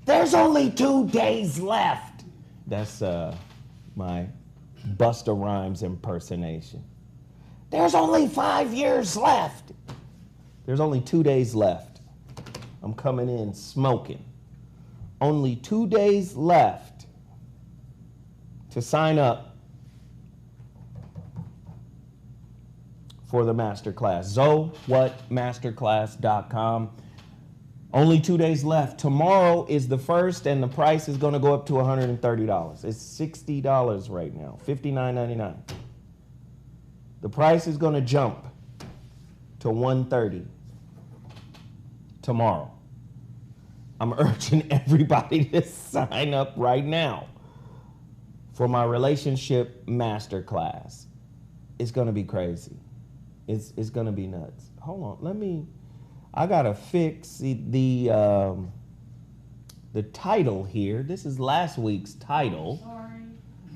There's only 2 days left. That's my Busta Rhymes impersonation. There's only 5 years left. There's only 2 days left. I'm coming in smoking. Only 2 days left to sign up for the masterclass. ZoWhatMasterclass.com. Only 2 days left. Tomorrow is the first, and the price is going to go up to $130. It's $60 right now, $59.99. The price is going to jump to $130 tomorrow. I'm urging everybody to sign up right now for my relationship masterclass. It's going to be crazy. It's going to be nuts. Hold on, I gotta fix the title here. This is last week's title. Sorry.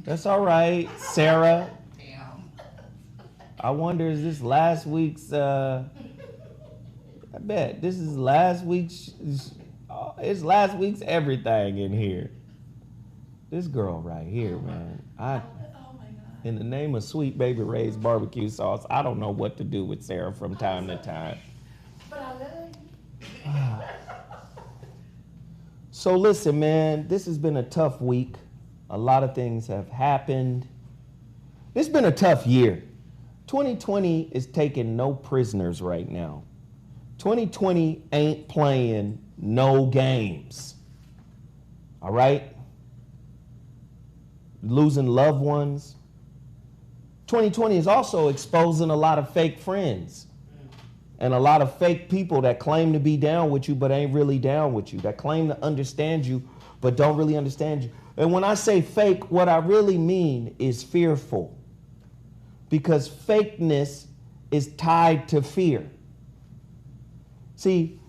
That's all right, Sarah. Damn. I wonder, is this last week's? I bet this is last week's. It's last week's everything in here. This girl right here, man. Oh my God. In the name of Sweet Baby Ray's barbecue sauce, I don't know what to do with Sarah from time to time. But I love you. So listen, man, this has been a tough week. A lot of things have happened. It's been a tough year. 2020 is taking no prisoners right now. 2020 ain't playing no games. All right? Losing loved ones. 2020 is also exposing a lot of fake friends and a lot of fake people that claim to be down with you but ain't really down with you, that claim to understand you but don't really understand you. And when I say fake, what I really mean is fearful, because fakeness is tied to fear. See,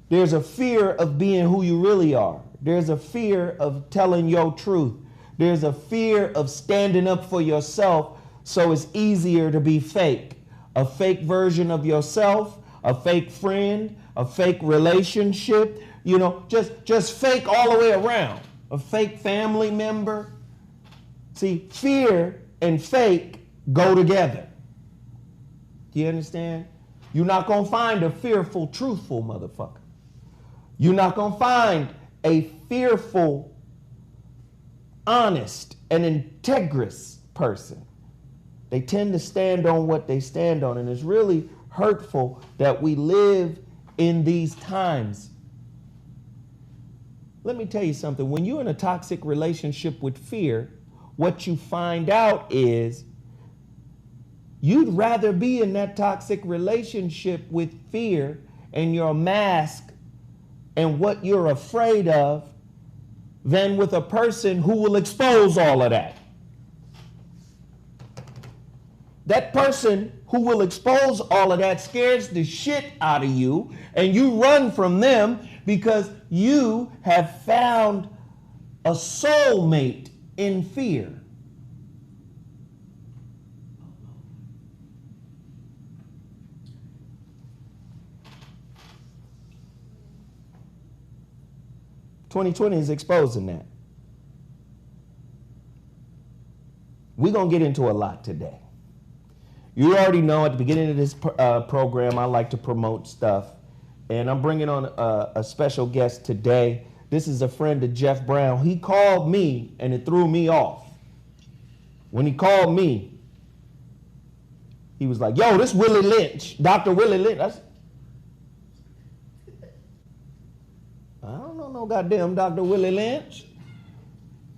there's a fear of being who you really are. There's a fear of telling your truth. There's a fear of standing up for yourself, so it's easier to be fake. A fake version of yourself, a fake friend, a fake relationship, just fake all the way around. A fake family member. See, fear and fake go together. Do you understand? You're not going to find a fearful, truthful motherfucker. You're not going to find a fearful, honest, and integrous person. They tend to stand on what they stand on, and it's really hurtful that we live in these times. Let me tell you something. When you're in a toxic relationship with fear, what you find out is you'd rather be in that toxic relationship with fear and your mask and what you're afraid of than with a person who will expose all of that. That person who will expose all of that scares the shit out of you, and you run from them because you have found a soulmate in fear. "2020 is exposing that." We're going to get into a lot today. You already know at the beginning of this program, I like to promote stuff. And I'm bringing on a special guest today. This is a friend of Jeff Brown. He called me and it threw me off. When he called me, he was like, "Yo, this Willie Lynch, Dr. Willie Lynch." I don't know no goddamn Dr. Willie Lynch.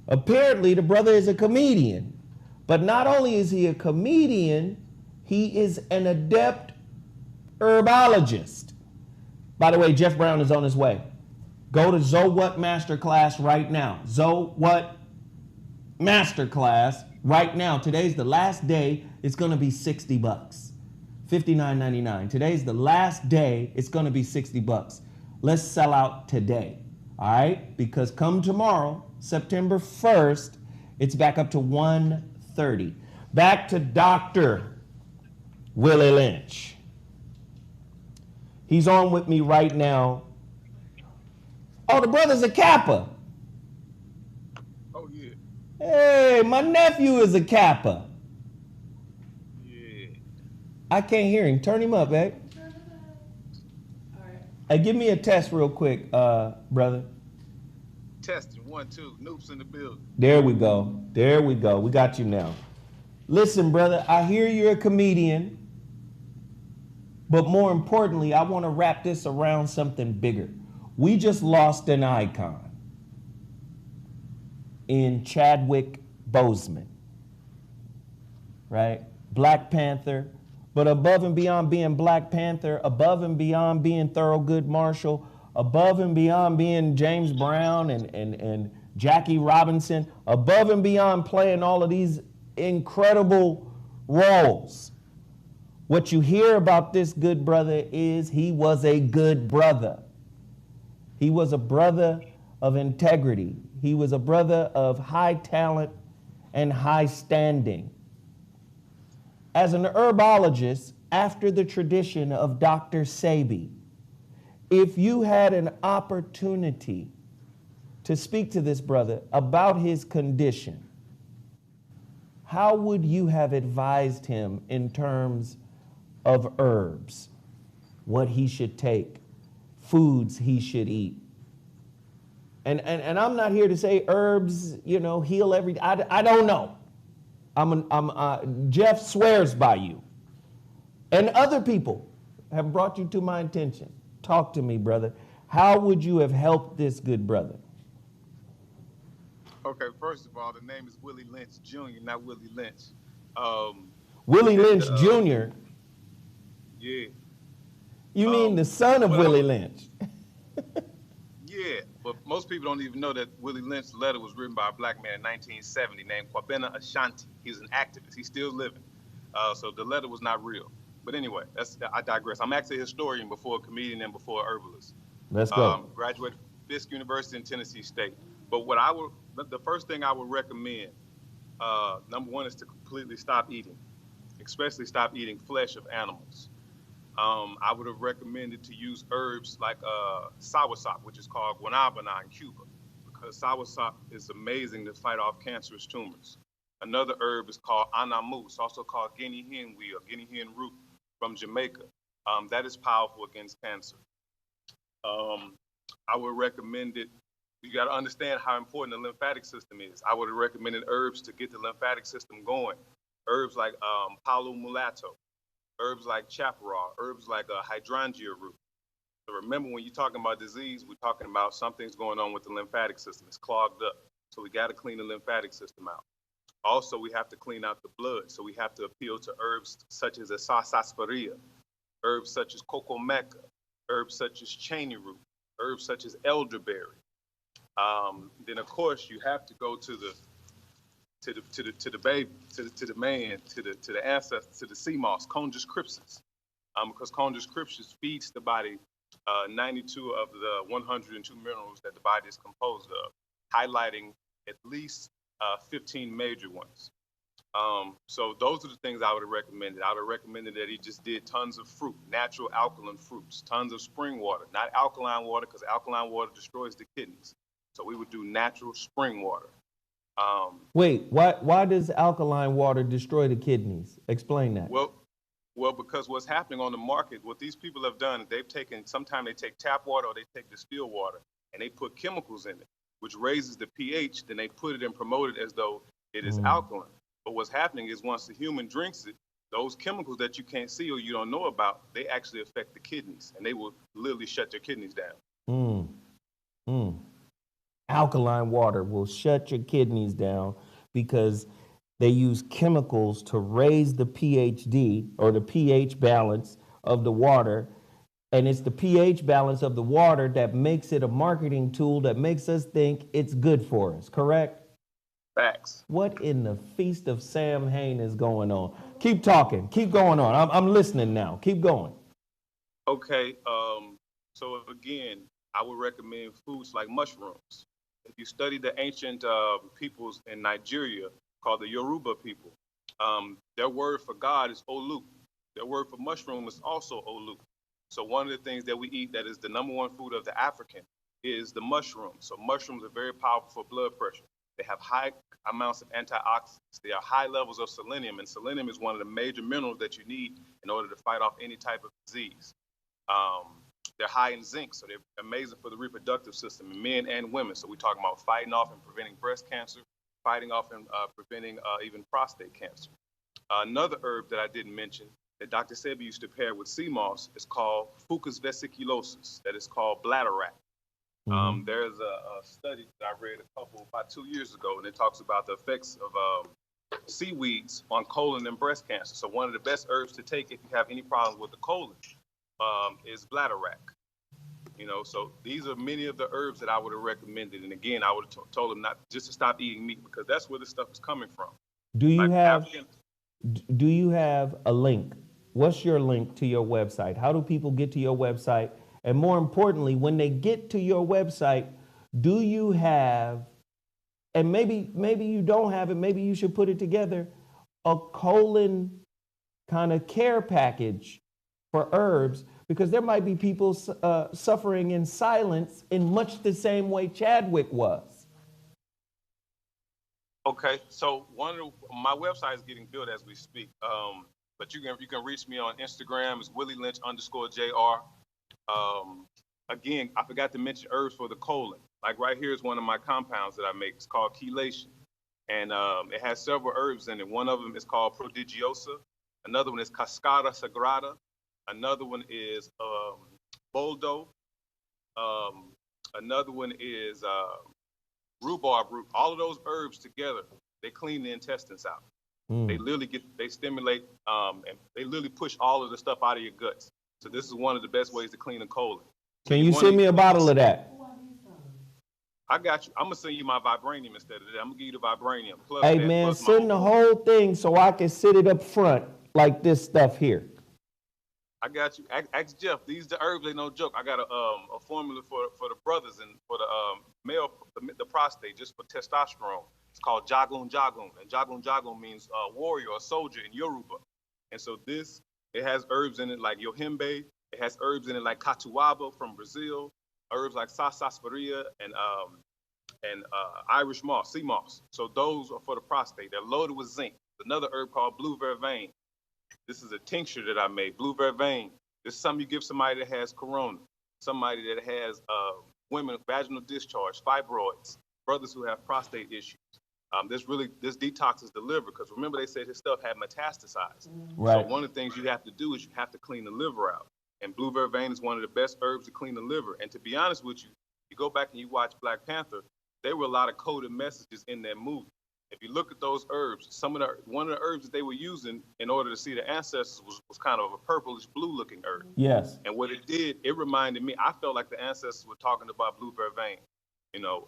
Apparently, the brother is a comedian. But not only is he a comedian, he is an adept herbologist. By the way, Jeff Brown is on his way. Go to ZoWhat Masterclass right now. ZoWhat Masterclass right now. Today's the last day. It's going to be $60. $59.99. Today's the last day. It's going to be $60. Let's sell out today. All right? Because come tomorrow, September 1st, it's back up to $130. Back to Dr. Willie Lynch. He's on with me right now. Oh, the brother's a Kappa. Oh yeah. Hey, my nephew is a Kappa. Yeah. I can't hear him. Turn him up, eh? Turn it up. All right. Hey, give me a test real quick, brother. Testing 1, 2. Noops in the building. There we go. There we go. We got you now. Listen, brother, I hear you're a comedian, but more importantly, I want to wrap this around something bigger. We just lost an icon in Chadwick Boseman, right? Black Panther, but above and beyond being Black Panther, above and beyond being Thurgood Marshall, above and beyond being James Brown and Jackie Robinson, above and beyond playing all of these incredible roles. What you hear about this good brother is he was a good brother. He was a brother of integrity. He was a brother of high talent and high standing. As an herbologist, after the tradition of Dr. Sebi, if you had an opportunity to speak to this brother about his condition, how would you have advised him in terms of herbs, what he should take, foods he should eat? And I'm not here to say herbs, heal every. I don't know. Jeff swears by you, and other people have brought you to my attention. Talk to me, brother. How would you have helped this good brother? Okay, first of all, the name is Willie Lynch Jr., not Willie Lynch. Willie Lynch Jr.? Yeah. You mean the son of Willie Lynch? Yeah, but most people don't even know that Willie Lynch's letter was written by a black man in 1970 named Kwabena Ashanti. He was an activist. He's still living. So the letter was not real. But anyway, I digress. I'm actually a historian before a comedian and before a herbalist. Let's go. Graduated from Fisk University in Tennessee State. But the first thing I would recommend, number one, is to completely stop eating, especially stop eating flesh of animals. I would have recommended to use herbs like soursop, which is called guanabana in Cuba, because soursop is amazing to fight off cancerous tumors. Another herb is called anamu. It's also called guinea hen weed or guinea hen root from Jamaica. That is powerful against cancer. I would recommend it. You got to understand how important the lymphatic system is. I would have recommended herbs to get the lymphatic system going. Herbs like palo mulatto, herbs like chaparral, herbs like hydrangea root. So remember, when you're talking about disease, we're talking about something's going on with the lymphatic system. It's clogged up. So we got to clean the lymphatic system out. Also, we have to clean out the blood. So we have to appeal to herbs such as sarsaparilla, herbs such as cocoa meca, herbs such as cheney root, herbs such as elderberry. Then of course you have to go to the ancestor, to the sea moss, Conjus crypsis, because Conjus crypsis feeds the body 92 of the 102 minerals that the body is composed of, highlighting at least 15 major ones. So those are the things I would have recommended. I would have recommended that he just did tons of fruit, natural alkaline fruits, tons of spring water, not alkaline water, because alkaline water destroys the kidneys. So we would do natural spring water. Wait, why does alkaline water destroy the kidneys? Explain that. Well, because what's happening on the market, what these people have done, sometimes they take tap water or they take distilled water and they put chemicals in it, which raises the pH, then they put it and promote it as though it is alkaline. But what's happening is once the human drinks it, those chemicals that you can't see or you don't know about, they actually affect the kidneys and they will literally shut your kidneys down. Alkaline water will shut your kidneys down because they use chemicals to raise the pH or the pH balance of the water. And it's the pH balance of the water that makes it a marketing tool that makes us think it's good for us, correct? Facts. What in the feast of Sam Hain is going on? Keep talking. Keep going on. I'm listening now. Keep going. Okay. So again, I would recommend foods like mushrooms. If you study the ancient peoples in Nigeria called the Yoruba people, their word for God is Olu. Their word for mushroom is also Olu. So one of the things that we eat that is the number one food of the African is the mushrooms. So mushrooms are very powerful for blood pressure. They have high amounts of antioxidants. They have high levels of selenium, and selenium is one of the major minerals that you need in order to fight off any type of disease. They're high in zinc, so they're amazing for the reproductive system in men and women. So we're talking about fighting off and preventing breast cancer, fighting off and preventing even prostate cancer. Another herb that I didn't mention that Dr. Sebi used to pair with sea moss is called Fucus vesiculosus, that is called bladderwrack. There's a study that I read about 2 years ago, and it talks about the effects of seaweeds on colon and breast cancer. So one of the best herbs to take if you have any problems with the colon is bladderwrack. You know, so these are many of the herbs that I would have recommended. And again, I would have told them not just to stop eating meat, because that's where this stuff is coming from. Do you have a link? What's your link to your website? How do people get to your website? And more importantly, when they get to your website, do you have, and maybe you don't have it, maybe you should put it together, a colon kind of care package for herbs? Because there might be people suffering in silence in much the same way Chadwick was. Okay, so my website is getting built as we speak. But you can reach me on Instagram. It's Willie Lynch _JR. Again, I forgot to mention herbs for the colon. Like right here is one of my compounds that I make. It's called chelation, and it has several herbs in it. One of them is called prodigiosa. Another one is cascara sagrada. Another one is boldo. Another one is rhubarb root. All of those herbs together, they clean the intestines out. They stimulate, and they literally push all of the stuff out of your guts. So this is one of the best ways to clean a colon. Can you send me a bottle of that? I got you. I'm gonna send you my vibranium instead of that. I'm gonna give you the vibranium. Hey man, send the whole thing so I can sit it up front like this stuff here. I got you. Ask Jeff. These the herbs ain't no joke. I got a formula for the brothers and for the male, the prostate, just for testosterone. It's called Jagun Jagun, and Jagun Jagun means warrior or soldier in Yoruba. And so it has herbs in it like yohimbe. It has herbs in it like catuaba from Brazil. Herbs like sarsaparilla and Irish moss, sea moss. So those are for the prostate. They're loaded with zinc. Another herb called blue vervain. This is a tincture that I made, blue vervain. This is something you give somebody that has corona, somebody that has women with vaginal discharge, fibroids, brothers who have prostate issues. This detoxes the liver, because remember they said his stuff had metastasized. Right. So one of the things you have to do is you have to clean the liver out. And blue vervain is one of the best herbs to clean the liver. And to be honest with you, you go back and you watch Black Panther, there were a lot of coded messages in that movie. If you look at those herbs, one of the herbs that they were using in order to see the ancestors was kind of a purplish blue looking herb. Yes. And what it did, it reminded me, I felt like the ancestors were talking about blue vervain, you know.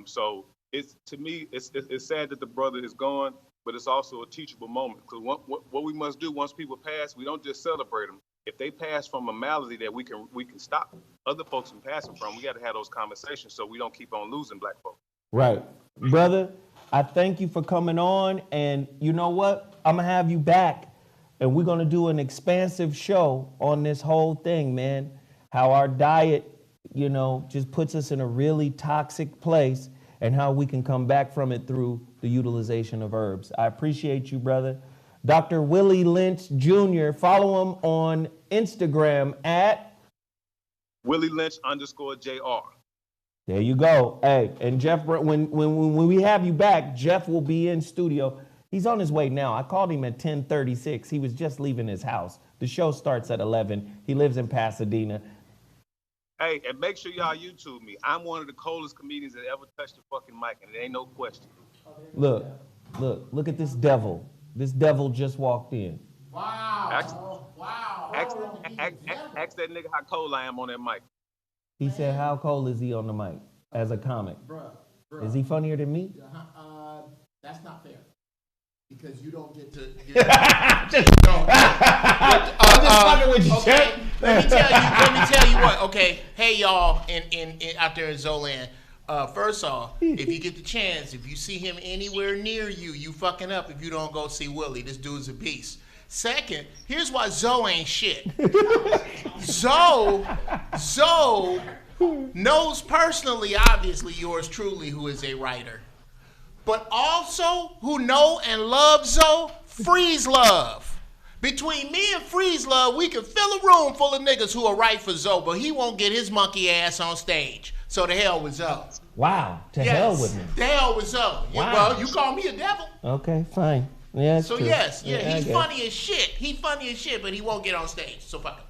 So it's sad that the brother is gone, but it's also a teachable moment, because what we must do once people pass, we don't just celebrate them. If they pass from a malady that we can stop other folks from passing from, we got to have those conversations so we don't keep on losing Black folks. Right. Brother, I thank you for coming on, and you know what? I'm going to have you back, and we're going to do an expansive show on this whole thing, man, how our diet, you know, just puts us in a really toxic place, and how we can come back from it through the utilization of herbs. I appreciate you, brother. Dr. Willie Lynch Jr., follow him on Instagram at Willie Lynch _JR. There you go. Hey, and Jeff, when we have you back, Jeff will be in studio. He's on his way now. I called him at 10:36. He was just leaving his house. The show starts at 11. He lives in Pasadena. Hey, and make sure y'all YouTube me. I'm one of the coldest comedians that ever touched the fucking mic, and it ain't no question. Look at this devil. This devil just walked in. Wow. Ask that nigga how cold I am on that mic. He said, how cold is he on the mic as a comic? Bruh. Is he funnier than me? That's not fair. Because you don't get to... I'm just fucking with you, okay. Let me tell you what. Okay. Hey, y'all in out there in Zoland. First off, if you get the chance, if you see him anywhere near you, you fucking up if you don't go see Willie. This dude's a beast. Second, here's why Zoe ain't shit. Zoe knows personally, obviously, yours truly, who is a writer, but also who know and love Zo, Freeze Love. Between me and Freeze Love, we can fill a room full of niggas who are right for Zo, but he won't get his monkey ass on stage. So to hell with Zo. Wow. To hell with me. To hell with Zo. Wow. Yeah, well, you call me a devil. Okay, fine. Yeah, that's so true. yes, yeah, he's funny as shit. He funny as shit, but he won't get on stage. So fuck him.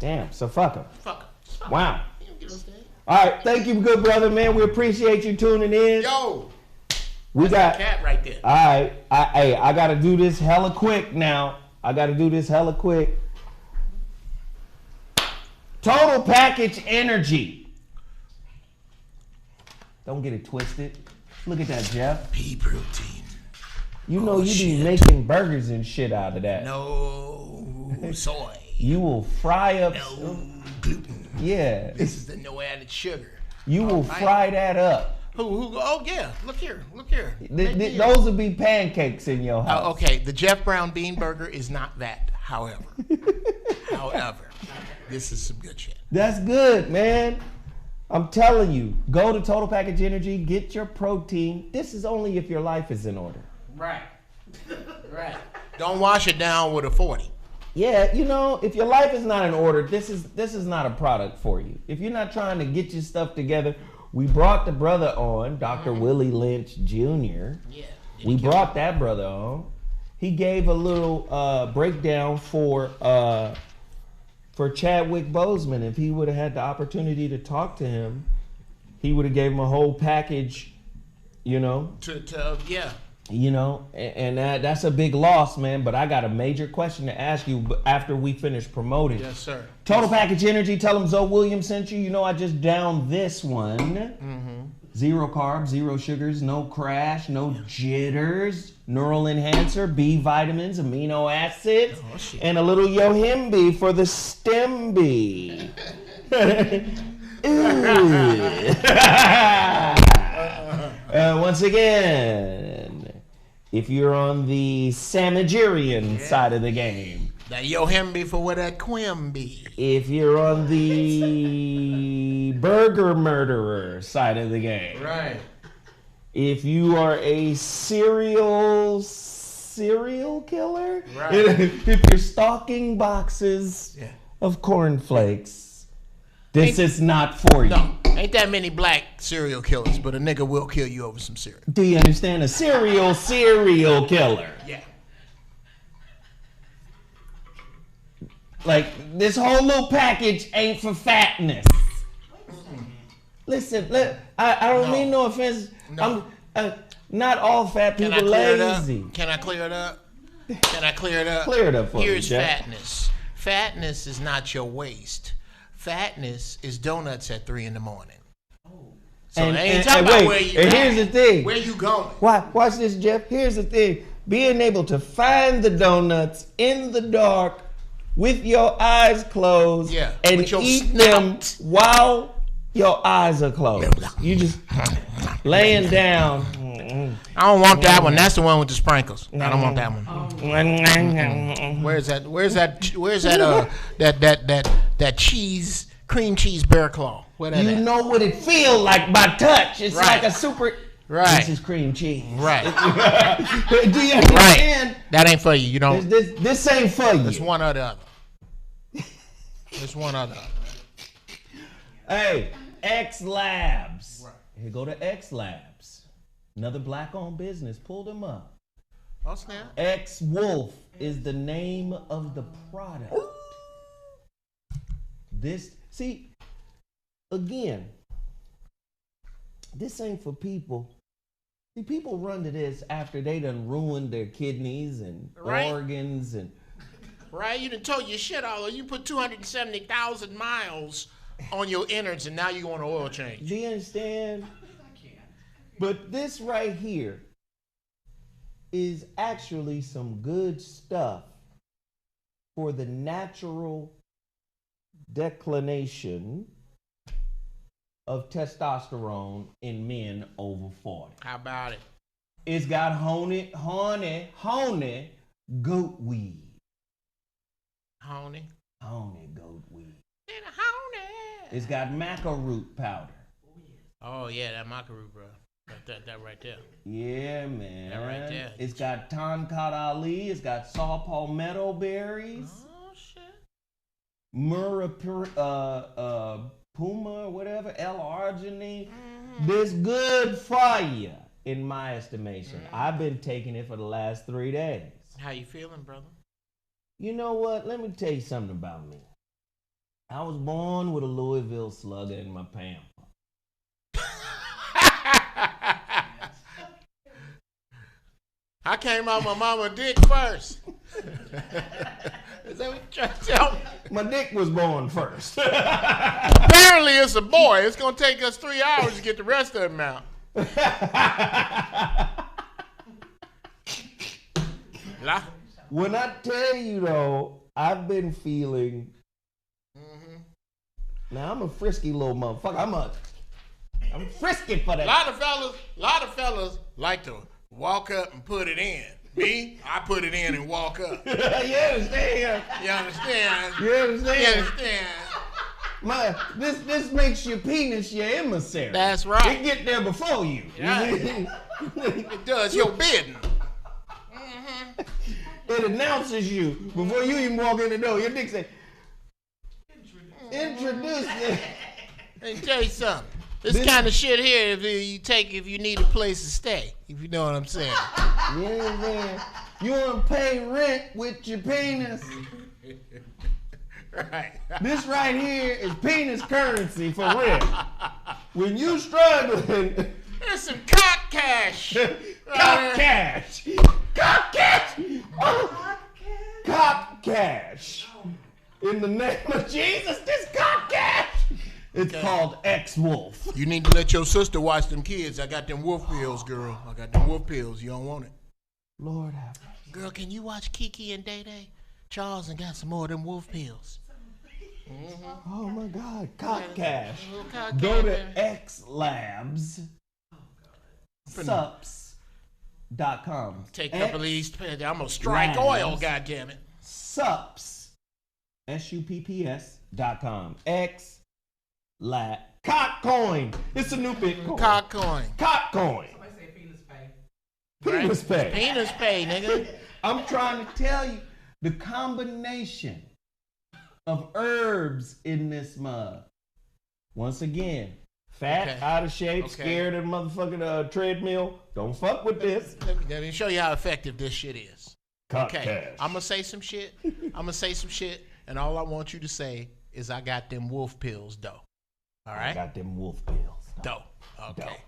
Damn, so fuck him. Fuck him. Wow. He don't get on stage. All right, thank you, good brother, man. We appreciate you tuning in. Yo. We got cat right there. All right. I got to do this hella quick now. Total package energy. Don't get it twisted. Look at that, Jeff. Pea protein. You know you be making burgers and shit out of that. No soy. You will fry up. No gluten. Yeah. This is the no added sugar. You will fry that up. Who? Oh yeah. Look here. Those will be pancakes in your house. Okay. The Jeff Brown Bean Burger is not that. However, this is some good shit. That's good, man. I'm telling you, go to Total Package Energy, get your protein. This is only if your life is in order. Right. Don't wash it down with a 40. Yeah, you know, if your life is not in order, this is not a product for you. If you're not trying to get your stuff together, we brought the brother on, Dr. Willie Lynch Jr. Yeah. We brought that brother on. He gave a little breakdown for Chadwick Boseman. If he would have had the opportunity to talk to him, he would have gave him a whole package, you know. Yeah. You know, and that's a big loss, man. But I got a major question to ask you after we finish promoting. Yes, sir. Total Package Energy. Tell them Zo Williams sent you. You know, I just downed this one. Mm-hmm. 0 carbs, 0 sugars, no crash, no jitters, neural enhancer, B vitamins, amino acids, and a little Yohimbi for the stem bee. Once again, if you're on the Samagerian side of the game. That Yohimbi for what that Quimby. If you're on the burger murderer side of the game. Right. If you are a serial killer. Right. If you're stalking boxes of cornflakes, this is not for you. No, ain't that many black serial killers, but a nigga will kill you over some cereal. Do you understand? A serial killer. Yeah. Like, this whole little package ain't for fatness. Listen, I don't mean no offense. No. Not all fat people lazy. Can I clear it up? Clear it up for me, Here's Jeff. fatness. Fatness is not your waist. Fatness is donuts at 3 a.m. So And- they ain't and- talking and about wait, where you and at. here's the thing. Where you going? Watch this, Jeff. Here's the thing. Being able to find the donuts in the dark with your eyes closed and with your eat them snout. while your eyes are closed. You just laying down. I don't want that one. That's the one with the sprinkles. I don't want that one. Where's that cheese, cream cheese bear claw? Where that You at? know what it feel like by touch. It's Right. like a super. Right. This is cream cheese. Right. Do you understand? Right. That ain't for you. You don't. This ain't for you. It's one or the other. It's one or the other. Hey, X Labs. Here go to X Labs. Another black-owned business. Pull them up. Oh, snap. X Wolf is the name of the product. Again, this ain't for people. See, people run to this after they done ruined their kidneys and organs and. Right? You done told your shit all over. You put 270,000 miles on your innards and now you want an oil change. Do you understand? But this right here is actually some good stuff for the natural declination of testosterone in men over 40. How about it? It's got honey goat weed. Honey. Honey goat weed. And honey. It's got maca root powder. Oh yeah, that maca root, bro. That right there. Yeah, man. That right there. It's got Tonkat Ali. It's got saw palmetto berries. Oh shit. Puma, whatever, L-arginine. This good for you, in my estimation. I've been taking it for the last 3 days. How you feeling, brother? You know what? Let me tell you something about me. I was born with a Louisville Slugger in my pamper. I came out my mama dick first. Is that what you're trying to tell me? My dick was born first. Apparently it's a boy. It's going to take us 3 hours to get the rest of them out. When I tell you, though, I've been feeling... Now, I'm a frisky little motherfucker. I'm frisky for that. A lot of fellas like to walk up and put it in. Me, I put it in and walk up. You understand? You understand? You understand? You understand? This makes your penis your emissary. That's right. It get there before you. Right. It does your bidding. It announces you before you even walk in the door. Your dick say, introduce me. Let me tell you something. This kind of shit here, if you take if you need a place to stay, if you know what I'm saying. Yeah, man. You want to pay rent with your penis? Right. This right here is penis currency for rent. When you struggling, there's some cock cash. cock cash. Cock cash. Oh. Cock cash. In the name of Jesus, this cock cash. It's called X-Wolf. You need to let your sister watch them kids. I got them wolf pills, girl. I got them wolf pills. You don't want it. Lord have mercy. Girl, can you watch Kiki and Day Day? Charles and got some more of them wolf pills. Mm-hmm. Oh my God, cock cash. Cock Go cash, to X Labs. Sups.com. Take a couple of these. I'm gonna strike oil. Goddammit. Sups. SUPPS.com. X Lab. Cockcoin. It's a new Bitcoin. Cockcoin. Cockcoin. Somebody say penis pay. Penis pay. Penis pay, nigga. I'm trying to tell you the combination of herbs in this mug. Once again, fat, out of shape, scared of the motherfucking treadmill. Don't fuck with this. Let me show you how effective this shit is. Cash. I'm gonna say some shit. And all I want you to say is I got them wolf pills, though. All right? I got them wolf pills. Dope. Okay. Dope.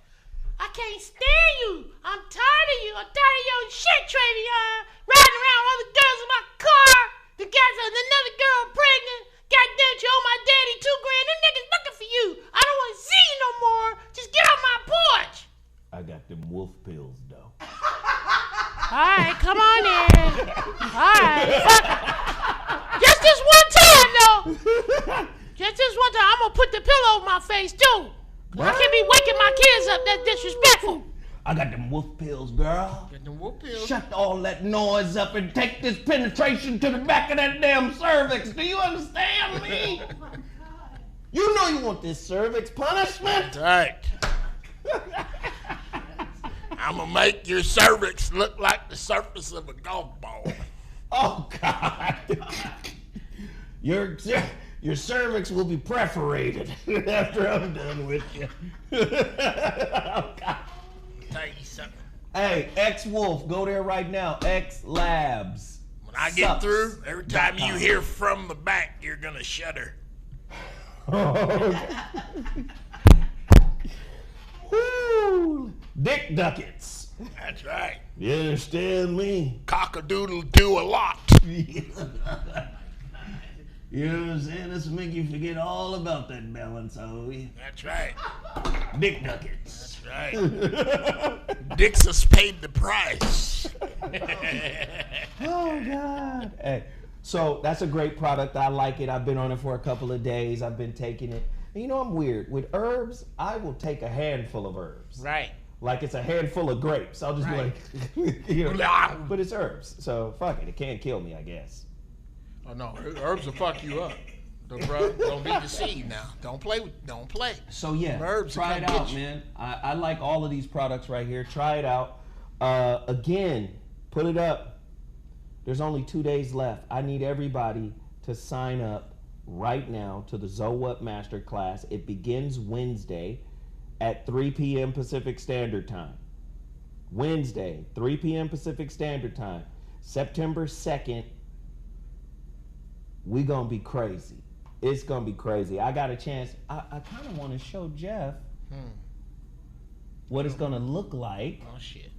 I can't stand you. I'm tired of you. I'm tired of your shit, Travion. Riding around with other girls in my car. The guy's another girl pregnant. Goddamn, you owe my daddy $2,000. Them niggas looking for you. I don't want to see you no more. Just get off my porch. I got them wolf pills, though. All right, come on in. All right. Just this one time, though. Just this one time. I'm going to put the pillow over my face, too. I can't be waking my kids up. That's disrespectful. I got them wolf pills, girl. Got them wolf pills. Shut all that noise up and take this penetration to the back of that damn cervix. Do you understand me? Oh my God. You know you want this cervix punishment. All right. I'm going to make your cervix look like the surface of a golf ball. Oh, God. Your cervix will be perforated after I'm done with you. Oh, God. Tell you something. Hey, X-Wolf, go there right now. X Labs. When I get through, every time you hear from the back, you're going to shudder. Woo. Dick ducats. That's right. You understand me? Cock-a-doodle do a lot. You know what I'm saying? This will make you forget all about that balance, That's right. Dick ducats. That's right. Dix has paid the price. Oh, God. Hey, so that's a great product. I like it. I've been on it for a couple of days. I've been taking it. And you know, I'm weird. With herbs, I will take a handful of herbs. Right. Like it's a handful of grapes. I'll just be like, you know, but it's herbs. So fuck it. It can't kill me, I guess. Oh, no. Herbs will fuck you up. So, bro, don't be deceived now. Don't play. So yeah, Verbs try it out, man. I like all of these products right here. Try it out. Again, put it up. There's only 2 days left. I need everybody to sign up right now to the ZoWhat Masterclass. It begins Wednesday at 3 p.m. Pacific Standard Time. Wednesday, 3 p.m. Pacific Standard Time. September 2nd, we gonna be crazy. It's gonna be crazy. I got a chance. I kind of want to show Jeff what it's gonna look like. Oh shit!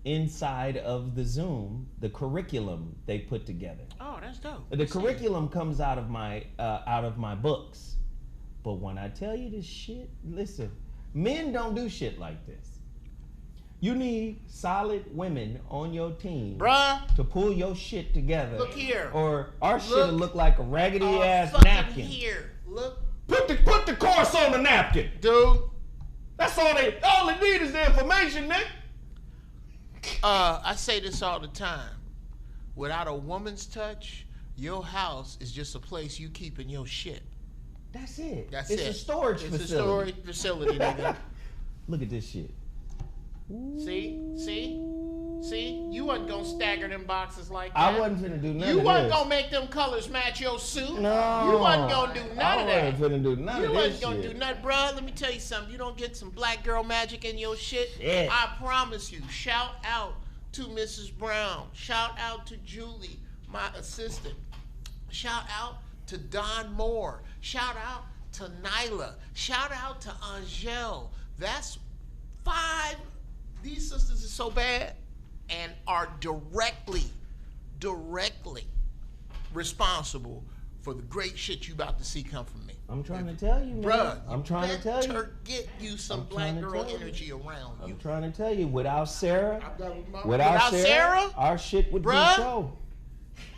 Inside of the Zoom, the curriculum they put together. Oh, that's dope. The curriculum comes out of my books, but when I tell you this shit, listen, men don't do shit like this. You need solid women on your team, bruh, to pull your shit together. Look here. Or our shit'll look like a raggedy ass fucking napkin. Here, look. Put the course on the napkin, dude. That's all they need is the information, Nick. I say this all the time. Without a woman's touch, your house is just a place you keeping your shit. That's it. It's a storage facility. It's a storage facility, nigga. Look at this shit. See? You wasn't gonna stagger them boxes like that. I wasn't finna do none of this. You wasn't gonna make them colors match your suit. No. You wasn't gonna do none of that. I wasn't finna do none of this. You wasn't gonna do nothing, bruh. Let me tell you something. You don't get some black girl magic in your shit. I promise you. Shout out to Mrs. Brown. Shout out to Julie, my assistant. Shout out to Don Moore. Shout out to Nyla. Shout out to Angel. That's 5. These sisters are so bad and are directly responsible for the great shit you about to see come from me. I'm trying to tell you, man. Bruh, I'm trying to tell you. Get you some black girl energy around you. I'm trying to tell you, without Sarah, without Sarah, our shit would be show.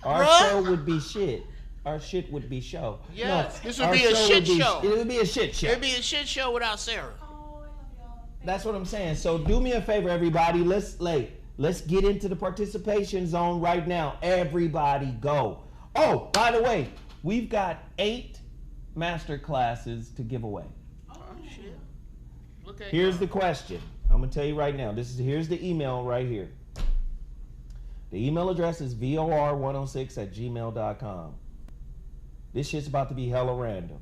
Our show would be shit. Our shit would be show. Yes, this would be a shit show. It would be a shit show. It'd be a shit show without Sarah. That's what I'm saying. So do me a favor, everybody. Let's get into the participation zone right now. Everybody go. Oh, by the way, we've got 8 master classes to give away. Oh shit. Look at Here's the question. I'm gonna tell you right now. Here's the email right here. The email address is vor106@gmail.com. This shit's about to be hella random.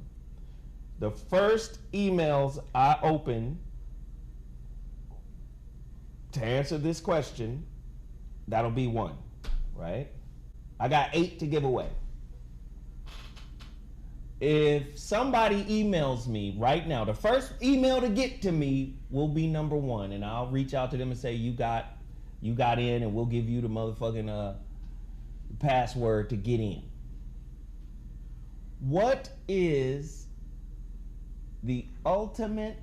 The first emails I open to answer this question, that'll be 1, right? I got 8 to give away. If somebody emails me right now, the first email to get to me will be number 1, and I'll reach out to them and say, you got in, and we'll give you the motherfucking password to get in. What is the ultimate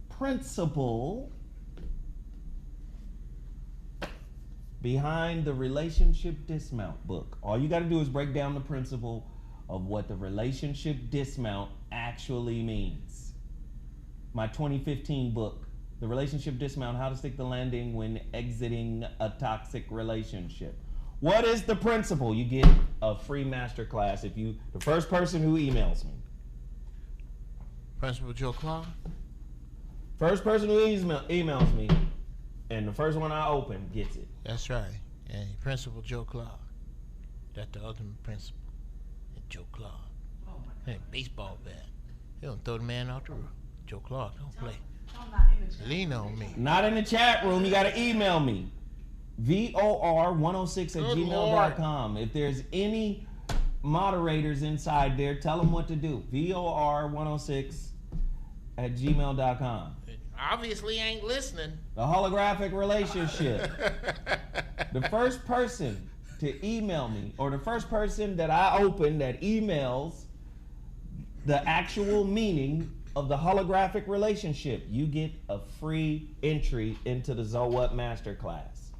principle behind the Relationship Dismount book? All you got to do is break down the principle of what the relationship dismount actually means. My 2015 book, The Relationship Dismount, How to Stick the Landing When Exiting a Toxic Relationship. What is the principle? You get a free masterclass if you, the first person who emails me. Principal Joe Claw? First person who emails me, and the first one I open gets it. That's right. And Principal Joe Claw. That's the ultimate principle. And Joe Claw. Oh my God. Hey, baseball bat. He don't throw the man off the roof. Joe Claw don't play. I'm not in the chat. Lean on me. Not in the chat room. You got to email me. VOR106@gmail.com. If there's any moderators inside there, tell them what to do. VOR106@gmail.com. Obviously ain't listening. The holographic relationship. The first person to email me, or the first person that I open that emails the actual meaning of the holographic relationship, you get a free entry into the ZoWhat Masterclass.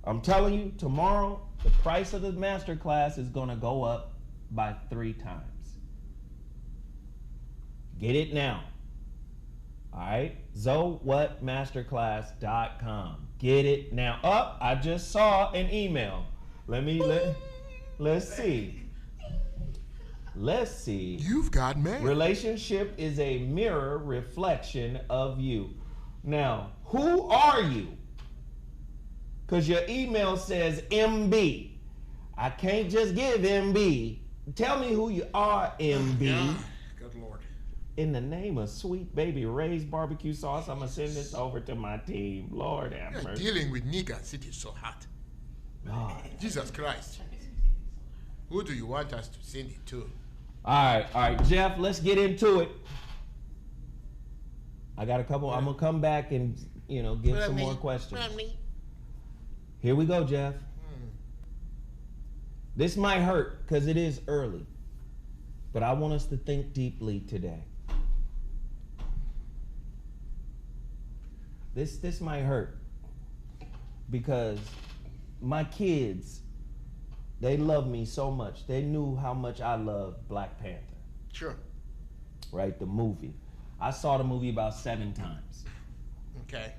I'm telling you, tomorrow, the price of the masterclass is going to go up by 3 times. Get it now. All right? ZoWhatMasterclass.com. Get it now. I just saw an email. Let's see. Let's see. You've got mail. Relationship is a mirror reflection of you. Now, who are you? Because your email says MB. I can't just give MB. Tell me who you are, MB. Good Lord. In the name of sweet baby Ray's barbecue sauce, I'm going to send this over to my team. Lord have You're mercy. dealing with niggas. It is so hot. God. Jesus Christ. Who do you want us to send it to? All right, Jeff, let's get into it. I got a couple. I'm going to come back and, give some more questions. Here we go, Jeff. This might hurt because it is early, but I want us to think deeply today. This might hurt because my kids, they love me so much. They knew how much I love Black Panther. Sure. Right, the movie. I saw the movie about 7 times. Okay.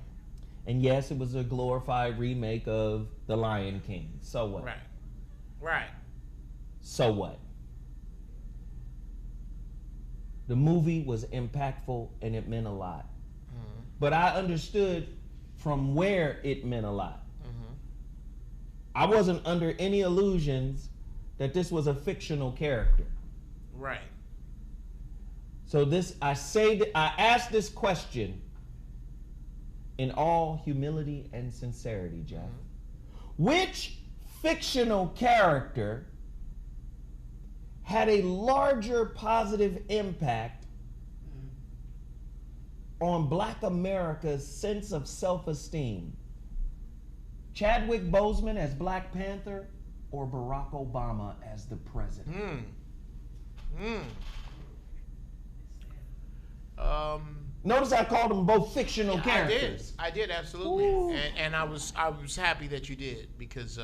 And yes, it was a glorified remake of The Lion King. So what? Right. So what? The movie was impactful and it meant a lot. Mm-hmm. But I understood from where it meant a lot. Mm-hmm. I wasn't under any illusions that this was a fictional character. Right. So I asked this question in all humility and sincerity, Jeff. Mm-hmm. Which fictional character had a larger positive impact on Black America's sense of self-esteem? Chadwick Boseman as Black Panther or Barack Obama as the president? Notice I called them both fictional characters. I did absolutely. And I was happy that you did because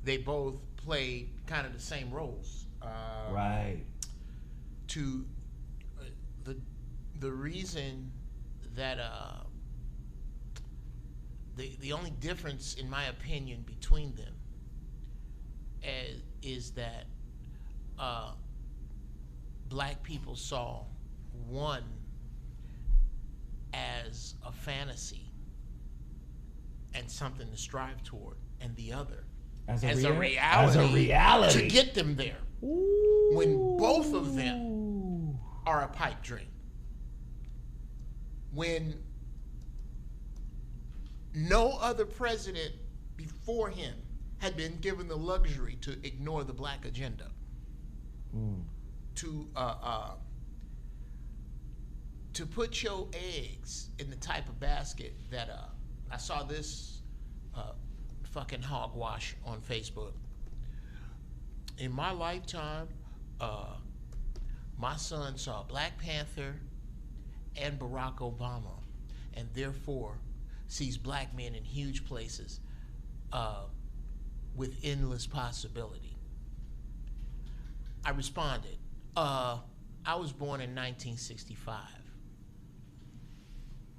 they both played kind of the same roles. Right. To the reason that the only difference, in my opinion, between them is that Black people saw one as a fantasy and something to strive toward, and the other as a reality to get them there. Ooh. When both of them are a pipe dream. When no other president before him had been given the luxury to ignore the Black agenda, to put your eggs in the type of basket that I saw this fucking hogwash on Facebook. In my lifetime, my son saw Black Panther and Barack Obama, and therefore sees Black men in huge places with endless possibility. I responded, I was born in 1965.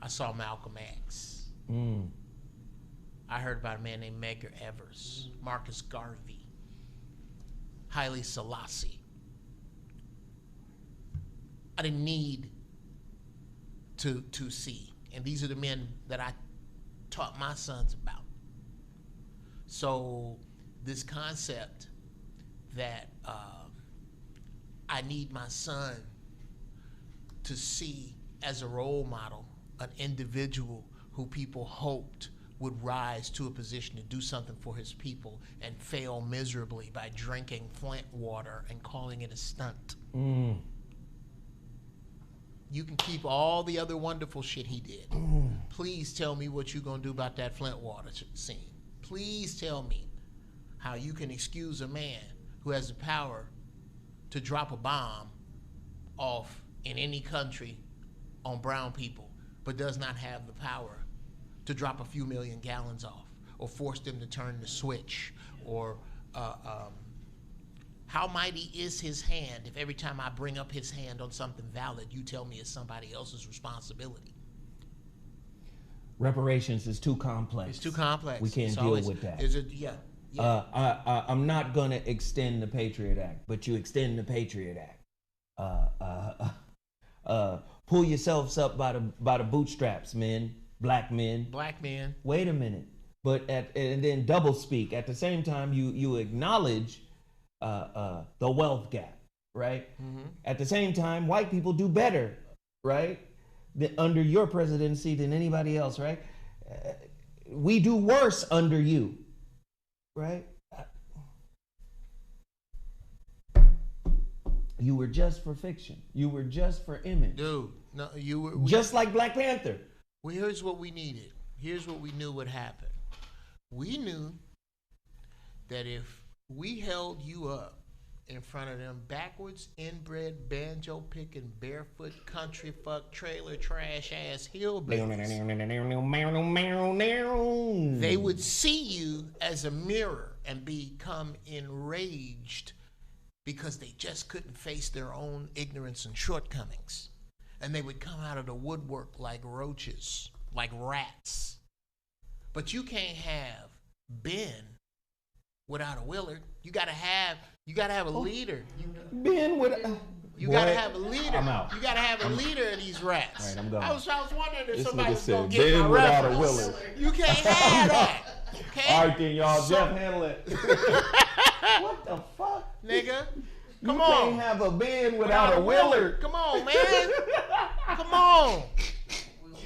I saw Malcolm X. I heard about a man named Medgar Evers, Marcus Garvey, Haile Selassie. I didn't need to see. And these are the men that I taught my sons about. So this concept that I need my son to see as a role model an individual who people hoped would rise to a position to do something for his people and fail miserably by drinking Flint water and calling it a stunt. You can keep all the other wonderful shit he did. Please tell me what you're gonna do about that Flint water scene. Please tell me how you can excuse a man who has the power to drop a bomb off in any country on brown people, but does not have the power to drop a few million gallons off, or force them to turn the switch, or how mighty is his hand if every time I bring up his hand on something valid, you tell me it's somebody else's responsibility? Reparations is too complex. It's too complex. We can't deal with that. Yeah. I'm not gonna extend the Patriot Act, but you extend the Patriot Act. Pull yourselves up by the bootstraps, men, black men. Black men. Wait a minute, and then double speak at the same time. You acknowledge the wealth gap, right? Mm-hmm. At the same time, white people do better, right, under your presidency than anybody else, right? We do worse under you, right? You were just for fiction. You were just for image. Dude, no, you were just like Black Panther. Well, here's what we needed. Here's what we knew would happen. We knew that if we held you up in front of them backwards, inbred, banjo picking, barefoot, country fuck, trailer trash ass hillbillies, they would see you as a mirror and become enraged because they just couldn't face their own ignorance and shortcomings. And they would come out of the woodwork like roaches, like rats. But you can't have Ben without a Willard. You gotta have a leader. Ben with you gotta have a leader. I'm out. You gotta have a leader of these rats. All right, I'm going. I was wondering if This somebody nigga was gonna said get Ben my without a reference. Willard. You can't have that. Okay? All right then, y'all. Jeff, handle it. What the fuck? Nigga. You can't have a Ben without a Willard. Come on, man. Come on.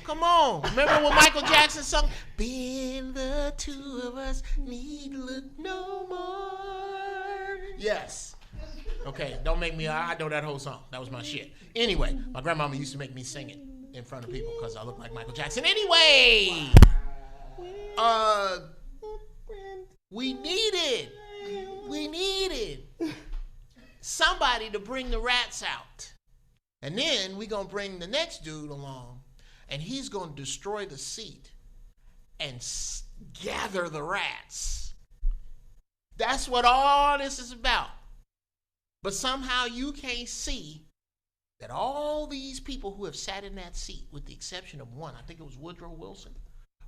Come on. Remember when Michael Jackson sung, "Ben, the two of us need look no more"? Yes. Okay, don't make me, I know that whole song. That was my shit. Anyway, my grandmama used to make me sing it in front of people because I look like Michael Jackson. Anyway, we needed somebody to bring the rats out. And then we gonna bring the next dude along, and he's gonna destroy the seat and gather the rats. That's what all this is about. But somehow you can't see that all these people who have sat in that seat, with the exception of one, I think it was Woodrow Wilson,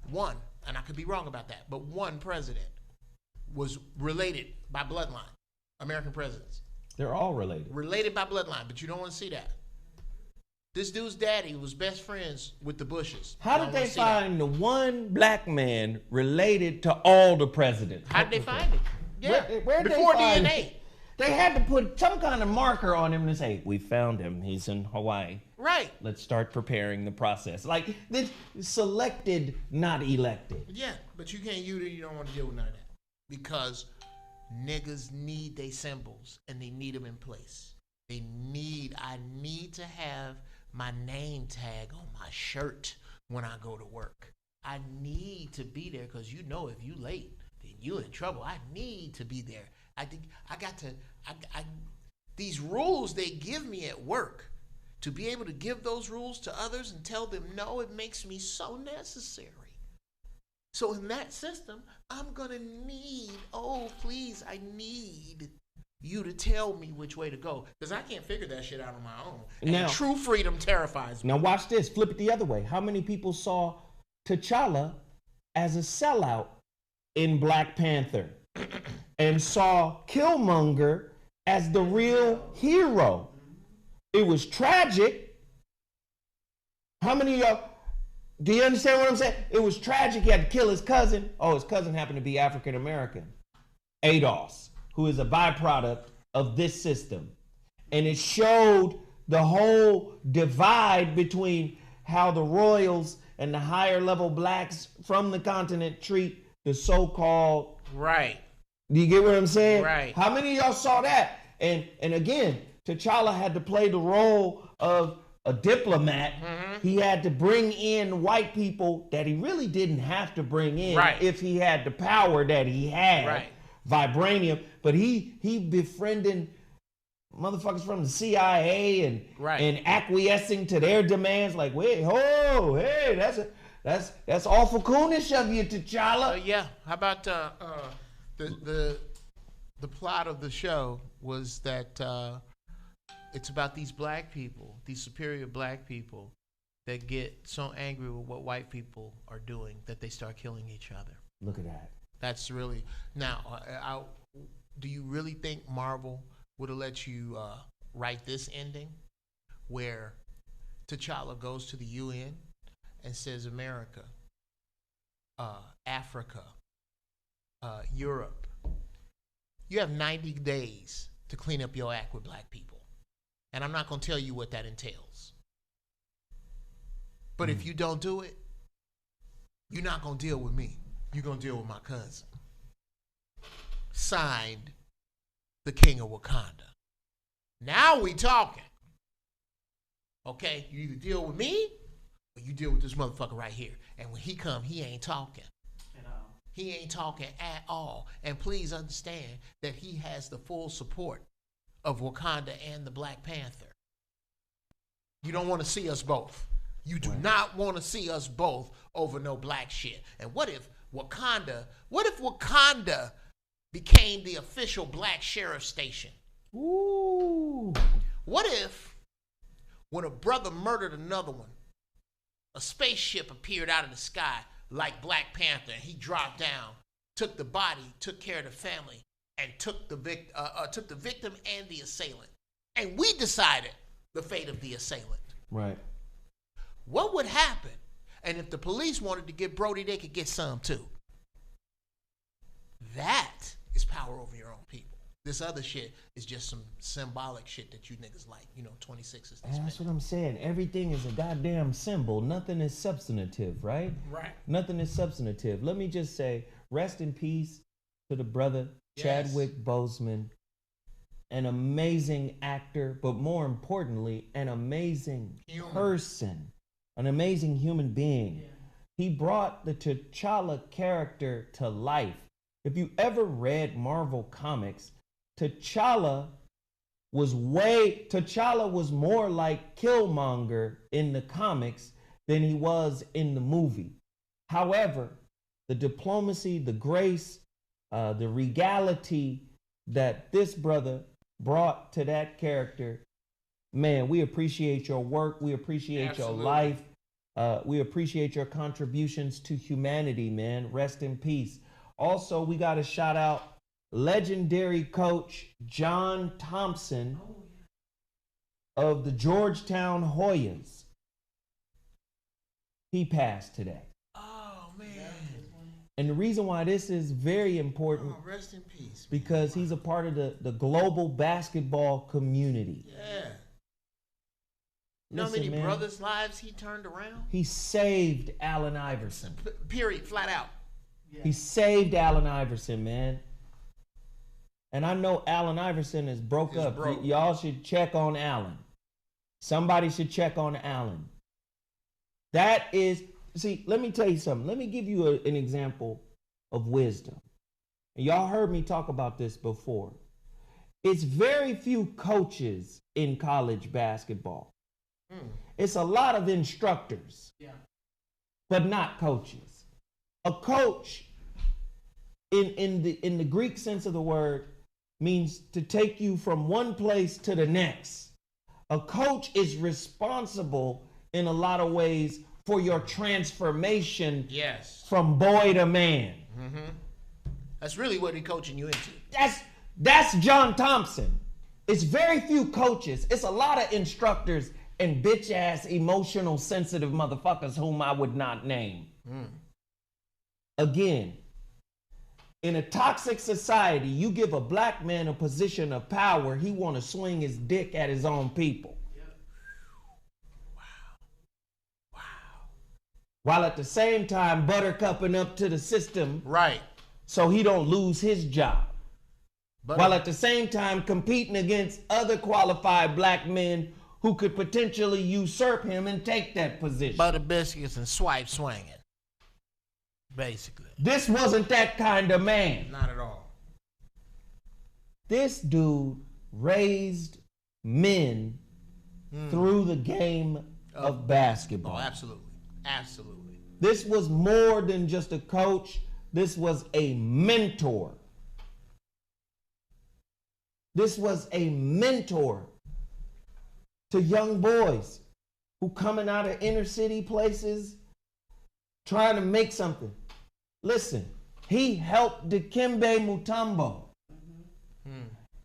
one, and I could be wrong about that, but one president was related by bloodline. American presidents. They're all related. Related by bloodline, but you don't want to see that. This dude's daddy was best friends with the Bushes. How did they find the one black man related to all the presidents? How did they find it? Yeah, where before they find DNA. They had to put some kind of marker on him to say, "We found him. He's in Hawaii." Right. Let's start preparing the process. Like this, selected, not elected. Yeah, but you can't. You don't want to deal with none of that because niggas need their symbols and they need them in place. I need to have my name tag on my shirt when I go to work. I need to be there because if you late, then you in trouble. I need to be there. These rules they give me at work, to be able to give those rules to others and tell them no, it makes me so necessary. So in that system, I'm gonna need, I need you to tell me which way to go. Because I can't figure that shit out on my own. And now, true freedom terrifies me. Now watch this, flip it the other way. How many people saw T'Challa as a sellout in Black Panther? And saw Killmonger as the real hero? It was tragic. How many of y'all, do you understand what I'm saying? It was tragic. He had to kill his cousin. His cousin happened to be African American. ADOS, who is a byproduct of this system. And it showed the whole divide between how the royals and the higher level blacks from the continent treat the so-called. Right. Do you get what I'm saying? Right. How many of y'all saw that? And again, T'Challa had to play the role of a diplomat. Mm-hmm. He had to bring in white people that he really didn't have to bring in if he had the power that he had. Vibranium. But he befriending motherfuckers from the CIA and acquiescing to their demands. Like, that's awful coonish of you, T'Challa. Yeah. How about the plot of the show was that it's about these black people, these superior black people that get so angry with what white people are doing that they start killing each other. Look at that. That's really now. Do you really think Marvel would have let you write this ending, where T'Challa goes to the UN and says, "America, Africa, Europe, you have 90 days to clean up your act with black people, and I'm not going to tell you what that entails. But if you don't do it, you're not going to deal with me. You're going to deal with my cousin." Signed, the King of Wakanda. Now we talking. Okay, you either deal with me or you deal with this motherfucker right here. And when he come, he ain't talking. He ain't talking at all. And please understand that he has the full support of Wakanda and the Black Panther. You don't want to see us both. You do not want to see us both over no black shit. And what if Wakanda became the official black sheriff station? Ooh. What if, when a brother murdered another one, a spaceship appeared out of the sky like Black Panther, and he dropped down, took the body, took care of the family, and took the victim and the assailant, and we decided the fate of the assailant? Right. What would happen? And if the police wanted to get Brody, they could get some too. That is power over your own people. This other shit is just some symbolic shit that you niggas like. 26 is this. That's what I'm saying. Everything is a goddamn symbol. Nothing is substantive, right? Right. Nothing is substantive. Let me just say, rest in peace to the brother, Chadwick Boseman. An amazing actor, but more importantly, an amazing person. An amazing human being. Yeah. He brought the T'Challa character to life. If you ever read Marvel Comics, T'Challa was more like Killmonger in the comics than he was in the movie. However, the diplomacy, the grace, the regality that this brother brought to that character, man, we appreciate your work. We appreciate your life. We appreciate your contributions to humanity, man. Rest in peace. Also, we got to shout out legendary coach John Thompson of the Georgetown Hoyas. He passed today. Oh, man. And the reason why this is very important, rest in peace, because he's a part of the global basketball community. Yeah. You know how many brothers' lives he turned around? He saved Allen Iverson. Period, flat out. Yeah. He saved Allen Iverson, man. And I know Allen Iverson is broke up. Y'all should check on Allen. Somebody should check on Allen. That is, see, let me tell you something. Let me give you an example of wisdom. And y'all heard me talk about this before. It's very few coaches in college basketball. It's a lot of instructors, but not coaches. A coach, in the Greek sense of the word, means to take you from one place to the next. A coach is responsible in a lot of ways for your transformation from boy to man. Mm-hmm. That's really what he's coaching you into. That's John Thompson. It's very few coaches. It's a lot of instructors and bitch-ass, emotional, sensitive motherfuckers whom I would not name. Again, in a toxic society, you give a black man a position of power, he want to swing his dick at his own people. Wow. While at the same time buttercupping up to the system, right, so he don't lose his job. While at the same time competing against other qualified black men who could potentially usurp him and take that position. Butter biscuits and swipe swinging, basically. This wasn't that kind of man. Not at all. This dude raised men through the game of basketball. Oh, absolutely. Absolutely. This was more than just a coach. This was a mentor. This was a mentor to young boys who coming out of inner city places trying to make something. Listen, He helped Dikembe Mutombo.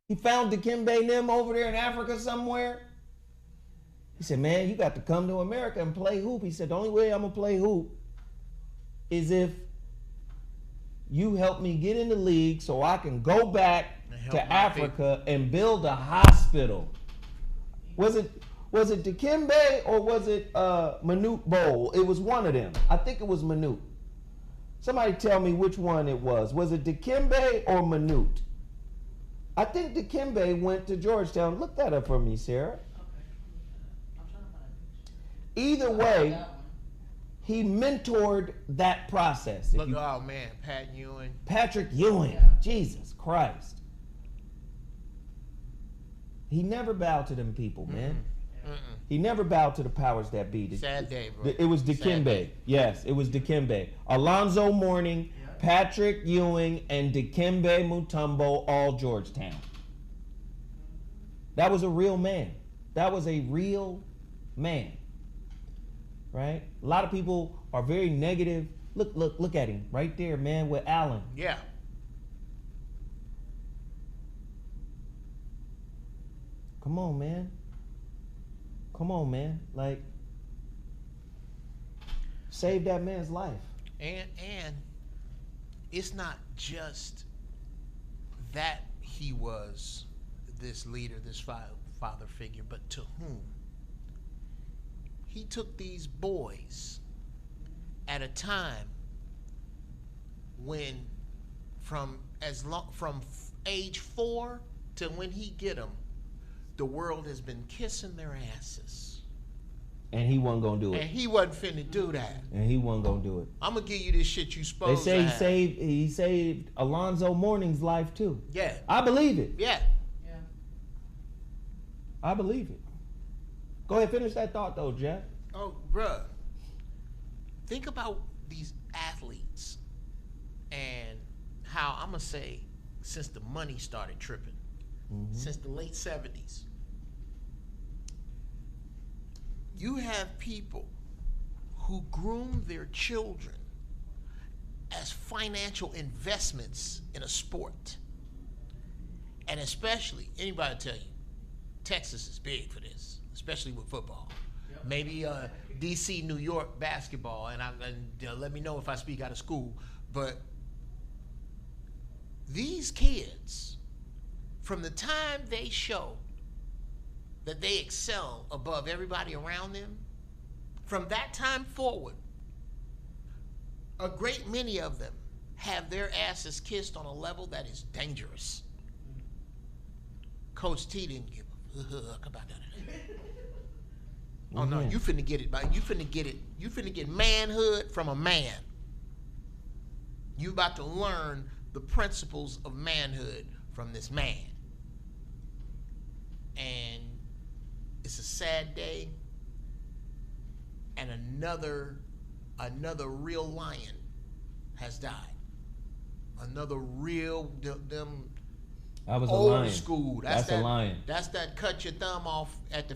He found Dikembe and them over there in Africa somewhere. He said, man, you got to come to America and play hoop. He said, the only way I'm going to play hoop is if you help me get in the league so I can go back to Africa and build a hospital. Was it Dikembe or was it Manute Bowl? It was one of them. I think it was Manute. Somebody tell me which one it was. Was it Dikembe or Manute? I think Dikembe went to Georgetown. Look that up for me, Sarah. Either way, he mentored that process. Look, oh man, Patrick Ewing. Jesus Christ. He never bowed to them people, man. He never bowed to the powers that be. Sad day, bro. It was Dikembe. Yes, it was Dikembe. Alonzo Mourning, Patrick Ewing, and Dikembe Mutombo, all Georgetown. That was a real man. That was a real man. Right? A lot of people are very negative. Look at him right there, man, with Allen. Yeah. Come on, man. Come on, man. Like, save that man's life. And it's not just that he was this leader, this father figure, but to whom? He took these boys at a time when from age 4 to when he get them, the world has been kissing their asses. And he wasn't gonna do it. And he wasn't finna do that. And he wasn't gonna do it. I'm gonna give you this shit you supposed They say to have. he saved Alonzo Mourning's life too. Yeah. I believe it. Yeah. I believe it. Go ahead, finish that thought though, Jeff. Oh, bruh. Think about these athletes and how I'm gonna say since the money started tripping, since the late 70s, you have people who groom their children as financial investments in a sport. And especially, anybody tell you, Texas is big for this, especially with football. Yep. Maybe DC, New York basketball, and let me know if I speak out of school. But these kids, from the time they show that they excel above everybody around them, from that time forward, a great many of them have their asses kissed on a level that is dangerous. Coach T didn't give a fuck about that. Oh no, you finna get it, but you finna get it. You finna get manhood from a man. You about to learn the principles of manhood from this man. And it's a sad day. And another real lion has died. Another real I was old a lion. school. That's a lion. That's that cut your thumb off at the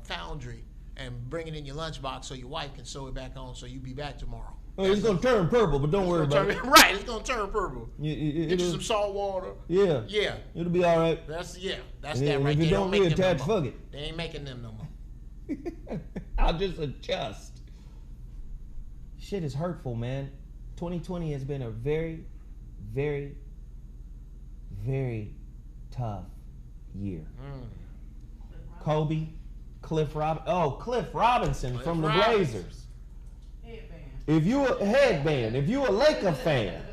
foundry and bring it in your lunchbox so your wife can sew it back on so you be back tomorrow. Oh, it's gonna turn purple, but don't worry about it. Right, it's gonna turn purple. Get you some salt water. Yeah. Yeah. It'll be all right. That's that right If there. you don't reattach, fuck it. They ain't making them no more. I'll just adjust. Shit is hurtful, man. 2020 has been a very, very, very tough year. Kobe, Cliff Robinson from the Blazers. If you a headband, if you a Laker fan,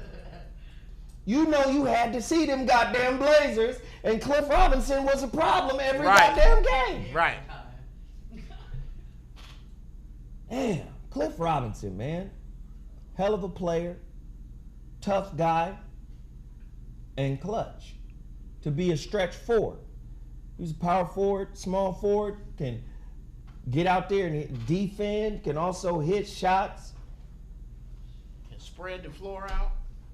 you know you had to see them goddamn Blazers, and Cliff Robinson was a problem every goddamn game. Right. Damn, Cliff Robinson, man. Hell of a player, tough guy, and clutch. To be a stretch forward. He's a power forward, small forward, can get out there and defend, can also hit shots. Can spread the floor out.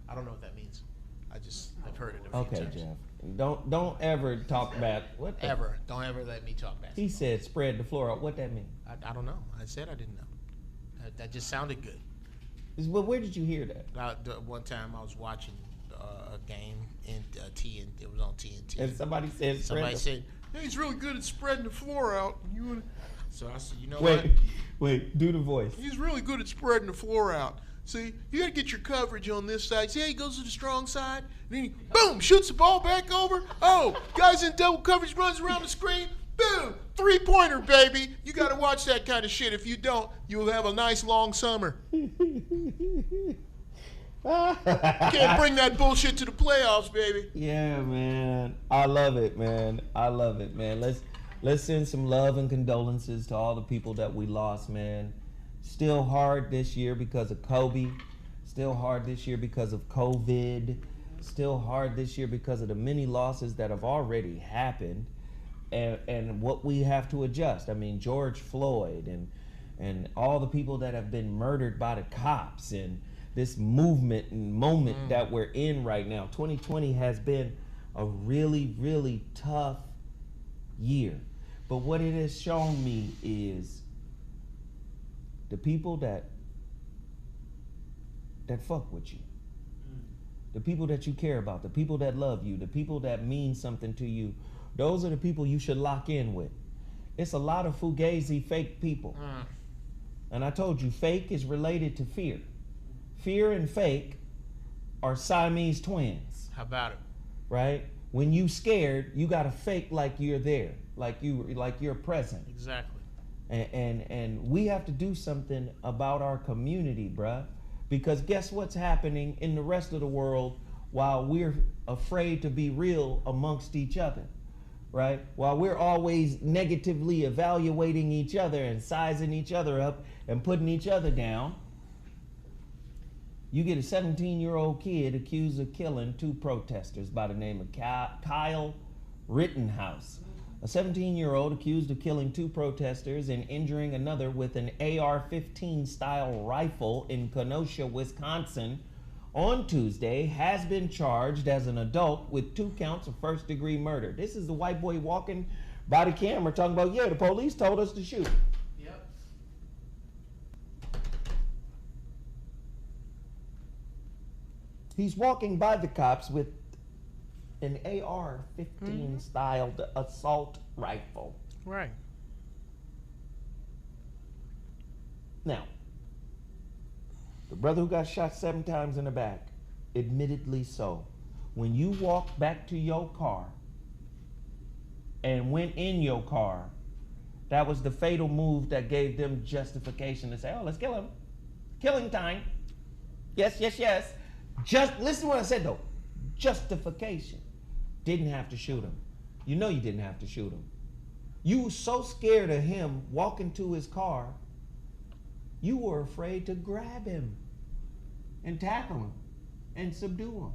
I don't know what that means. I've heard it a few times. Jeff. Don't ever talk bad. What the? Ever. Don't ever let me talk bad. He said spread the floor out. What that mean? I don't know. I said I didn't know. That just sounded good. Well, where did you hear that? One time I was watching a game in TNT. It was on TNT. And somebody said, hey, he's really good at spreading the floor out. So I said, you know wait, what? Wait, do the voice. He's really good at spreading the floor out. See, you got to get your coverage on this side. See how he goes to the strong side? And then he, boom, shoots the ball back over. Oh, guys in double coverage, runs around the screen. Boom, three-pointer, baby. You got to watch that kind of shit. If you don't, you'll have a nice long summer. Can't bring that bullshit to the playoffs, baby. Yeah, man. I love it, man. I love it, man. Let's send some love and condolences to all the people that we lost, man. Still hard this year because of Kobe. Still hard this year because of COVID. Still hard this year because of the many losses that have already happened and what we have to adjust. I mean, George Floyd and all the people that have been murdered by the cops and this movement and moment that we're in right now. 2020 has been a really, really tough year. But what it has shown me is the people that fuck with you, the people that you care about, the people that love you, the people that mean something to you, those are the people you should lock in with. It's a lot of fugazi fake people. And I told you, fake is related to fear. Fear and fake are Siamese twins. How about it? Right? When you scared, you gotta fake like you're there, like you're present. Exactly. And we have to do something about our community, bruh. Because guess what's happening in the rest of the world while we're afraid to be real amongst each other, right? While we're always negatively evaluating each other and sizing each other up and putting each other down, you get a 17-year-old kid accused of killing 2 protesters by the name of Kyle Rittenhouse. A 17-year-old accused of killing 2 protesters and injuring another with an AR-15 style rifle in Kenosha, Wisconsin on Tuesday has been charged as an adult with 2 counts of first-degree murder. This is the white boy walking by the camera talking about, yeah, the police told us to shoot. Yep. He's walking by the cops with an AR-15 styled assault rifle. Right. Now, the brother who got shot 7 times in the back, admittedly so. When you walked back to your car and went in your car, that was the fatal move that gave them justification to say, oh, let's kill him. Killing time. Yes, yes, yes. Just listen to what I said though. Justification. Didn't have to shoot him. You know you didn't have to shoot him. You were so scared of him walking to his car, you were afraid to grab him and tackle him and subdue him.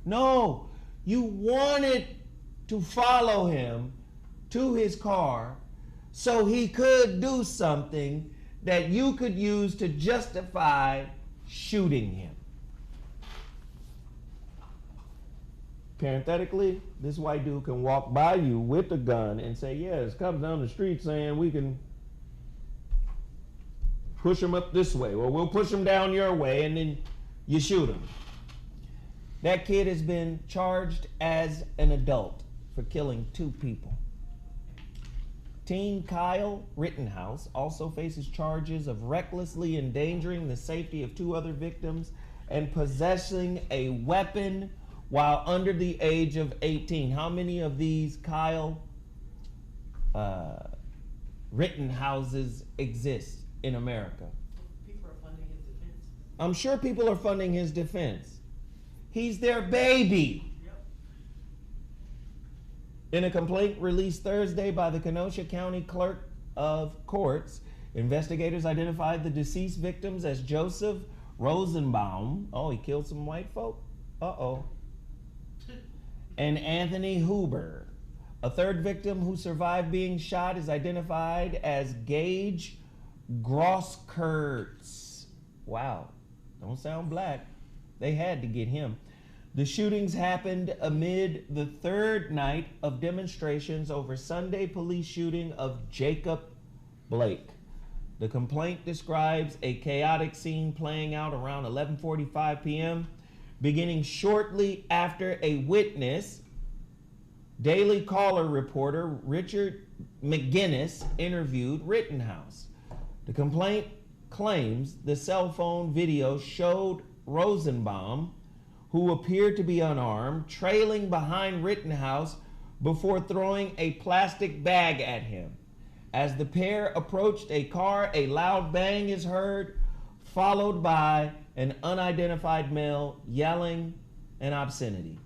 No, you wanted to follow him to his car so he could do something that you could use to justify shooting him. Parenthetically, this white dude can walk by you with a gun and say, yes, comes down the street saying we can push him up this way, or we'll push him down your way, and then you shoot him. That kid has been charged as an adult for killing 2 people. Teen Kyle Rittenhouse also faces charges of recklessly endangering the safety of 2 other victims and possessing a weapon while under the age of 18. How many of these Kyle Rittenhouses exist in America? People are funding his defense. I'm sure people are funding his defense. He's their baby. Yep. In a complaint released Thursday by the Kenosha County Clerk of Courts, investigators identified the deceased victims as Joseph Rosenbaum. Oh, he killed some white folk? Uh-oh. And Anthony Huber. A third victim who survived being shot is identified as Gage Grosskurtz. Wow, don't sound black. They had to get him. The shootings happened amid the 3rd night of demonstrations over Sunday police shooting of Jacob Blake. The complaint describes a chaotic scene playing out around 11:45 p.m., beginning shortly after a witness, Daily Caller reporter Richard McGinnis, interviewed Rittenhouse. The complaint claims the cell phone video showed Rosenbaum, who appeared to be unarmed, trailing behind Rittenhouse before throwing a plastic bag at him. As the pair approached a car, a loud bang is heard, followed by an unidentified male yelling an obscenity.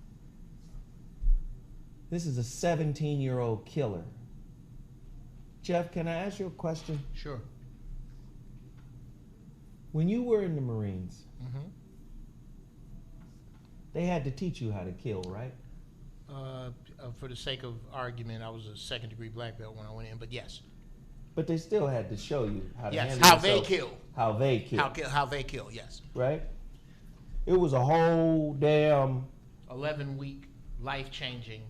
This is a 17-year-old killer. Jeff, can I ask you a question? Sure. When you were in the Marines, they had to teach you how to kill, right? For the sake of argument, I was a second-degree black belt when I went in, but yes. But they still had to show you how to handle how yourself. they kill. How they kill. How they kill, yes. Right? It was a whole damn 11-week, life-changing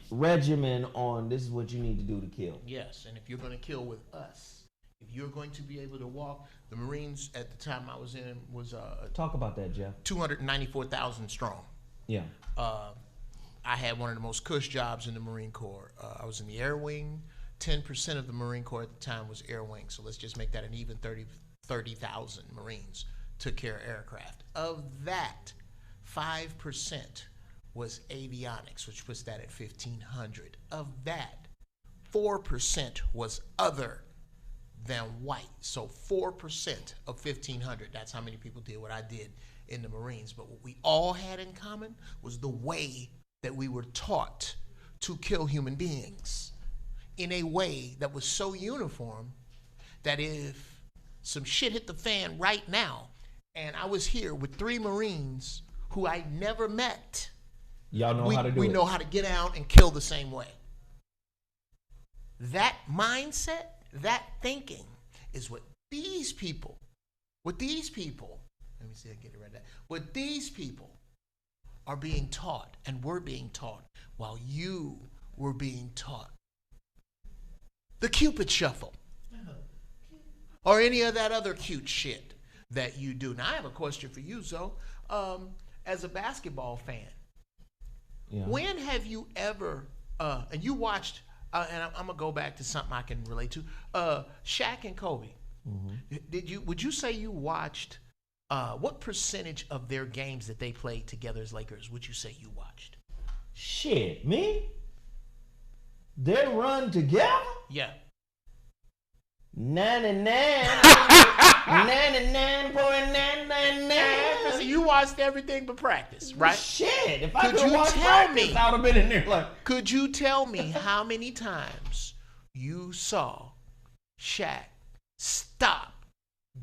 regimen on this is what you need to do to kill. Yes, and if you're going to kill with us, if you're going to be able to walk, the Marines at the time I was in was talk about that, Jeff. 294,000 strong. Yeah. I had one of the most cush jobs in the Marine Corps. I was in the Air Wing. 10% of the Marine Corps at the time was Air Wing, so let's just make that an even 30,000 Marines took care of aircraft. Of that, 5% was avionics, which puts that at 1,500. Of that, 4% was other than white. So 4% of 1,500, that's how many people did what I did in the Marines. But what we all had in common was the way that we were taught to kill human beings in a way that was so uniform that if some shit hit the fan right now, and I was here with 3 Marines who I never met, y'all know how to do it. We know how to get out and kill the same way. That mindset, that thinking is what these people, let me see if I get it right there, what these people are being taught and were being taught while you were being taught. The Cupid Shuffle. Or any of that other cute shit that you do. Now, I have a question for you, Zo. As a basketball fan, when have you ever, and you watched, and I'm going to go back to something I can relate to, Shaq and Kobe. Would you say you watched, what percentage of their games that they played together as Lakers would you say you watched? Shit, me? They run together? Yeah. 99.999. So you watched everything but practice, right? Shit, if I could watch practice, I would have been in there like. Could you tell me how many times you saw Shaq stop,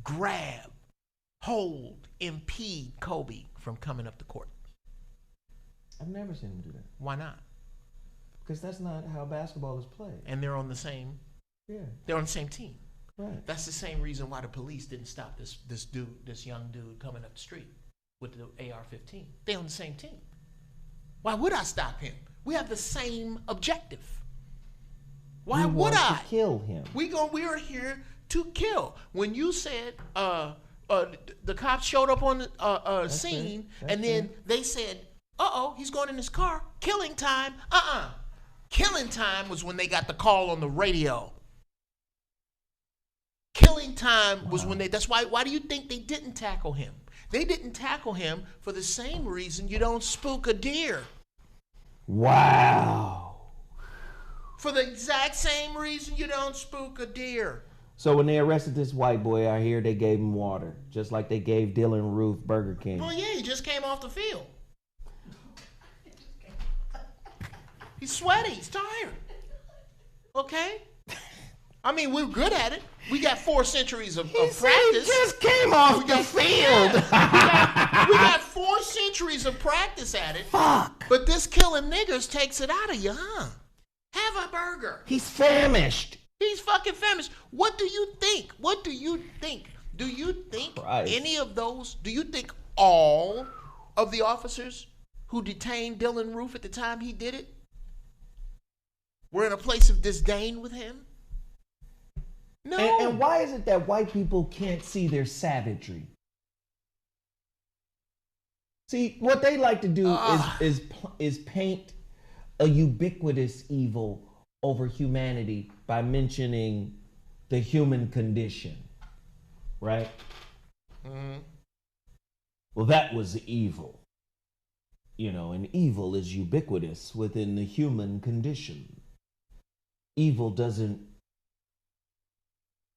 grab, hold, impede Kobe from coming up the court? I've never seen him do that. Why not? Because that's not how basketball is played. And they're on the same. Yeah. They're on the same team. Right. That's the same reason why the police didn't stop this young dude coming up the street with the AR-15. They're on the same team. Why would I stop him? We have the same objective. Why would I? To kill him. We are here to kill. When you said the cops showed up on the scene, and then they said, he's going in his car. Killing time. Killing time was when they got the call on the radio. Killing time was when that's why do you think they didn't tackle him? They didn't tackle him for the same reason you don't spook a deer. Wow. For the exact same reason you don't spook a deer. So when they arrested this white boy, I hear they gave him water, just like they gave Dylan Roof Burger King. Well, yeah, he just came off the field. He's sweaty. He's tired. Okay? I mean, we're good at it. We got 4 centuries of practice. He just came off the field. We got 4 centuries of practice at it. Fuck. But this killing niggers takes it out of you, huh? Have a burger. He's famished. He's fucking famished. What do you think? Do you think Christ. any of those, do you think all of the officers who detained Dylan Roof at the time he did it were in a place of disdain with him? No. And why is it that white people can't see their savagery? See, what they like to do is paint a ubiquitous evil over humanity by mentioning the human condition, right? Mm-hmm. Well, that was evil. You know, and evil is ubiquitous within the human condition. Evil doesn't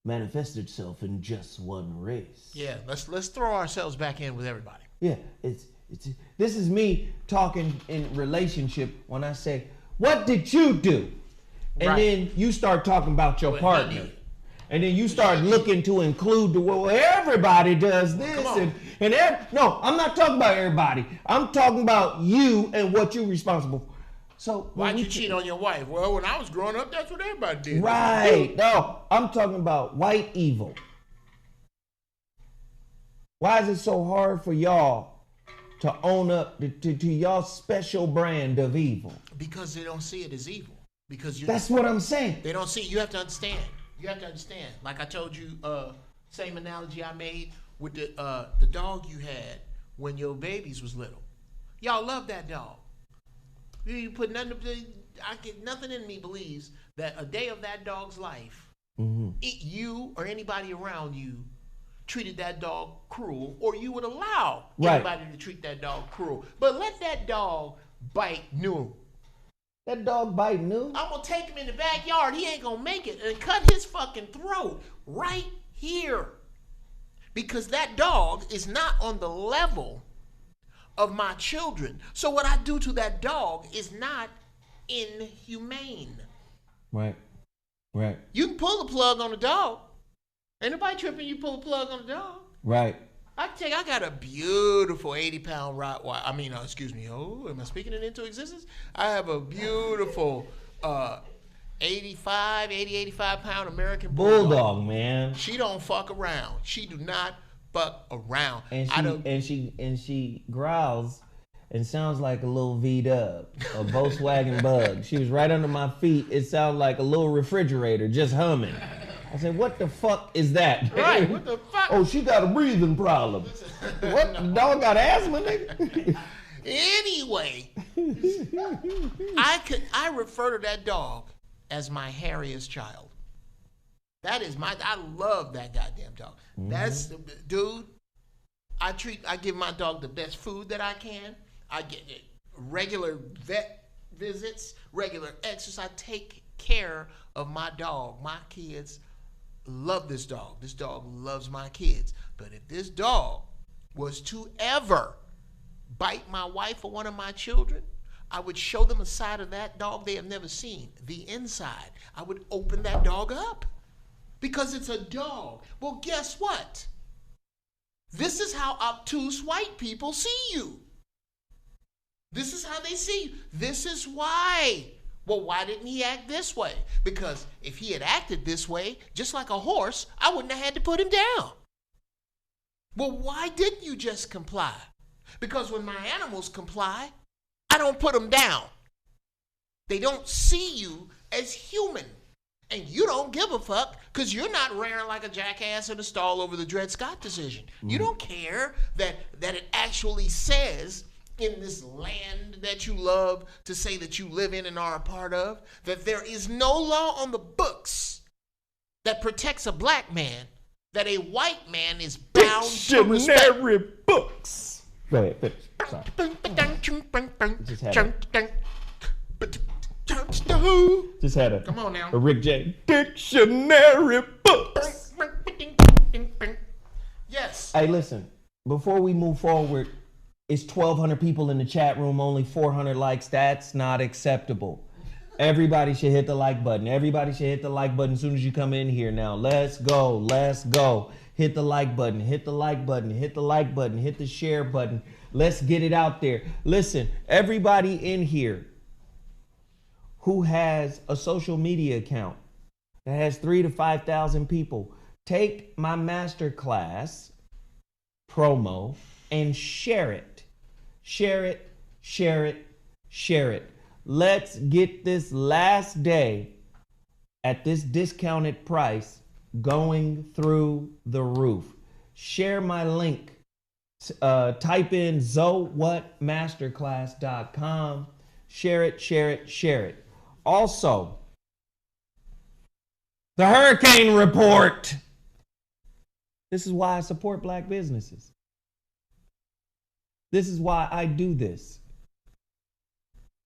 manifest itself in just one race. Yeah, let's throw ourselves back in with everybody. Yeah, this is me talking in relationship when I say, what did you do? And Right. then you start talking about your What he partner. did. And then you start looking to include the well, everybody does this. Come on. No, I'm not talking about everybody. I'm talking about you and what you're responsible for. So Why'd you cheat on your wife? Well, when I was growing up, that's what everybody did. Right. No, I'm talking about white evil. Why is it so hard for y'all to own up to y'all special brand of evil? Because they don't see it as evil. Because That's what I'm saying. they don't see. You have to understand. You have to understand. Like I told you, same analogy I made with the dog you had when your babies was little. Y'all love that dog. You put nothing. Nothing in me believes that a day of that dog's life, you or anybody around you treated that dog cruel, or you would allow anybody to treat that dog cruel. But let that dog bite new. That dog bite new? I'm gonna take him in the backyard. He ain't gonna make it, and cut his fucking throat right here, because that dog is not on the level of my children. So what I do to that dog is not inhumane. Right. You can pull the plug on the dog. Ain't nobody tripping. You pull the plug on the dog. Right. I got a beautiful 80-pound Rottweiler. I mean, excuse me. Oh, am I speaking it into existence? I have a beautiful 85-pound American Bulldog, man. She don't fuck around. She do not fuck around. And she growls and sounds like a little V-Dub, a Volkswagen Bug. She was right under my feet. It sounded like a little refrigerator just humming. I said, what the fuck is that? Right, what the fuck? Oh, she got a breathing problem. What? The dog got asthma, nigga? Anyway, I refer to that dog as my hairiest child. That is I love that goddamn dog. That's, dude, I give my dog the best food that I can. I get regular vet visits, regular exercise. I take care of my dog. My kids love this dog. This dog loves my kids. But if this dog was to ever bite my wife or one of my children, I would show them a side of that dog they have never seen, the inside. I would open that dog up because it's a dog. Well, guess what? This is how obtuse white people see you. This is how they see you. This is why. Well, why didn't he act this way? Because if he had acted this way, just like a horse, I wouldn't have had to put him down. Well, why didn't you just comply? Because when my animals comply, I don't put them down. They don't see you as human. And you don't give a fuck because you're not rearing like a jackass in a stall over the Dred Scott decision. You don't care that it actually says in this land that you love to say that you live in and are a part of, that there is no law on the books that protects a black man, that a white man is bound to respect. Dictionary books. Go ahead, finish. Sorry. Just had a Come on now. a Rick James dictionary books. Yes. Hey, listen. Before we move forward, it's 1,200 people in the chat room, only 400 likes. That's not acceptable. Everybody should hit the like button. Everybody should hit the like button as soon as you come in here now. Let's go. Let's go. Hit the like button. Hit the like button. Hit the like button. Hit the share button. Let's get it out there. Listen, everybody in here who has a social media account that has 3,000 to 5,000 people, take my masterclass promo and share it. Share it, share it, share it. Let's get this last day at this discounted price going through the roof. Share my link. Type in ZoWhatMasterclass.com. Share it, share it, share it. Also, the HuriKane Report. This is why I support black businesses. This is why I do this.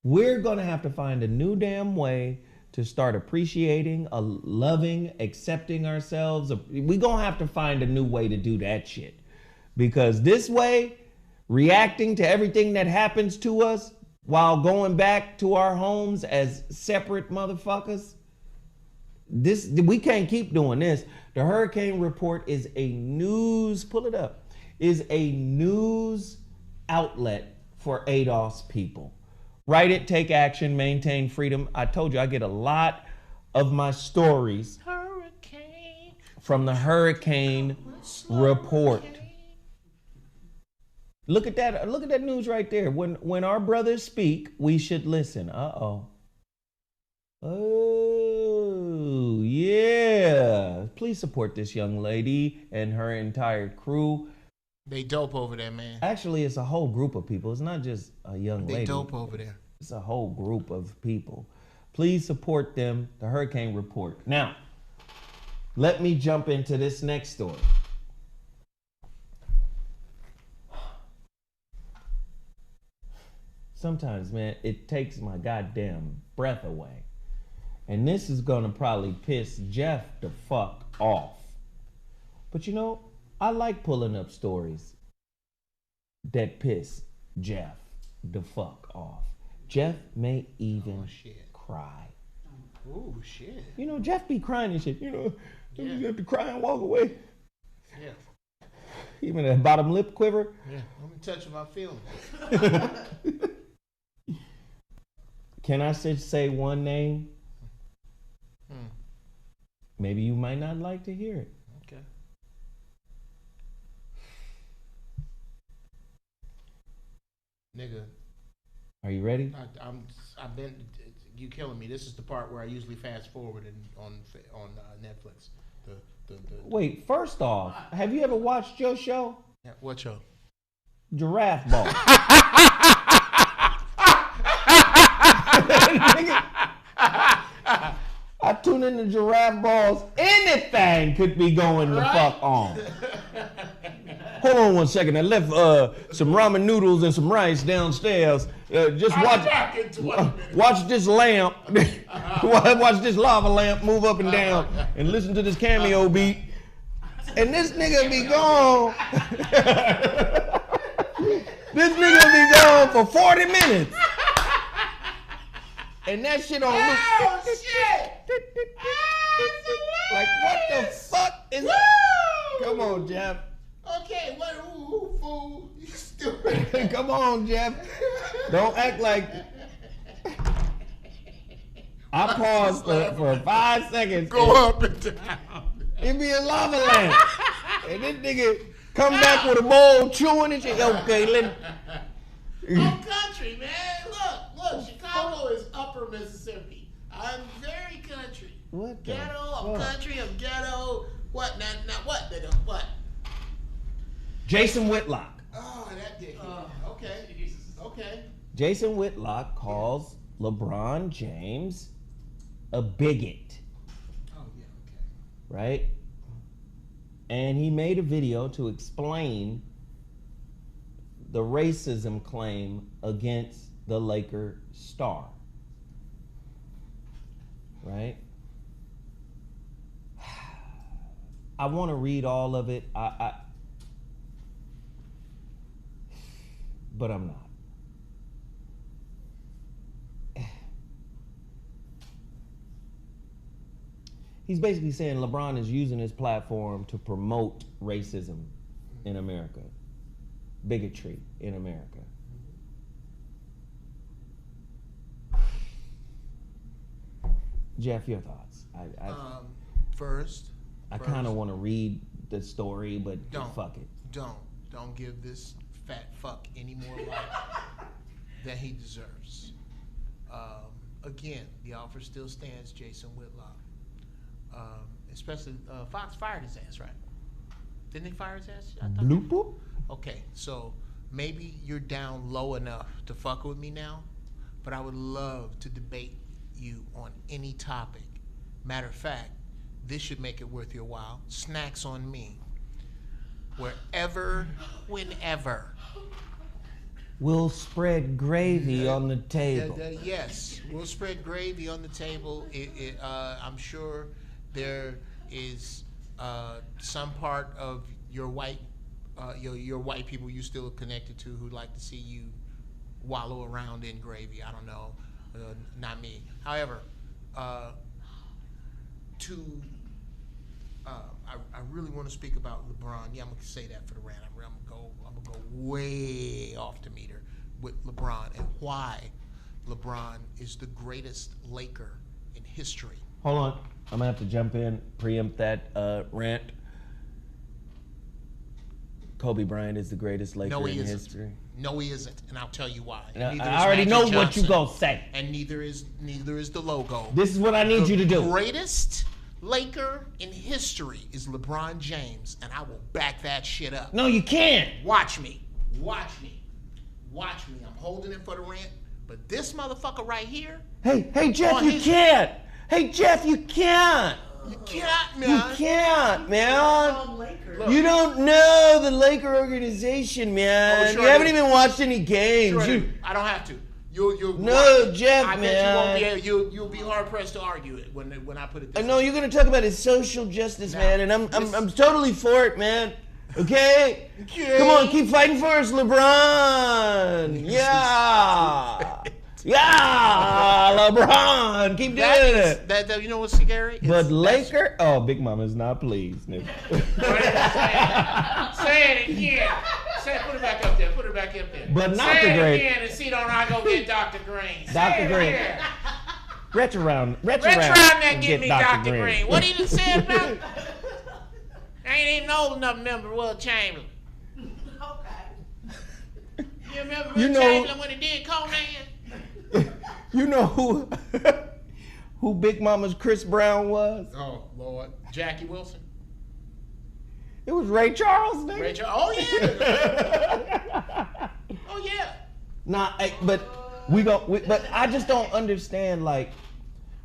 We're going to have to find a new damn way to start appreciating, loving, accepting ourselves. We're going to have to find a new way to do that shit. Because this way, reacting to everything that happens to us while going back to our homes as separate motherfuckers, we can't keep doing this. The HuriKane Report is a news, pull it up, is a news outlet for ADOS people. Write it, take action, maintain freedom. I told you I get a lot of my stories from the HuriKane Report. Look at that news right there. When our brothers speak, we should listen. Oh, yeah. Please support this young lady and her entire crew. They dope over there, man. Actually, it's a whole group of people. It's not just a young lady. They dope over there. It's a whole group of people. Please support them, the HuriKane Report. Now, let me jump into this next story. Sometimes, man, it takes my goddamn breath away. And this is gonna probably piss Jeff the fuck off. But you know, I like pulling up stories that piss Jeff the fuck off. Jeff may even cry. Oh, shit. You know, Jeff be crying and shit. You know, you have to cry and walk away. Yeah. Even a bottom lip quiver. Yeah, I'm touching my feelings. Can I say one name? Maybe you might not like to hear it. Okay. Nigga. Are you ready? I've been. You killing me. This is the part where I usually fast forward on Netflix. Wait. First off, have you ever watched your show? Yeah, what show? Giraffe Ball. I tune into Giraffe Balls. Anything could be going the fuck on. Hold on 1 second. I left some ramen noodles and some rice downstairs. Just watch this lamp. Watch this lava lamp move up and down and listen to this cameo beat. And this nigga be gone. This nigga be gone for 40 minutes. And that shit on loop. Oh, shit! Like, what the fuck is... Come on, Jeff. Okay, what? Who, fool? You stupid. Come on, Jeff. Don't act like... I paused for 5 seconds. Go up and down. It be a lava lamp. And this nigga come back with a bowl chewing and shit. Okay, I'm country, man. Look, Chicago is upper Mississippi. I'm very country. What the ghetto, I'm fuck? country, I'm ghetto. What? Not what? What? Jason Whitlock. Oh, that dick. Okay. Jason Whitlock calls LeBron James a bigot. Oh, yeah, okay. Right? And he made a video to explain the racism claim against the Laker star. Right? I want to read all of it. But I'm not. He's basically saying LeBron is using his platform to promote racism in America, bigotry in America. Jeff, your thoughts? First, I kind of want to read the story, but fuck it. Don't give this fat fuck any more life than he deserves. Again, the offer still stands, Jason Whitlock. especially Fox fired his ass, right? Didn't they fire his ass? I thought Bloop boop. Okay, so maybe you're down low enough to fuck with me now, but I would love to debate you on any topic. Matter of fact, this should make it worth your while. Snacks on me. Wherever, whenever. We'll spread gravy on the table. Yes, we'll spread gravy on the table. I'm sure there is some part of your white people you still connected to who'd like to see you wallow around in gravy. I don't know, not me. However, I really want to speak about LeBron. Yeah, I'm gonna say that for the rant. I'm gonna go way off the meter with LeBron and why LeBron is the greatest Laker in history. Hold on, I'm gonna have to jump in, preempt that rant. Kobe Bryant is the greatest Laker in history. No, he isn't, and I'll tell you why. I already know what you gonna say. And neither is the logo. This is what I need you to do. The greatest Laker in history is LeBron James, and I will back that shit up. No, you can't. Watch me. I'm holding it for the rant, but this motherfucker right here. Hey, Jeff, you can't. Hey, Jeff, you can't. You cannot, man. You can't, man. Lakers. You don't know the Laker organization, man. Oh, sure you haven't I do. even watched any games. Sure I don't have to. You'll No, Jeff, I man. bet you won't be. You'll be hard pressed to argue it when I put it. This No, way. you're gonna talk about his social justice, Now, man, and I'm totally for it, man. Okay? Okay. Come on, keep fighting for us, LeBron. Yeah. Yeah, LeBron, keep doing it. That you know what's scary? But Laker, Big Mama's not pleased, nigga. Say it again. Put it back up there. Put it back up there. But not Say the it great. again and see, don't I go get Dr. Green. Dr. Green. Retch around that and get me Dr. Green. What he done said about it? I ain't even old enough to remember Will Chamberlain. Okay. You remember Will Chamberlain when he did Conan? You know who Big Mama's Chris Brown was? Oh, Lord. Jackie Wilson. It was Ray Charles, nigga. Ray Charles. Oh, yeah. Oh, yeah. Nah, but I just don't understand, like,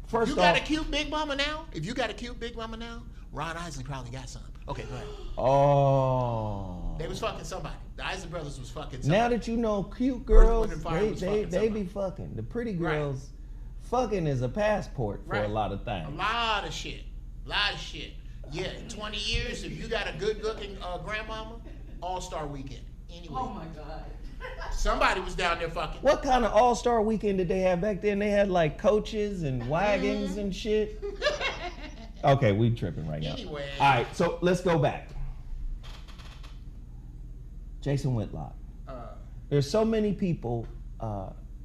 first You got a off. cute Big Mama now? If you got a cute Big Mama now, Ron Isley probably got some. Okay, go ahead. Oh. They was fucking somebody. The Isley brothers was fucking somebody. Now that you know cute girls, Wind and Fire was they fucking be fucking. The pretty girls, fucking is a passport for a lot of things. A lot of shit. Yeah, in 20 years, if you got a good-looking grandmama, all-star weekend. Anyway. Oh my God. Somebody was down there fucking. What kind of all-star weekend did they have back then? They had like coaches and wagons and shit. Okay, we tripping right now. Anyway. All right, so let's go back. Jason Whitlock. There's so many people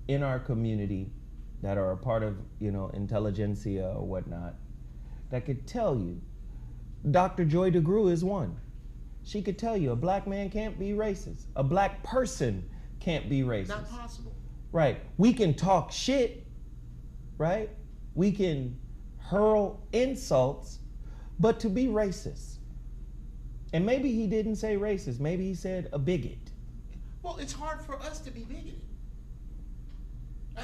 in our community that are a part of, intelligentsia or whatnot, that could tell you. Dr. Joy DeGruy is one. She could tell you a black man can't be racist. A black person can't be racist. Not possible. Right. We can talk shit, right? We can hurl insults, but to be racist. And maybe he didn't say racist. Maybe he said a bigot. Well, it's hard for us to be bigoted.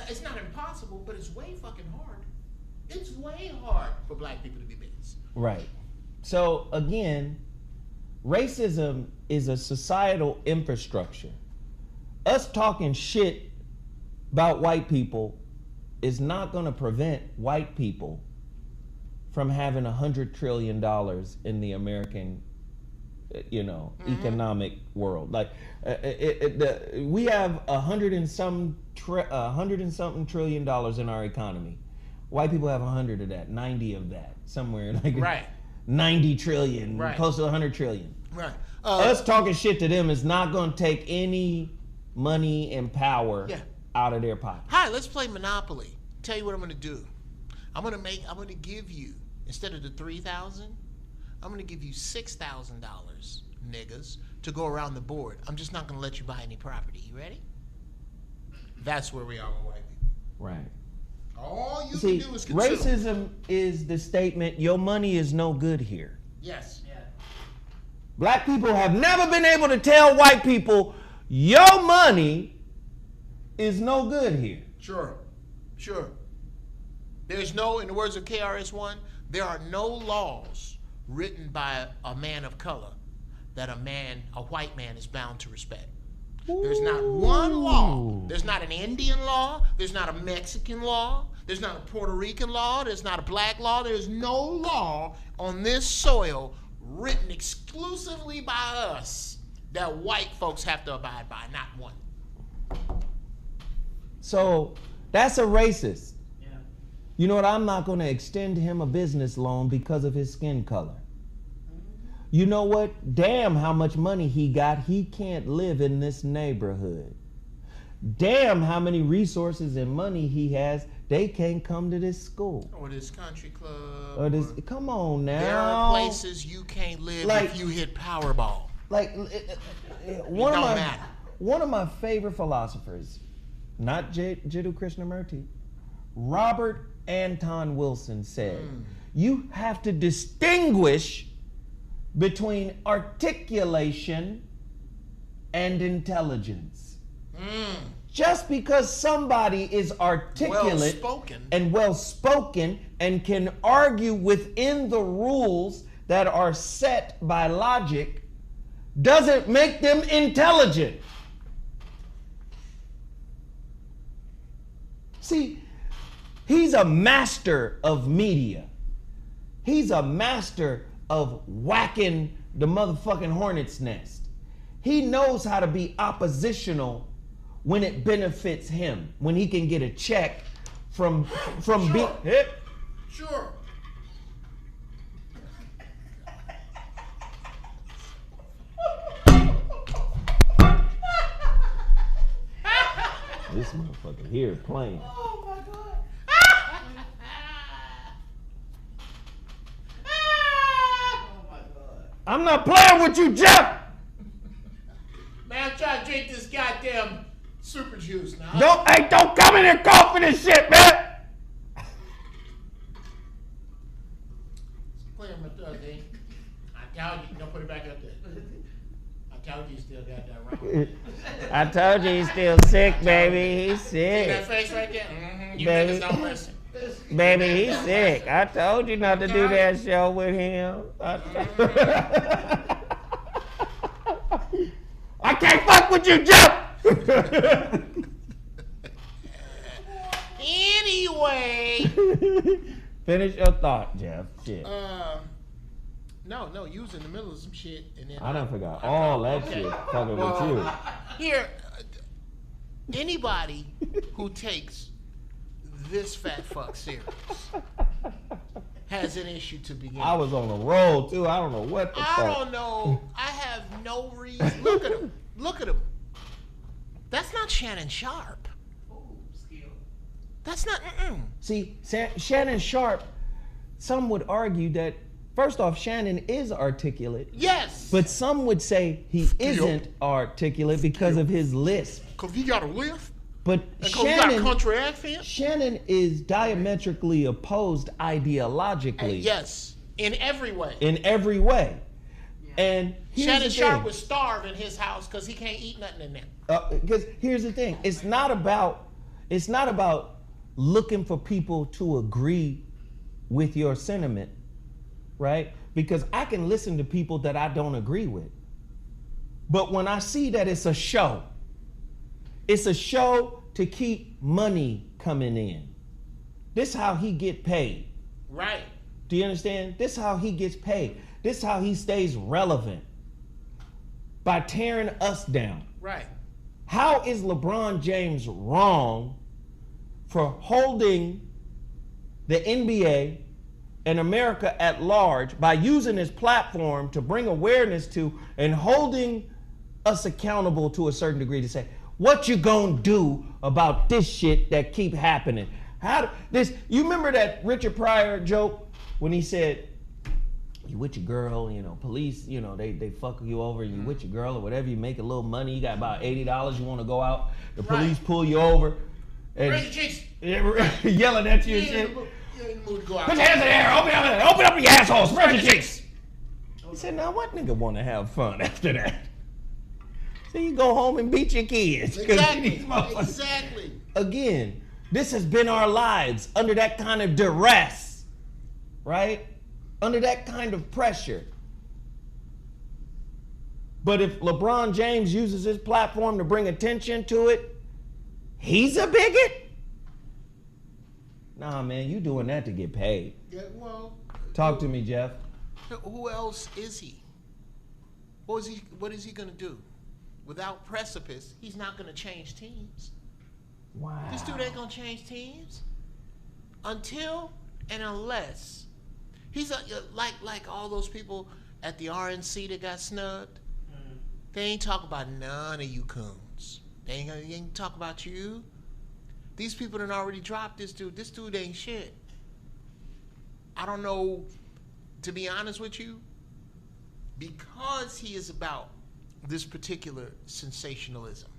It's not impossible, but it's way fucking hard. It's way hard for black people to be bigots. Right. So again, racism is a societal infrastructure. Us talking shit about white people is not going to prevent white people from having $100 trillion in the American, economic world. Like, we have $100 and something trillion in our economy. White people have 100 of that, 90 of that, somewhere like Right. 90 trillion, Right. close to 100 trillion. Right. Us talking shit to them is not going to take any money and power out of their pocket. Hi, let's play Monopoly. Tell you what I'm going to do. I'm going to give you, instead of the $3,000, I'm going to give you $6,000, niggas, to go around the board. I'm just not going to let you buy any property. You ready? That's where we are with white people. Right. All you See, can do is consume. racism is the statement, your money is no good here. Yes. Yeah. Black people have never been able to tell white people, your money is no good here. Sure. There's no, in the words of KRS-One, there are no laws written by a man of color that a white man is bound to respect. There's not one law. There's not an Indian law. There's not a Mexican law. There's not a Puerto Rican law. There's not a black law. There's no law on this soil written exclusively by us that white folks have to abide by. Not one. So that's a racist. Yeah. You know what? I'm not going to extend him a business loan because of his skin color. You know what? Damn how much money he got. He can't live in this neighborhood. Damn how many resources and money he has. They can't come to this school. Or this country club. Or this. Come on now. There are places you can't live if you hit Powerball. Like one of my favorite philosophers, not Jiddu Krishnamurti, Robert Anton Wilson said, you have to distinguish between articulation and intelligence. Just because somebody is articulate and well-spoken and can argue within the rules that are set by logic doesn't make them intelligent. See, he's a master of media. He's a master of whacking the motherfucking hornet's nest. He knows how to be oppositional when it benefits him, when he can get a check from being. Sure. This motherfucker here playing. Oh my God. Oh my God. I'm not playing with you, Jeff. Man, I'm trying to drink this goddamn super juice now. Don't come in here coughing this shit, man. Clear my throat, eh? I told you, don't put it back up there. I told you still got that wrong. I told you he's still sick, baby. He's See that sick. face right there? Mm-hmm. You Baby. niggas don't listen. Baby, he's sick. I told you not to do that show with him. I can't fuck with you, Jeff. Anyway. Finish your thought, Jeff. Shit. No, you was in the middle of some shit, and then I done forgot all that shit fucking with you. Here, anybody who takes this fat fuck serious has an issue to begin. I was on a roll too. I don't know what the fuck. I don't know. I have no reason. Look at him. Look at him. That's not Shannon Sharp. Oh, skill. That's not. See, Shannon Sharp, some would argue that, first off, Shannon is articulate. Yes. But some would say he isn't articulate because of his lisp. Because he got a lisp? But Because he got a country accent? Shannon is diametrically opposed ideologically. Yes. In every way. In every way. Yeah. And Shannon Sharp would starve in his house because he can't eat nothing in there. Because here's the thing. It's not about looking for people to agree with your sentiment, right? Because I can listen to people that I don't agree with. But when I see that it's a show to keep money coming in. This is how he get paid. Right. Do you understand? This is how he gets paid. This is how he stays relevant. By tearing us down. Right. How is LeBron James wrong for holding the NBA and America at large by using his platform to bring awareness to and holding us accountable to a certain degree to say, what you gonna do about this shit that keep happening? You remember that Richard Pryor joke when he said, you with your girl, police, they fuck you over, you with your girl or whatever, you make a little money, you got about $80, you wanna go out, the police pull you over. and Raise your cheeks. yelling at you and You shit. ain't the mood to go out. Put your hands in the air. Open up your asshole. Spread your cheeks. He said, now what nigga want to have fun after that? So you go home and beat your kids. 'Cause these motherfuckers- Exactly. Again, this has been our lives under that kind of duress, right? Under that kind of pressure. But if LeBron James uses his platform to bring attention to it, he's a bigot? Nah, man, you doing that to get paid. Yeah, well, Talk to me, Jeff. who else is he? What is he gonna do? Without Precipice, he's not gonna change teams. Wow. This dude ain't gonna change teams until and unless he's like all those people at the RNC that got snubbed. They ain't talk about none of you coons. They ain't talk about you. These people done already dropped this dude. This dude ain't shit. I don't know, to be honest with you, because he is about this particular sensationalism.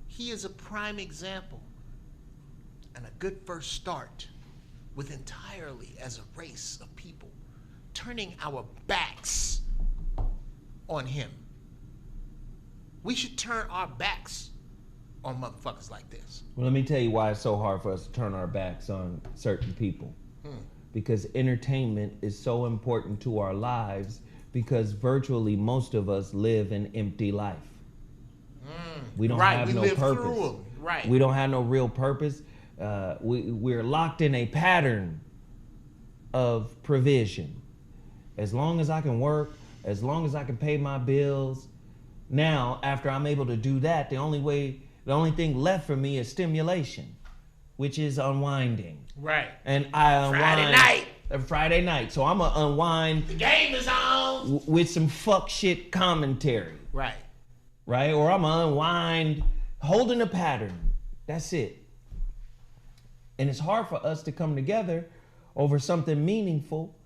He is a prime example and a good first start with entirely as a race of people turning our backs on him. We should turn our backs on motherfuckers like this. Well, let me tell you why it's so hard for us to turn our backs on certain people. Because entertainment is so important to our lives because virtually most of us live an empty life. We don't have we no live purpose. through 'em. Right. We don't have no real purpose. We're locked in a pattern of provision. As long as I can work, as long as I can pay my bills. Now, after I'm able to do that, the only thing left for me is stimulation, which is unwinding. Right. And I unwind Friday night. So I'm gonna unwind The game is on. with some fuck shit commentary, Right. right? Or I'm gonna unwind holding a pattern. That's it. And it's hard for us to come together over something meaningful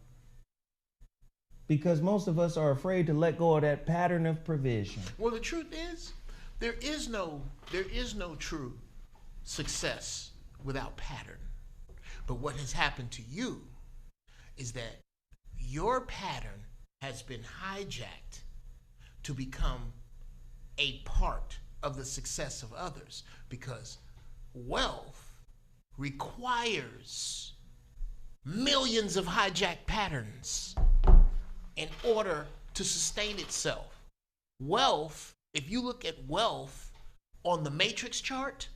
because most of us are afraid to let go of that pattern of provision. Well, the truth is, there is no true success without pattern. But what has happened to you is that your pattern has been hijacked to become a part of the success of others because wealth requires millions of hijacked patterns in order to sustain itself. Wealth, if you look at wealth on the matrix chart,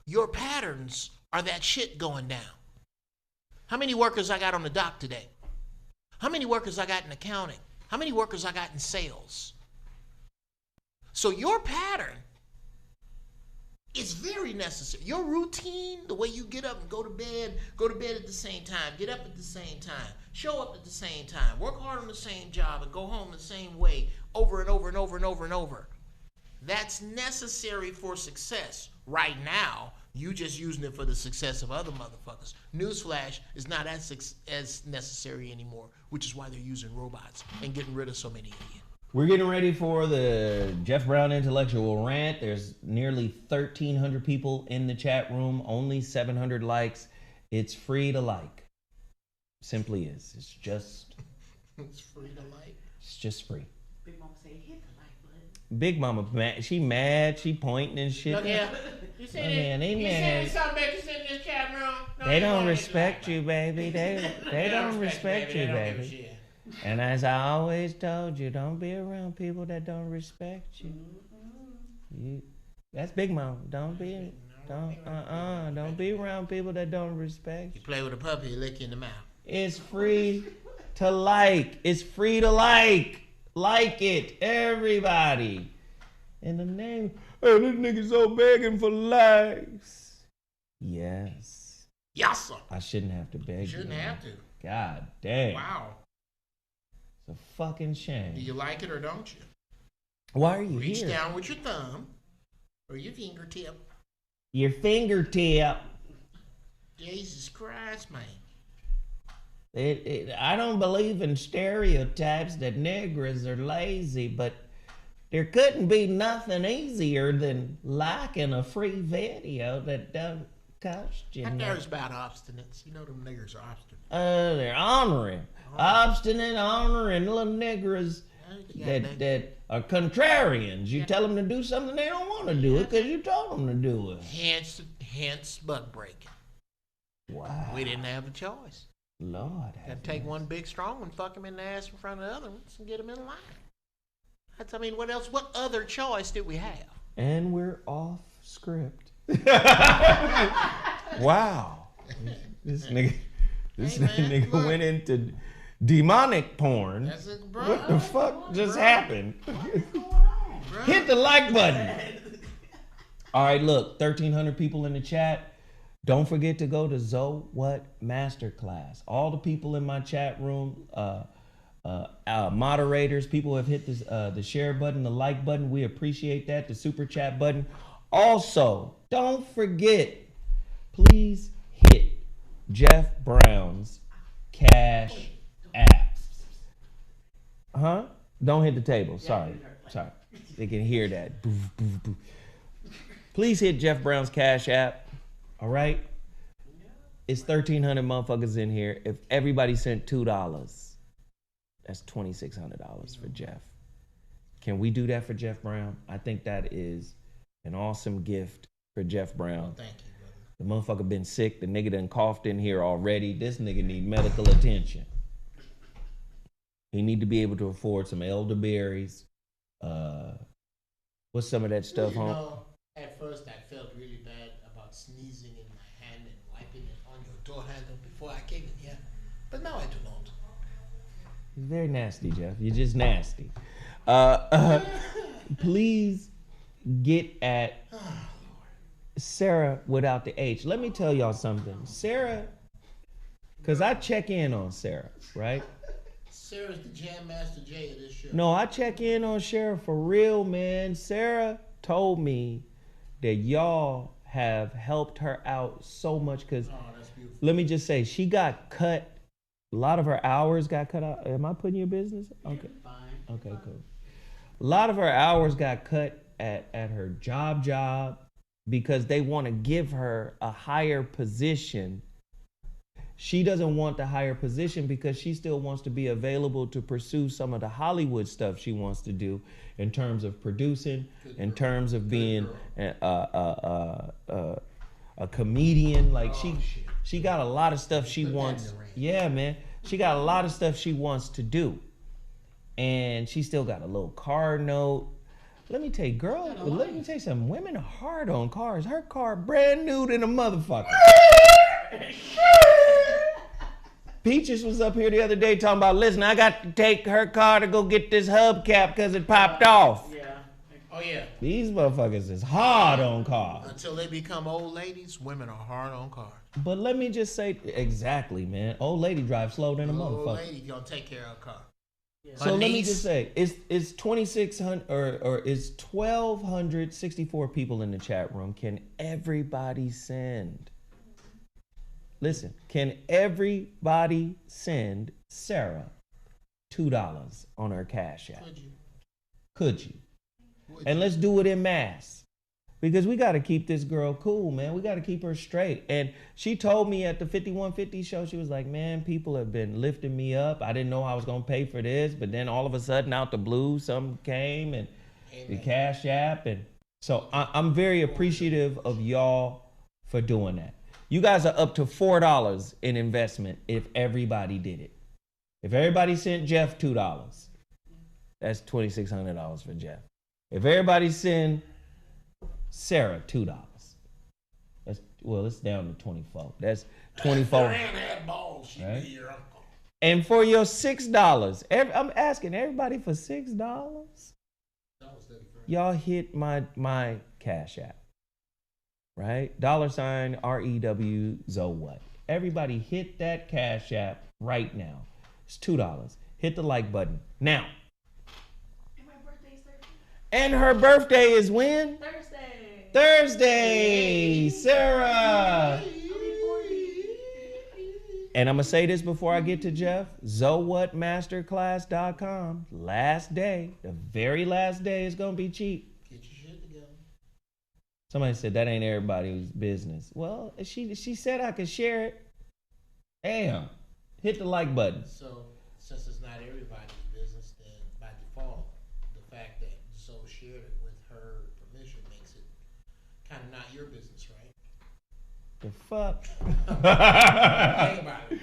your patterns are that shit going down. How many workers I got on the dock today? How many workers I got in accounting? How many workers I got in sales? So your pattern is very necessary. Your routine, the way you get up and go to bed at the same time, get up at the same time, show up at the same time, work hard on the same job, and go home the same way over and over and over and over and over. That's necessary for success. Right now, you just using it for the success of other motherfuckers. Newsflash is not as necessary anymore, which is why they're using robots and getting rid of so many of you. We're getting ready for the Jeff Brown intellectual rant. There's nearly 1,300 people in the chat room, only 700 likes. It's free to like. Simply is. It's just free to like. It's just free. Big Mama say hit the like button. Big Mama mad. She mad. She pointing and shit. Look here. You Oh, man, they mad. something about you sitting in this chat room? No, They you don't wanna respect hit you, baby. They don't respect you, They don't give a baby. shit. And as I always told you, don't be around people that don't respect you. That's Big Mama. Don't be around people that don't respect You you. play with a puppy, he lick you in the mouth. It's free to like. It's free to like. Like it, everybody. In the name, oh, this nigga so begging for likes. Yes. Yassa. I shouldn't have to beg you. Shouldn't have to. God damn. Wow. It's a fucking shame. Do you like it or don't you? Why are you Reach here? down with your thumb or your fingertip. Your fingertip. Jesus Christ, man. I don't believe in stereotypes that niggers are lazy, but There couldn't be nothing easier than liking a free video that don't cost you I nothing. there's about obstinance. You know them niggers are obstinate. They're honoring. Obstinate, honoring little niggers that are contrarians. You tell them to do something, they don't want to do it because you told them to do it. Hence buck breaking. Wow. We didn't have a choice. Lord. Got to take one big strong one, fuck him in the ass in front of the other ones, and get him in line. I mean, what else? What other choice did we have? And we're off script. Wow. This nigga look. went into demonic porn. That's it, bro. What the fuck just happened? Hit the like button. All right, look, 1,300 people in the chat. Don't forget to go to ZoWhat Masterclass. All the people in my chat room, moderators, people who have hit the share button, the like button. We appreciate that. The super chat button. Also, don't forget, please hit Jeff Brown's Cash App. Huh? Don't hit the table. Sorry. They can hear that. Boof, boof, boof. Please hit Jeff Brown's Cash App. All right? It's 1,300 motherfuckers in here. If everybody sent $2, that's $2,600 for Jeff. Can we do that for Jeff Brown? I think that is an awesome gift for Jeff Brown. Thank you, brother. The motherfucker been sick. The nigga done coughed in here already. This nigga need medical attention. He need to be able to afford some elderberries. What's some of that stuff, You huh? know, at first I felt really bad about sneezing in my hand and wiping it on your door handle before I came in here. But now I do not. You're very nasty, Jeff. You're just nasty. Please get at Sarah without the H. Let me tell y'all something. Sarah, because I check in on Sarah, right? Sarah's the Jam Master J of this show. No, I check in on Sarah for real, man. Sarah told me that y'all have helped her out so much because, That's beautiful. let me just say, she got cut. A lot of her hours got cut out. Am I putting your business? Okay. Fine. Okay, cool. A lot of her hours got cut at her job because they want to give her a higher position. She doesn't want the higher position because she still wants to be available to pursue some of the Hollywood stuff she wants to do in terms of producing, in terms of being a comedian. Like she got a lot of stuff she wants. Yeah, man. She got a lot of stuff she wants to do. And she still got a little car note. Let me tell you, girl, let me tell you something. Women are hard on cars. Her car brand new than a motherfucker. Peaches was up here the other day talking about, listen, I got to take her car to go get this hubcap because it popped off. Yeah. Oh, yeah. These motherfuckers is hard on cars. Until they become old ladies, women are hard on cars. But let me just say, exactly, man. Old lady drive slow than a Old motherfucker. lady gonna take care of her car. So Her let me niece- just say, it's 2,600 or it's 1,264 people in the chat room. Can everybody send? Listen, can everybody send Sarah $2 on her Cash App? Could you? And let's do it in mass. Because we got to keep this girl cool, man. We got to keep her straight. And she told me at the 5150 show, she was like, man, people have been lifting me up. I didn't know I was going to pay for this. But then all of a sudden, out the blue, something came and the Cash App. And so I'm very appreciative of y'all for doing that. You guys are up to $4 in investment if everybody did it. If everybody sent Jeff $2, that's $2,600 for Jeff. If everybody sent Sarah $2, it's down to 24. That's 24. Right? And for your $6, I'm asking everybody for $6. Y'all hit my Cash App. Right? $sign REWZoWhat. Everybody hit that Cash App right now. It's $2. Hit the like button. Now. And my birthday's Thursday. And her birthday is when? Thursday. Thursday. Sarah. And I'm going to say this before I get to Jeff. ZoWhatMasterclass.com. Last day, the very last day, is going to be cheap. Get your shit together. Somebody said that ain't everybody's business. Well, she said I could share it. Damn. Hit the like button. So, since it's not everybody's business, then by default, the fact that Zoe shared it with her permission makes it kind of not your business, right? The fuck? Think about it.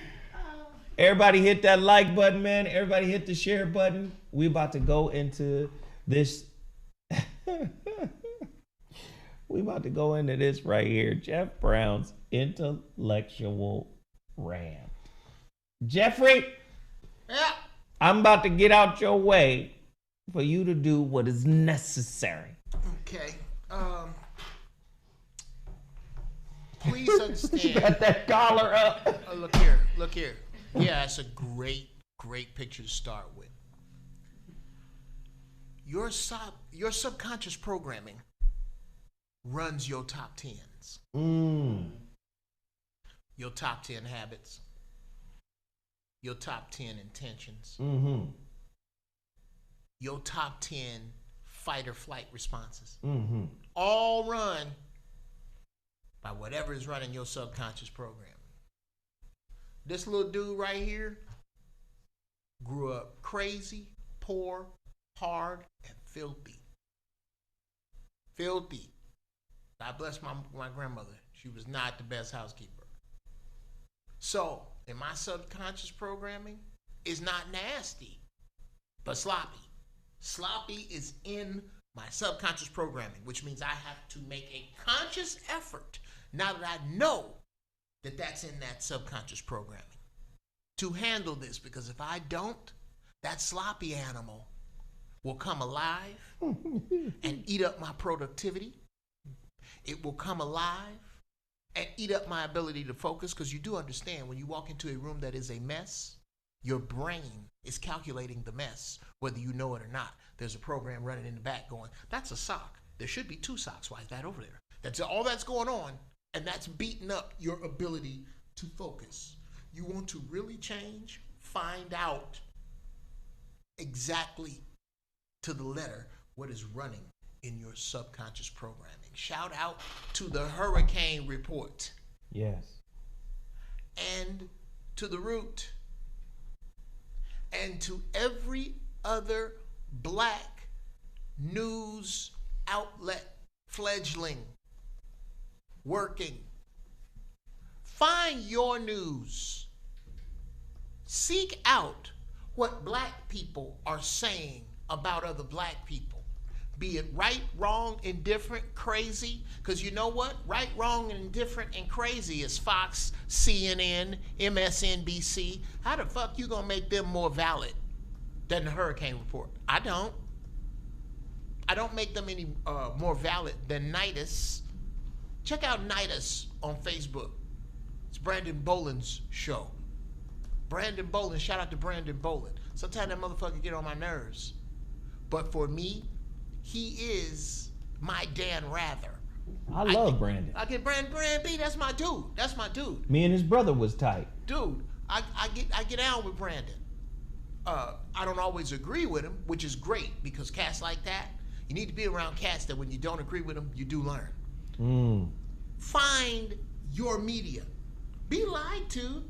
Everybody hit that like button, man. Everybody hit the share button. We about to go into this. We about to go into this right here. Jeff Brown's intellectual rant. Jeffrey, Yeah. I'm about to get out your way for you to do what is necessary. Okay. Please understand. Got that collar up. Look here. Yeah, it's a great picture to start with. Your subconscious programming runs your top 10s. Your top 10 habits. Your top 10 intentions. Mm-hmm. Your top 10 fight or flight responses. Mm-hmm. All run by whatever is running your subconscious programming. This little dude right here grew up crazy, poor, hard, and filthy. Filthy. God bless my grandmother. She was not the best housekeeper. So, in my subconscious programming, it's not nasty, but sloppy. Sloppy is in my subconscious programming, which means I have to make a conscious effort, now that I know that that's in that subconscious programming, to handle this, because if I don't, that sloppy animal will come alive and eat up my productivity. It will come alive and eat up my ability to focus, because you do understand when you walk into a room that is a mess, your brain is calculating the mess, whether you know it or not. There's a program running in the back going, that's a sock. There should be 2 socks. Why is that over there? That's all that's going on, and that's beating up your ability to focus. You want to really change? Find out exactly to the letter what is running in your subconscious programming. Shout out to the HuriKane Report. Yes. And to the Root. And to every other black news outlet fledgling working. Find your news. Seek out what black people are saying about other black people. Be it right, wrong, indifferent, crazy. Because you know what? Right, wrong, and indifferent and crazy is Fox, CNN, MSNBC. How the fuck you gonna make them more valid than the HuriKane Report? I don't make them any more valid than Nidus. Check out Nidus on Facebook. It's Brandon Boland's show. Brandon Boland, shout out to Brandon Boland. Sometimes that motherfucker get on my nerves. But for me, he is my Dan Rather. I love Brandon. I get Brandon B. That's my dude. That's my dude. Me and his brother was tight. Dude, I get down with Brandon. I don't always agree with him, which is great, because cats like that, you need to be around cats that when you don't agree with them, you do learn. Find your media. Be lied to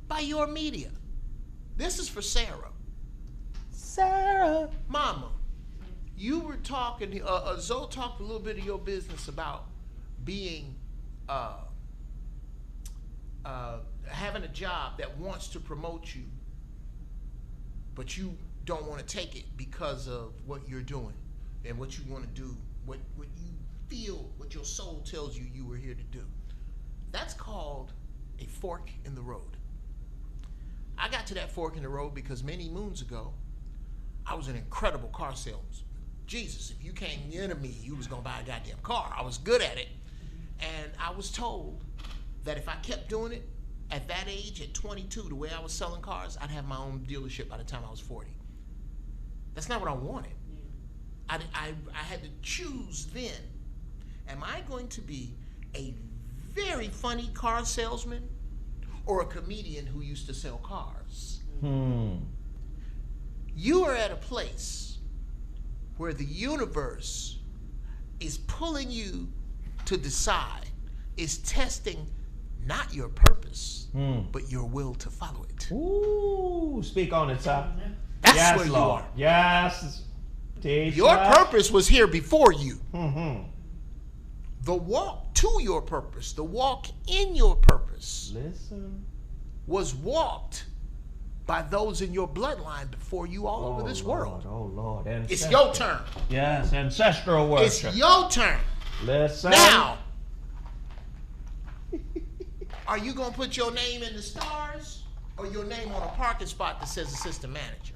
by your media. This is for Sarah. Sarah. Mama, you were talking, Zoe talked a little bit of your business about being, having a job that wants to promote you, but you don't want to take it because of what you're doing and what you want to do, what you feel, what your soul tells you you were here to do. That's called a fork in the road. I got to that fork in the road because many moons ago, I was an incredible car salesman. Jesus, if you came near to me, you was gonna buy a goddamn car. I was good at it. And I was told that if I kept doing it, at that age, at 22, the way I was selling cars, I'd have my own dealership by the time I was 40. That's not what I wanted. I had to choose then. Am I going to be a very funny car salesman, or a comedian who used to sell cars. You are at a place where the universe is pulling you to decide, is testing not your purpose, but your will to follow it. Ooh, speak on it, sir. That's yes, where Lord. you are. Yes. Teach Your us. purpose was here before you. The walk to your purpose, the walk in your purpose, Listen. was walked by those in your bloodline before you all over this world. Oh, Lord. It's Ancestral. your turn. Yes, ancestral worship. It's your turn. Listen. Now, are you going to put your name in the stars or your name on a parking spot that says assistant manager?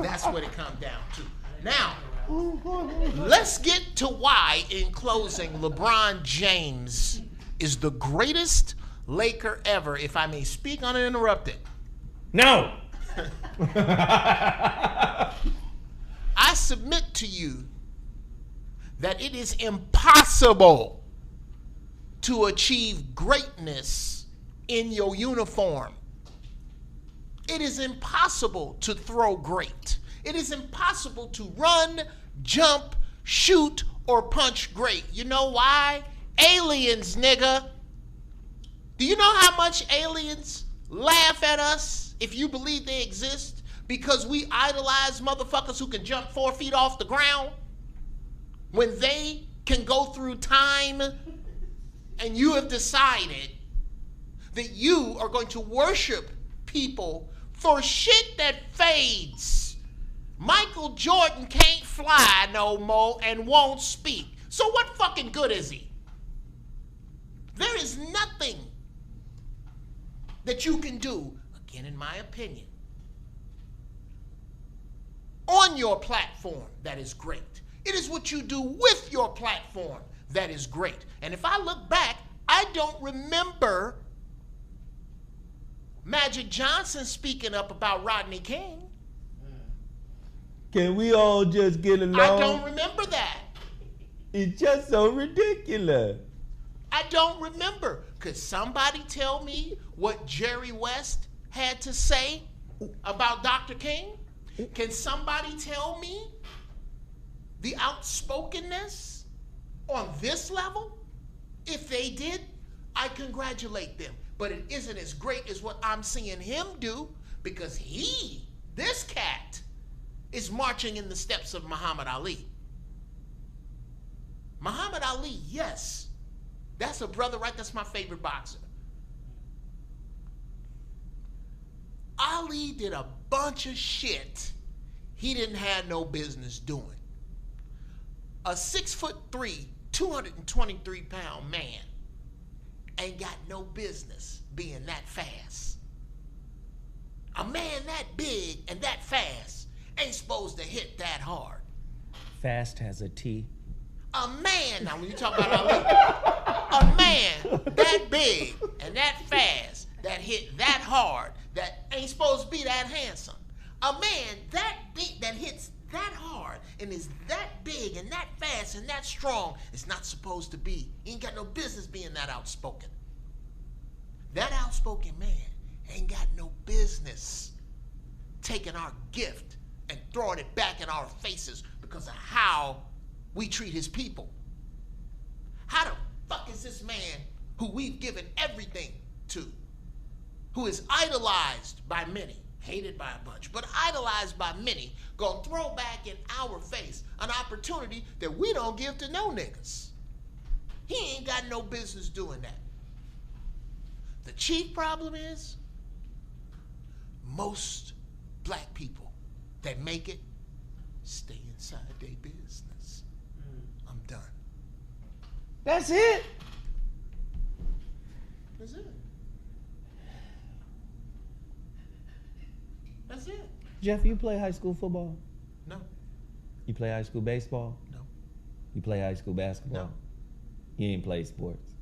That's what it comes down to. Now, let's get to why, in closing, LeBron James is the greatest Laker ever, if I may speak uninterrupted. No. I submit to you that it is impossible to achieve greatness in your uniform. It is impossible to throw great. It is impossible to run, jump, shoot, or punch great. You know why? Aliens, nigga. Do you know how much aliens laugh at us if you believe they exist? Because we idolize motherfuckers who can jump 4 feet off the ground when they can go through time, and you have decided that you are going to worship people for shit that fades. Michael Jordan can't fly no more and won't speak. So what fucking good is he? There is nothing that you can do, again in my opinion, on your platform that is great. It is what you do with your platform that is great. And if I look back, I don't remember Magic Johnson speaking up about Rodney King. Can we all just get along? I don't remember that. It's just so ridiculous. I don't remember. Could somebody tell me what Jerry West had to say about Dr. King? Can somebody tell me the outspokenness on this level? If they did, I congratulate them. But it isn't as great as what I'm seeing him do, because this cat, is marching in the steps of Muhammad Ali. Muhammad Ali, yes. That's a brother, right? That's my favorite boxer. Ali did a bunch of shit he didn't have no business doing. A 6'3", 223-pound man ain't got no business being that fast. A man that big and that fast ain't supposed to hit that hard. Fast has a T. A man, now when you talk about Ali, a man that big and that fast, that hit that hard, that ain't supposed to be that handsome. A man that big, that hits that hard and is that big and that fast and that strong, is not supposed to be. He ain't got no business being that outspoken. That outspoken man ain't got no business taking our gift and throwing it back in our faces because of how we treat his people. How the fuck is this man who we've given everything to, who is idolized by many, hated by a bunch, but idolized by many, gonna throw back in our face an opportunity that we don't give to no niggas? He ain't got no business doing that. The chief problem is most black people that make it stay inside their business. I'm done. That's it. That's it. That's it. Jeff, you play high school football? No. You play high school baseball? No. You play high school basketball? No. You ain't play sports?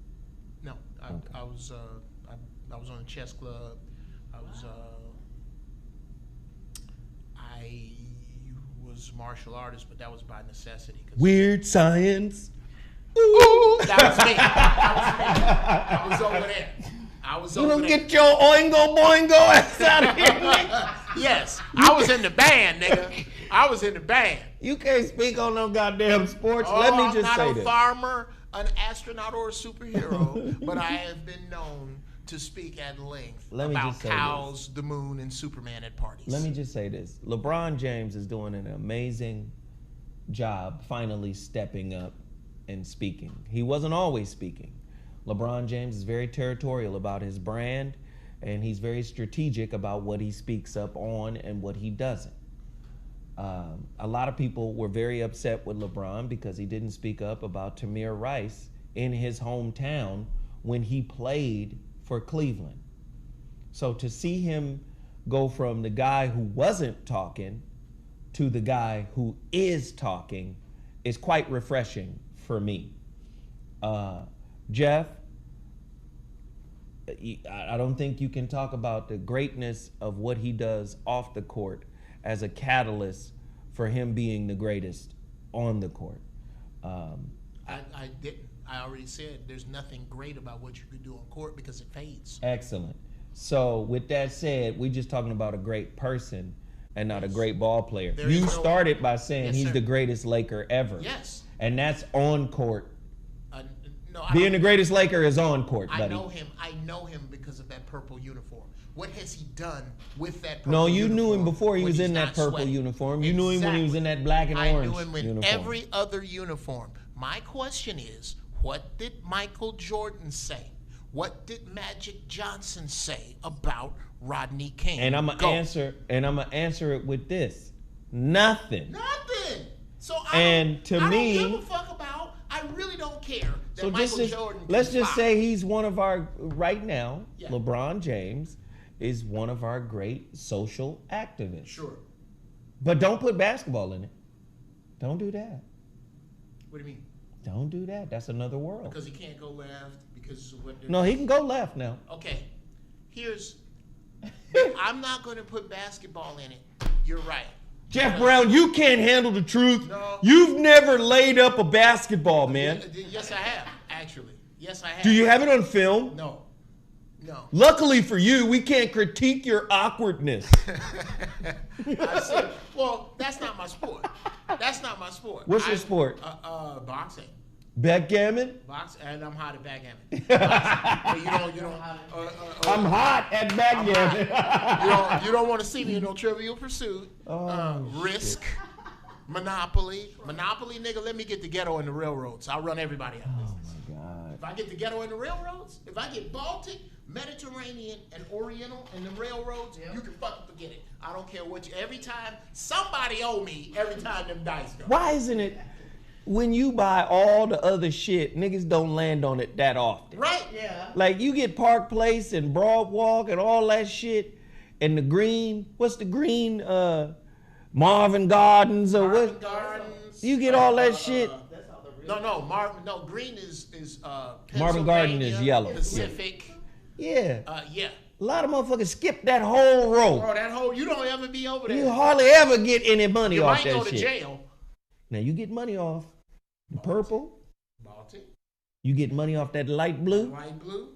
No. I was on the chess club. I was martial artist, but that was by necessity. Weird science. Ooh, that was me. I was over there. I I was You over don't there. get your oingo boingo ass out of here, nigga. Yes, I was in the band, nigga. I was in the band. You can't speak on no goddamn sports. Oh, Let me I'm just not say a this. farmer, an astronaut, or a superhero, but I have been known to speak at length Let me about just say cows, the moon, and Superman at parties. Let me just say this. LeBron James is doing an amazing job finally stepping up and speaking. He wasn't always speaking. LeBron James is very territorial about his brand, and he's very strategic about what he speaks up on and what he doesn't. A lot of people were very upset with LeBron because he didn't speak up about Tamir Rice in his hometown when he played for Cleveland. So to see him go from the guy who wasn't talking to the guy who is talking is quite refreshing for me. Jeff, I don't think you can talk about the greatness of what he does off the court as a catalyst for him being the greatest on the court. I didn't. I already said there's nothing great about what you could do on court because it fades. Excellent. So with that said, we're just talking about a great person and not a great ball player. There You is no- started by saying Yes, he's sir. the greatest Laker ever. Yes. And that's on court. No, I Being don't- the greatest Laker is on court, I buddy. know him. I know him because of that purple uniform. What has he done with that purple No, you uniform knew him before he when was he's in that not purple sweating? uniform. You knew him when he was in that black and I orange knew him in uniform. every other uniform. My question is, what did Michael Jordan say? What did Magic Johnson say about Rodney King? And I'm Go. gonna answer it with this. Nothing. Nothing. So And to me- I don't give a fuck about. I really don't care that So Michael Jordan. let's can just fly. say he's one of our right now. Yeah. LeBron James is one of our great social activists. Sure. But don't put basketball in it. Don't do that. What do you mean? Don't do that. That's another world. Because he can't go left because of what they're No, he can go left now. Okay, here's. I'm not going to put basketball in it. You're right. Jeff Brown, you can't handle the truth. No. You've never laid up a basketball, man. Yes, I have. Actually, yes, I have. Do you have it on film? No. No. Luckily for you, we can't critique your awkwardness. I said, well, that's not my sport. That's not my sport. What's your sport? Boxing. Backgammon? Boxing, and I'm hot at backgammon. You don't. I'm hot at backgammon. You don't want to see me in no Trivial Pursuit. Risk. Monopoly, nigga. Let me get the ghetto and the railroads. I'll run everybody out of business. Oh my God. If I get the ghetto and the railroads, if I get Baltic, Mediterranean, and Oriental and the railroads, you can fucking forget it. I don't care what you. Every time somebody owe me, every time them dice go. Why isn't it when you buy all the other shit, niggas don't land on it that often? Right? Yeah. Like you get Park Place and Broadwalk and all that shit, and the green. What's the green? Marvin Gardens or Marvin what? Gardens. You get all that shit. No, green is Marvin Garden is Pennsylvania, yellow. Pacific. Yeah. Yeah. A lot of motherfuckers skip that whole row. Bro, that whole you don't ever be over there. You hardly ever get any money You off might that go to shit. jail. Now you get money off the purple. Baltic, You get money off that light blue light blue,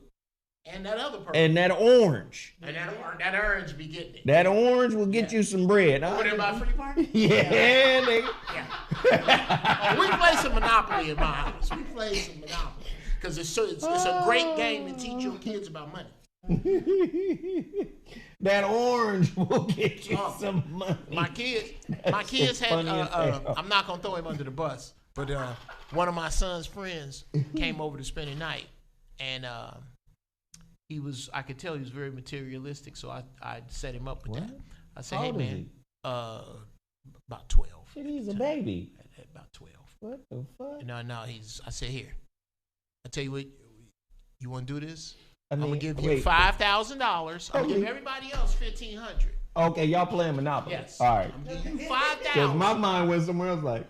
and that other purple. and that orange. And that orange be getting it. That orange will get you some bread. Over there by Free Park? Yeah, nigga. Yeah. We play some Monopoly in my house. We play some Monopoly. Because it's a great game to teach your kids about money. That orange will get you Oh, some money. My kids That's had, funny as hell. I'm not going to throw him under the bus, but one of my son's friends came over to spend the night. And I could tell he was very materialistic, so I set him up with What? that. I said, How hey, old is man, he? about 12. Shit, he's a baby. About 12. What the fuck? No, I said, here. I tell you what, you want to do this? I I'm mean, going to give you wait. $5,000. I'm going to give Okay. everybody else $1,500. Okay, y'all playing Monopoly. Yes. All right. I'm going to give you Because my $5,000. mind went somewhere else like,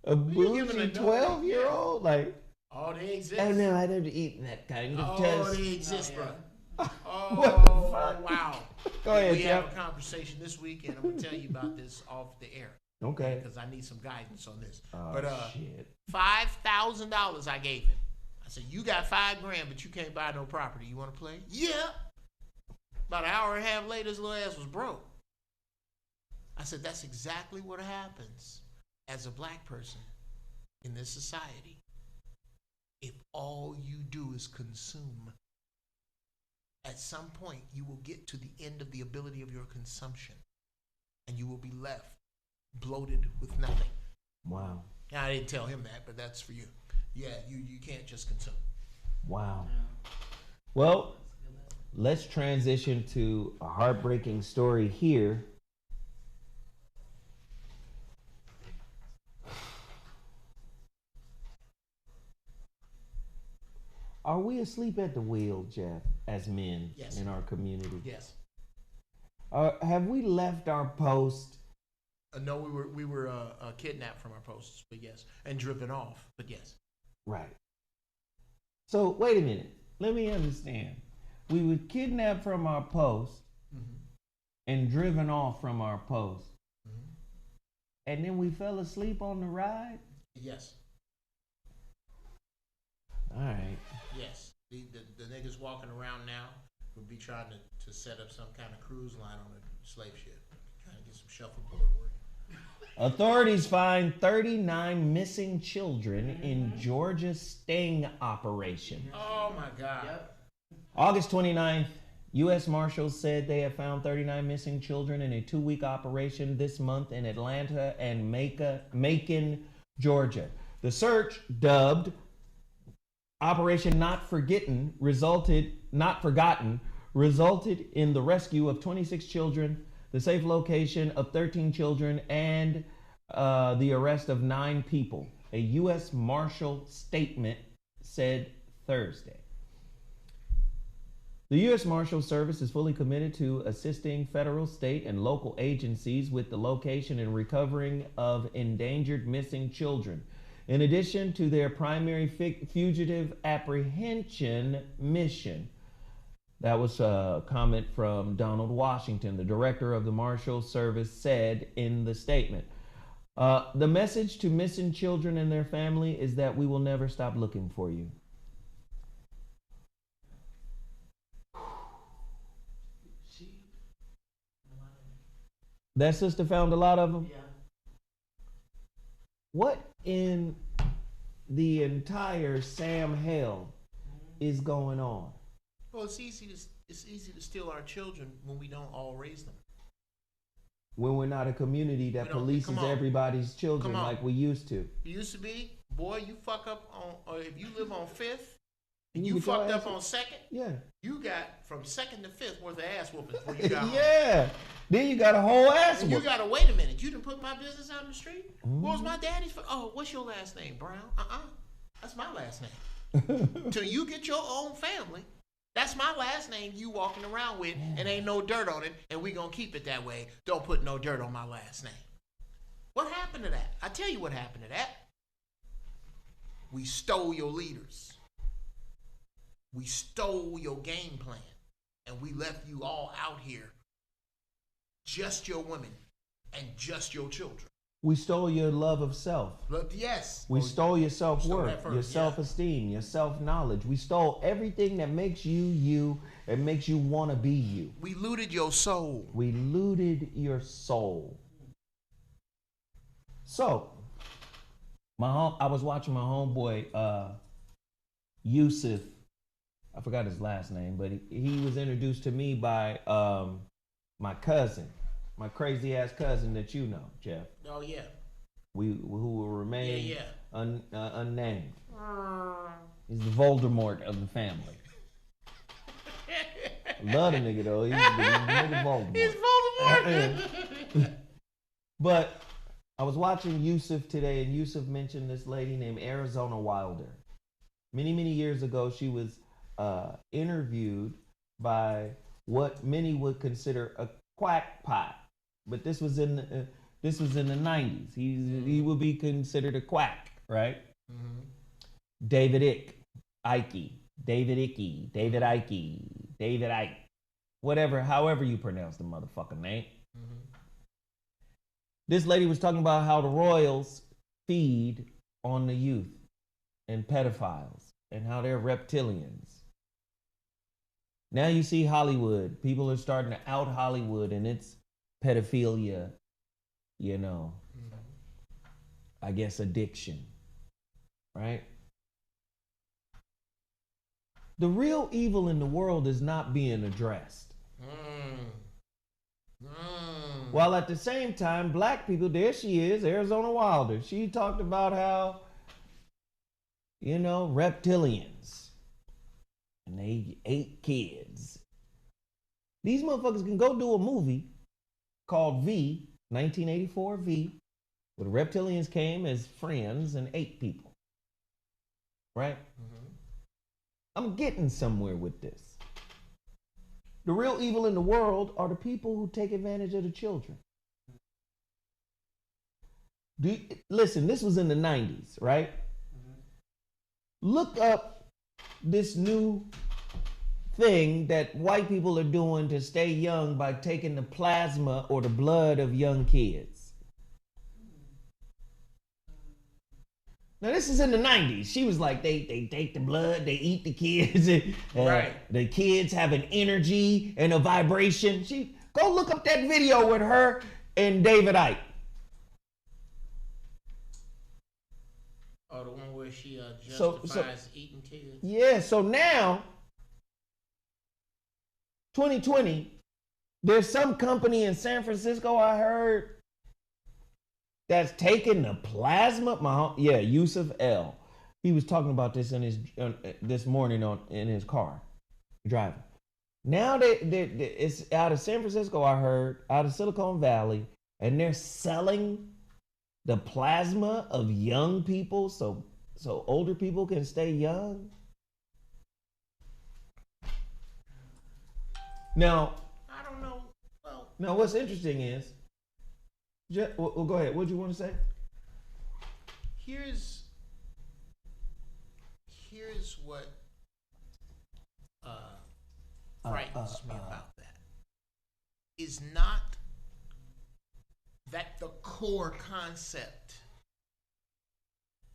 a you giving bougie a dog? 12-year-old? Like, Oh, they exist. oh no, I don't eat that kind of Oh, test. they exist, bro. Oh, What the fuck? wow. Go ahead, We have Jeff. a conversation this week, and I'm going to tell you about this off the air. Okay. Because I need some guidance on this. Oh, but shit. $5,000 I gave him. I said, you got $5,000, but you can't buy no property. You want to play? Yeah. About an hour and a half later, his little ass was broke. I said, that's exactly what happens as a black person in this society. If all you do is consume, at some point you will get to the end of the ability of your consumption, and you will be left bloated with nothing. Wow. Now, I didn't tell him that, but that's for you. Yeah, you can't just consume. Wow. Well, let's transition to a heartbreaking story here. Are we asleep at the wheel, Jeff, as men Yes. in our community? Yes. Have we left our post? No, we were kidnapped from our posts, but yes, and driven off, but yes. Right. So, wait a minute. Let me understand. We were kidnapped from our post and driven off from our post. And then we fell asleep on the ride? Yes. All right. Yes. The niggas walking around now would be trying to set up some kind of cruise line on a slave ship, trying to get some shuffleboard work. Authorities find 39 missing children in Georgia sting operation. Oh my God. August 29th, U.S. Marshals said they have found 39 missing children in a 2-week operation this month in Atlanta and Macon, Georgia. The search, dubbed Operation Not Forgotten, resulted in the rescue of 26 children, the safe location of 13 children, and the arrest of 9 people, a U.S. Marshal statement said Thursday. The U.S. Marshal Service is fully committed to assisting federal, state, and local agencies with the location and recovering of endangered missing children, in addition to their primary fugitive apprehension mission. That was a comment from Donald Washington, the director of the Marshal Service, said in the statement. The message to missing children and their family is that we will never stop looking for you. That sister found a lot of them? Yeah. What in the entire Sam hell is going on? Well, it's easy to steal our children when we don't all raise them. When we're not a community that Come polices on. everybody's children Come on. like we used to. It used to be, boy, you fuck up on, or if you live on 5th, and You you get your fucked ass up on 2nd, Yeah. you got from 2nd to 5th worth of ass whooping before you got home. Yeah. Then you got a whole ass And you whoop. gotta wait a minute. You didn't put my business out in the street? What was my daddy's? Oh, what's your last name, Brown? That's my last name. Till you get your own family, that's my last name you walking around with, and ain't no dirt on it, and we gonna keep it that way. Don't put no dirt on my last name. What happened to that? I tell you what happened to that. We stole your leaders. We stole your game plan, and we left you all out here, just your women and just your children. We stole your love of self. Look, yes. We stole your stole self-worth, that first, your yeah. self-esteem, your self-knowledge. We stole everything that makes you you and makes you want to be you. We looted your soul. We looted your soul. So, I was watching my homeboy, Yusuf. I forgot his last name, but he was introduced to me by my cousin, my crazy ass cousin that you know, Jeff. Oh yeah. Who will remain Yeah. unnamed. He's the Voldemort of the family. Love the nigga though. He's the nigga Voldemort. He's Voldemort. But I was watching Yusuf today, and Yusuf mentioned this lady named Arizona Wilder. Many, many years ago, she was interviewed by what many would consider a quackpot, but this was in the 90s. He would be considered a quack, right? Mm-hmm. David Icke, whatever, however you pronounce the motherfucking name. Mm-hmm. This lady was talking about how the royals feed on the youth and pedophiles and how they're reptilians. Now you see Hollywood. People are starting to out Hollywood and its pedophilia, you know, I guess addiction, right? The real evil in the world is not being addressed. While at the same time, black people, there she is, Arizona Wilder. She talked about how, you know, reptilians. And they ate kids. These motherfuckers can go do a movie called V, 1984 V, where the reptilians came as friends and ate people. Right? I'm getting somewhere with this. The real evil in the world are the people who take advantage of the children. Listen, this was in the 90s, right? Look up this new thing that white people are doing to stay young by taking the plasma or the blood of young kids. Now this is in the 90s. She was like, they take the blood, they eat the kids. Right. The kids have an energy and a vibration. Go look up that video with her and David Icke. Oh, the one where she justifies eating kids? Yeah, so now, 2020, there's some company in San Francisco, I heard, that's taking the plasma. Yusuf L. He was talking about this in his this morning in his car, driving. Now it's out of San Francisco, I heard, out of Silicon Valley, and they're selling the plasma of young people so older people can stay young. Now, I don't know. Well, now what's interesting is, well, go ahead. What do you want to say? Here's what frightens me about that. Is not that the core concept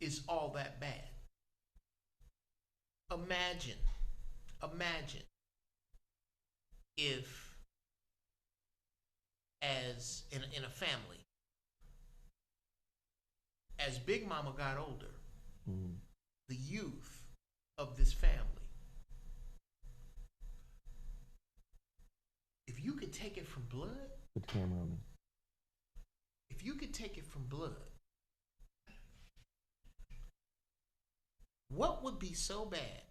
is all that bad. Imagine if, as in a family, as Big Mama got older, the youth of this family, if you could take it from blood, put the camera on me. If you could take it from blood, what would be so bad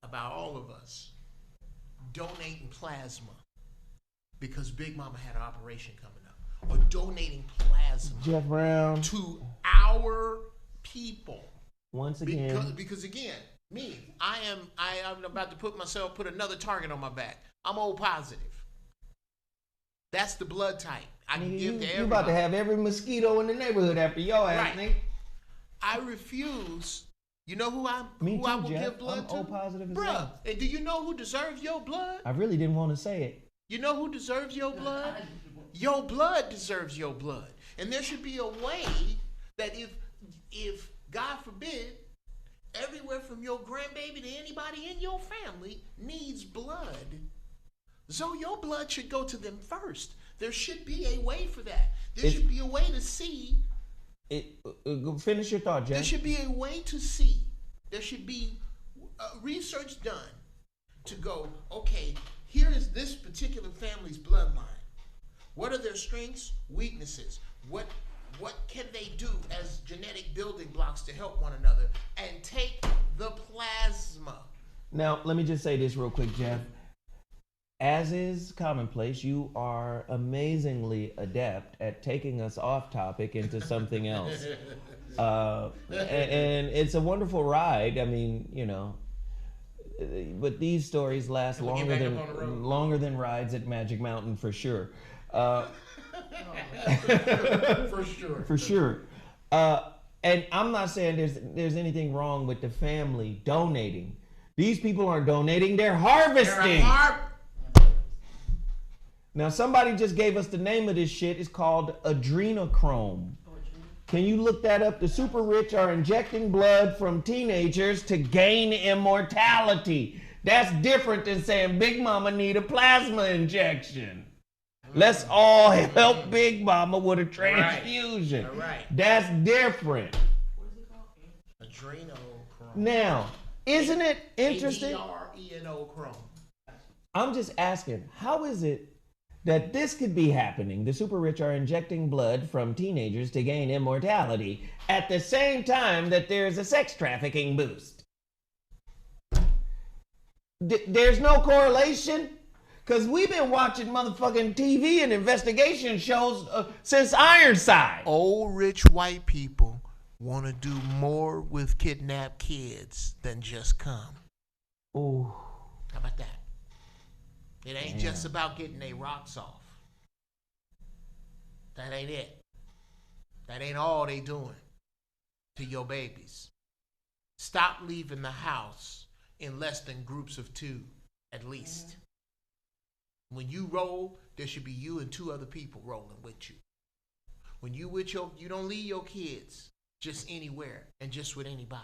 about all of us donating plasma because Big Mama had an operation coming up, or donating plasma Jeff Brown to our people? Once again, because again, I'm about to put another target on my back. I'm O positive. That's the blood type. I can give to everybody. You about to have every mosquito in the neighborhood after your ass, nigga. I refuse. You know who I will give blood to? I'm O positive as Bruh, well. and do you know who deserves your blood? I really didn't want to say it. You know who deserves your blood? Your blood deserves your blood. And there should be a way that if God forbid, everywhere from your grandbaby to anybody in your family needs blood, so your blood should go to them first. There should be a way for that. There should be a way to see. Finish your thought, Jeff. There should be a way to see. There should be research done to go, okay, here is this particular family's bloodline. What are their strengths, weaknesses? What can they do as genetic building blocks to help one another? And take the plasma. Now, let me just say this real quick, Jeff. As is commonplace, you are amazingly adept at taking us off topic into something else. And it's a wonderful ride. I mean, you know, but these stories last longer than rides at Magic Mountain for sure. For sure. For sure. And I'm not saying there's anything wrong with the family donating. These people aren't donating, they're harvesting. Now somebody just gave us the name of this shit. It's called adrenochrome. Can you look that up? The super rich are injecting blood from teenagers to gain immortality. That's different than saying Big Mama need a plasma injection. Let's all help Big Mama with a transfusion. All right. That's different. What is it called? Adrenochrome. Now, isn't it interesting? Adrenochrome. I'm just asking, how is it that this could be happening? The super rich are injecting blood from teenagers to gain immortality at the same time that there's a sex trafficking boost. There's no correlation? Because we've been watching motherfucking TV and investigation shows since Ironside. Old rich white people want to do more with kidnapped kids than just come. Ooh. How about that? It ain't just about getting their rocks off. That ain't it. That ain't all they doing to your babies. Stop leaving the house in less than groups of 2, at least. When you roll, there should be you and 2 other people rolling with you. When you with you don't leave your kids just anywhere and just with anybody.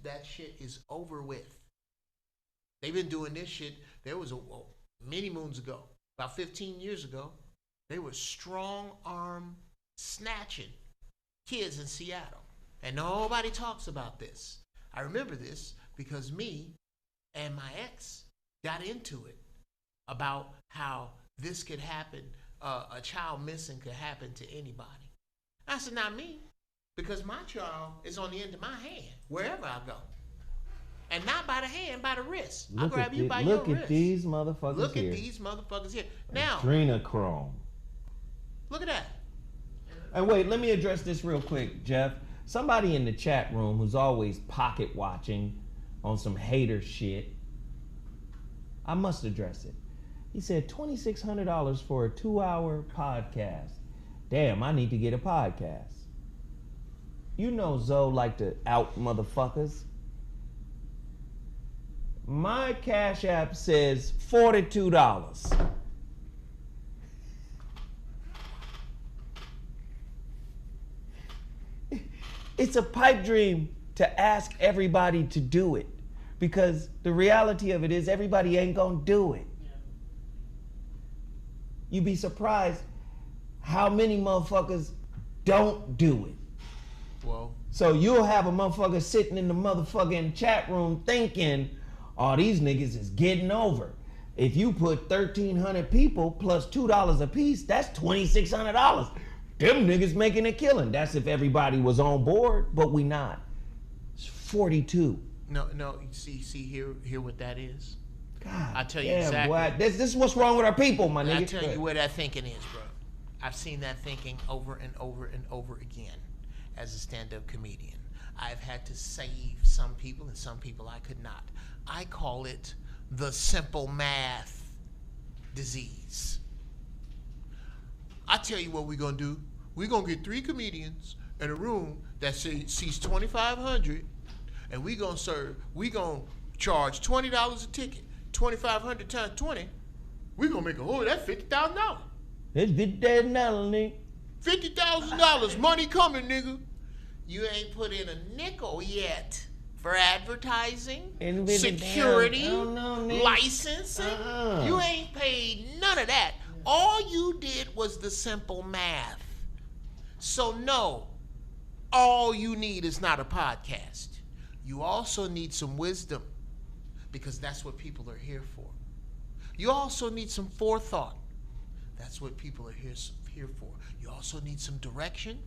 That shit is over with. They've been doing this shit. There was many moons ago, about 15 years ago, they were strong arm snatching kids in Seattle. And nobody talks about this. I remember this because me and my ex got into it about how this could happen, a child missing could happen to anybody. I said, not me, because my child is on the end of my hand, wherever I go. And not by the hand, by the wrist. I'll grab you by your wrist. Look at these motherfuckers Look here. at these motherfuckers here. Now, Adrenochrome. look at that. And wait, let me address this real quick, Jeff. Somebody in the chat room who's always pocket watching on some hater shit, I must address it. He said $2,600 for a 2-hour podcast. Damn, I need to get a podcast. You know Zoe like to out motherfuckers. My Cash App says $42. It's a pipe dream to ask everybody to do it, because the reality of it is everybody ain't gonna do it. You'd be surprised how many motherfuckers don't do it. Well, So you'll have a motherfucker sitting in the motherfucking chat room thinking, oh, these niggas is getting over. If you put 1,300 people plus $2 a piece, that's $2,600. Them niggas making a killing. That's if everybody was on board, but we not. It's 42. no, see, hear what that is? God, I'll tell you damn, exactly. boy. This is what's wrong with our people, my nigga. I'll tell you where that thinking is, bro. I've seen that thinking over and over and over again as a stand-up comedian. I've had to save some people and some people I could not. I call it the simple math disease. I tell you what we're gonna do. We're gonna get 3 comedians in a room that seats 2,500, and we gonna charge $20 a ticket. 2,500 times 20. We're gonna make that's $50,000. It's $50,000, nigga. $50,000, money coming, nigga. You ain't put in a nickel yet for advertising, security, licensing. You ain't paid none of that. All you did was the simple math. So no, all you need is not a podcast. You also need some wisdom, because that's what people are here for. You also need some forethought. That's what people are here for. You also need some direction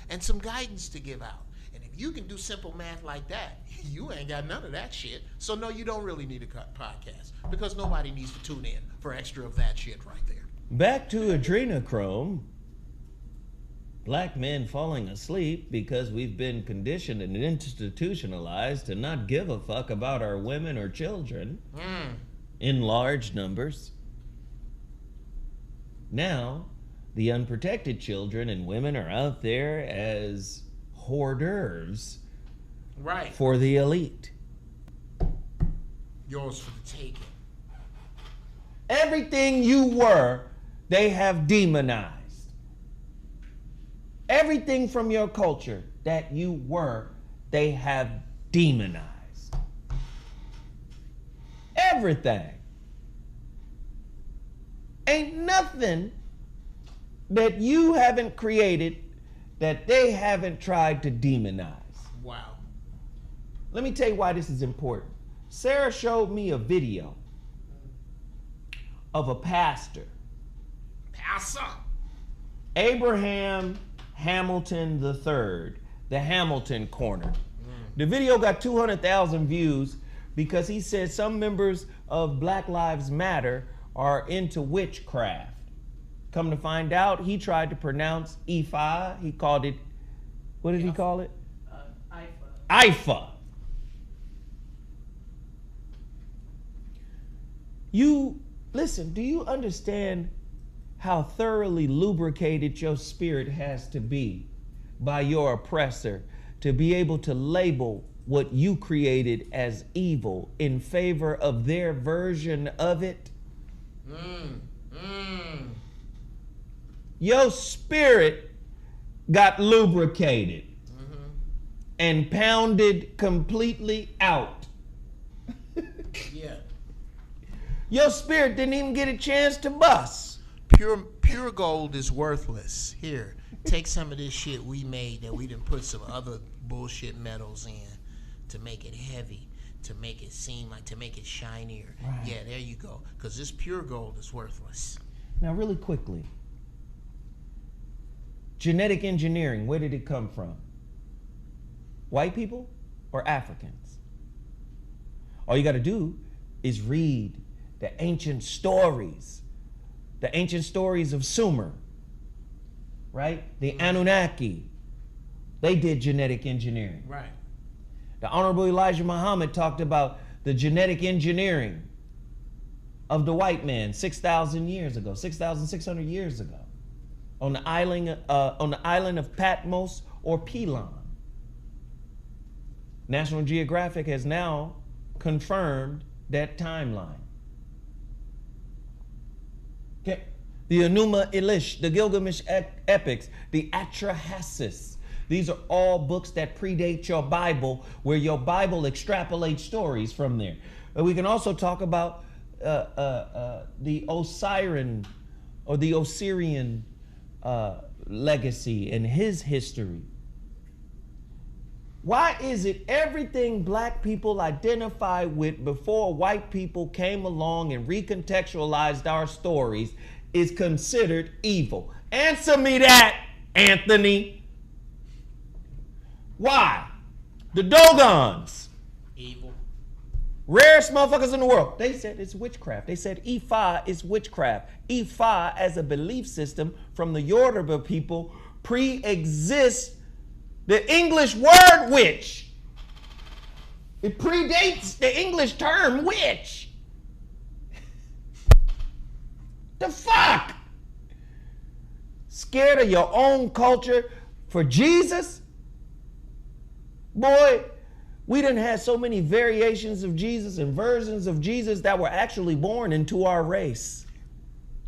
and some guidance to give out. And if you can do simple math like that, you ain't got none of that shit. So no, you don't really need a podcast, because nobody needs to tune in for extra of that shit right there. Back to adrenochrome. Black men falling asleep because we've been conditioned and institutionalized to not give a fuck about our women or children in large numbers. Now, the unprotected children and women are out there as hors d'oeuvres for the elite. Yours for the taking. Everything you were, they have demonized. Everything from your culture that you were, they have demonized. Everything. Ain't nothing that you haven't created that they haven't tried to demonize. Wow. Let me tell you why this is important. Sarah showed me a video of a pastor. Pastor. Abraham Hamilton III, the Hamilton Corner. The video got 200,000 views because he said some members of Black Lives Matter are into witchcraft. Come to find out, he tried to pronounce Ifa. He called it, what did he call it? Ifa. You, listen, do you understand how thoroughly lubricated your spirit has to be by your oppressor to be able to label what you created as evil in favor of their version of it? Your spirit got lubricated and pounded completely out. Yeah. Your spirit didn't even get a chance to bust. Pure gold is worthless. Here, take some of this shit we made that we didn't put some other bullshit metals in to make it heavy, to make it seem like, to make it shinier. Right. Yeah, there you go. Because this pure gold is worthless. Now, really quickly, genetic engineering, where did it come from? White people or Africans? All you got to do is read the ancient stories of Sumer, right? The Anunnaki. They did genetic engineering. Right. The Honorable Elijah Muhammad talked about the genetic engineering of the white man 6,000 years ago, 6,600 years ago, on the island of Patmos or Pelon. National Geographic has now confirmed that timeline. Okay. The Enuma Elish, the Gilgamesh epics, the Atrahasis. These are all books that predate your Bible, where your Bible extrapolates stories from there. We can also talk about the Osirian or the Osirian legacy and his history. Why is it everything black people identify with before white people came along and recontextualized our stories is considered evil? Answer me that, Anthony. Why? The Dogons. Evil. Rarest motherfuckers in the world. They said it's witchcraft. They said Ifa is witchcraft. Ifa as a belief system from the Yoruba people pre-exists the English word witch. It predates the English term witch. The fuck? Scared of your own culture for Jesus? Boy, we done had so many variations of Jesus and versions of Jesus that were actually born into our race.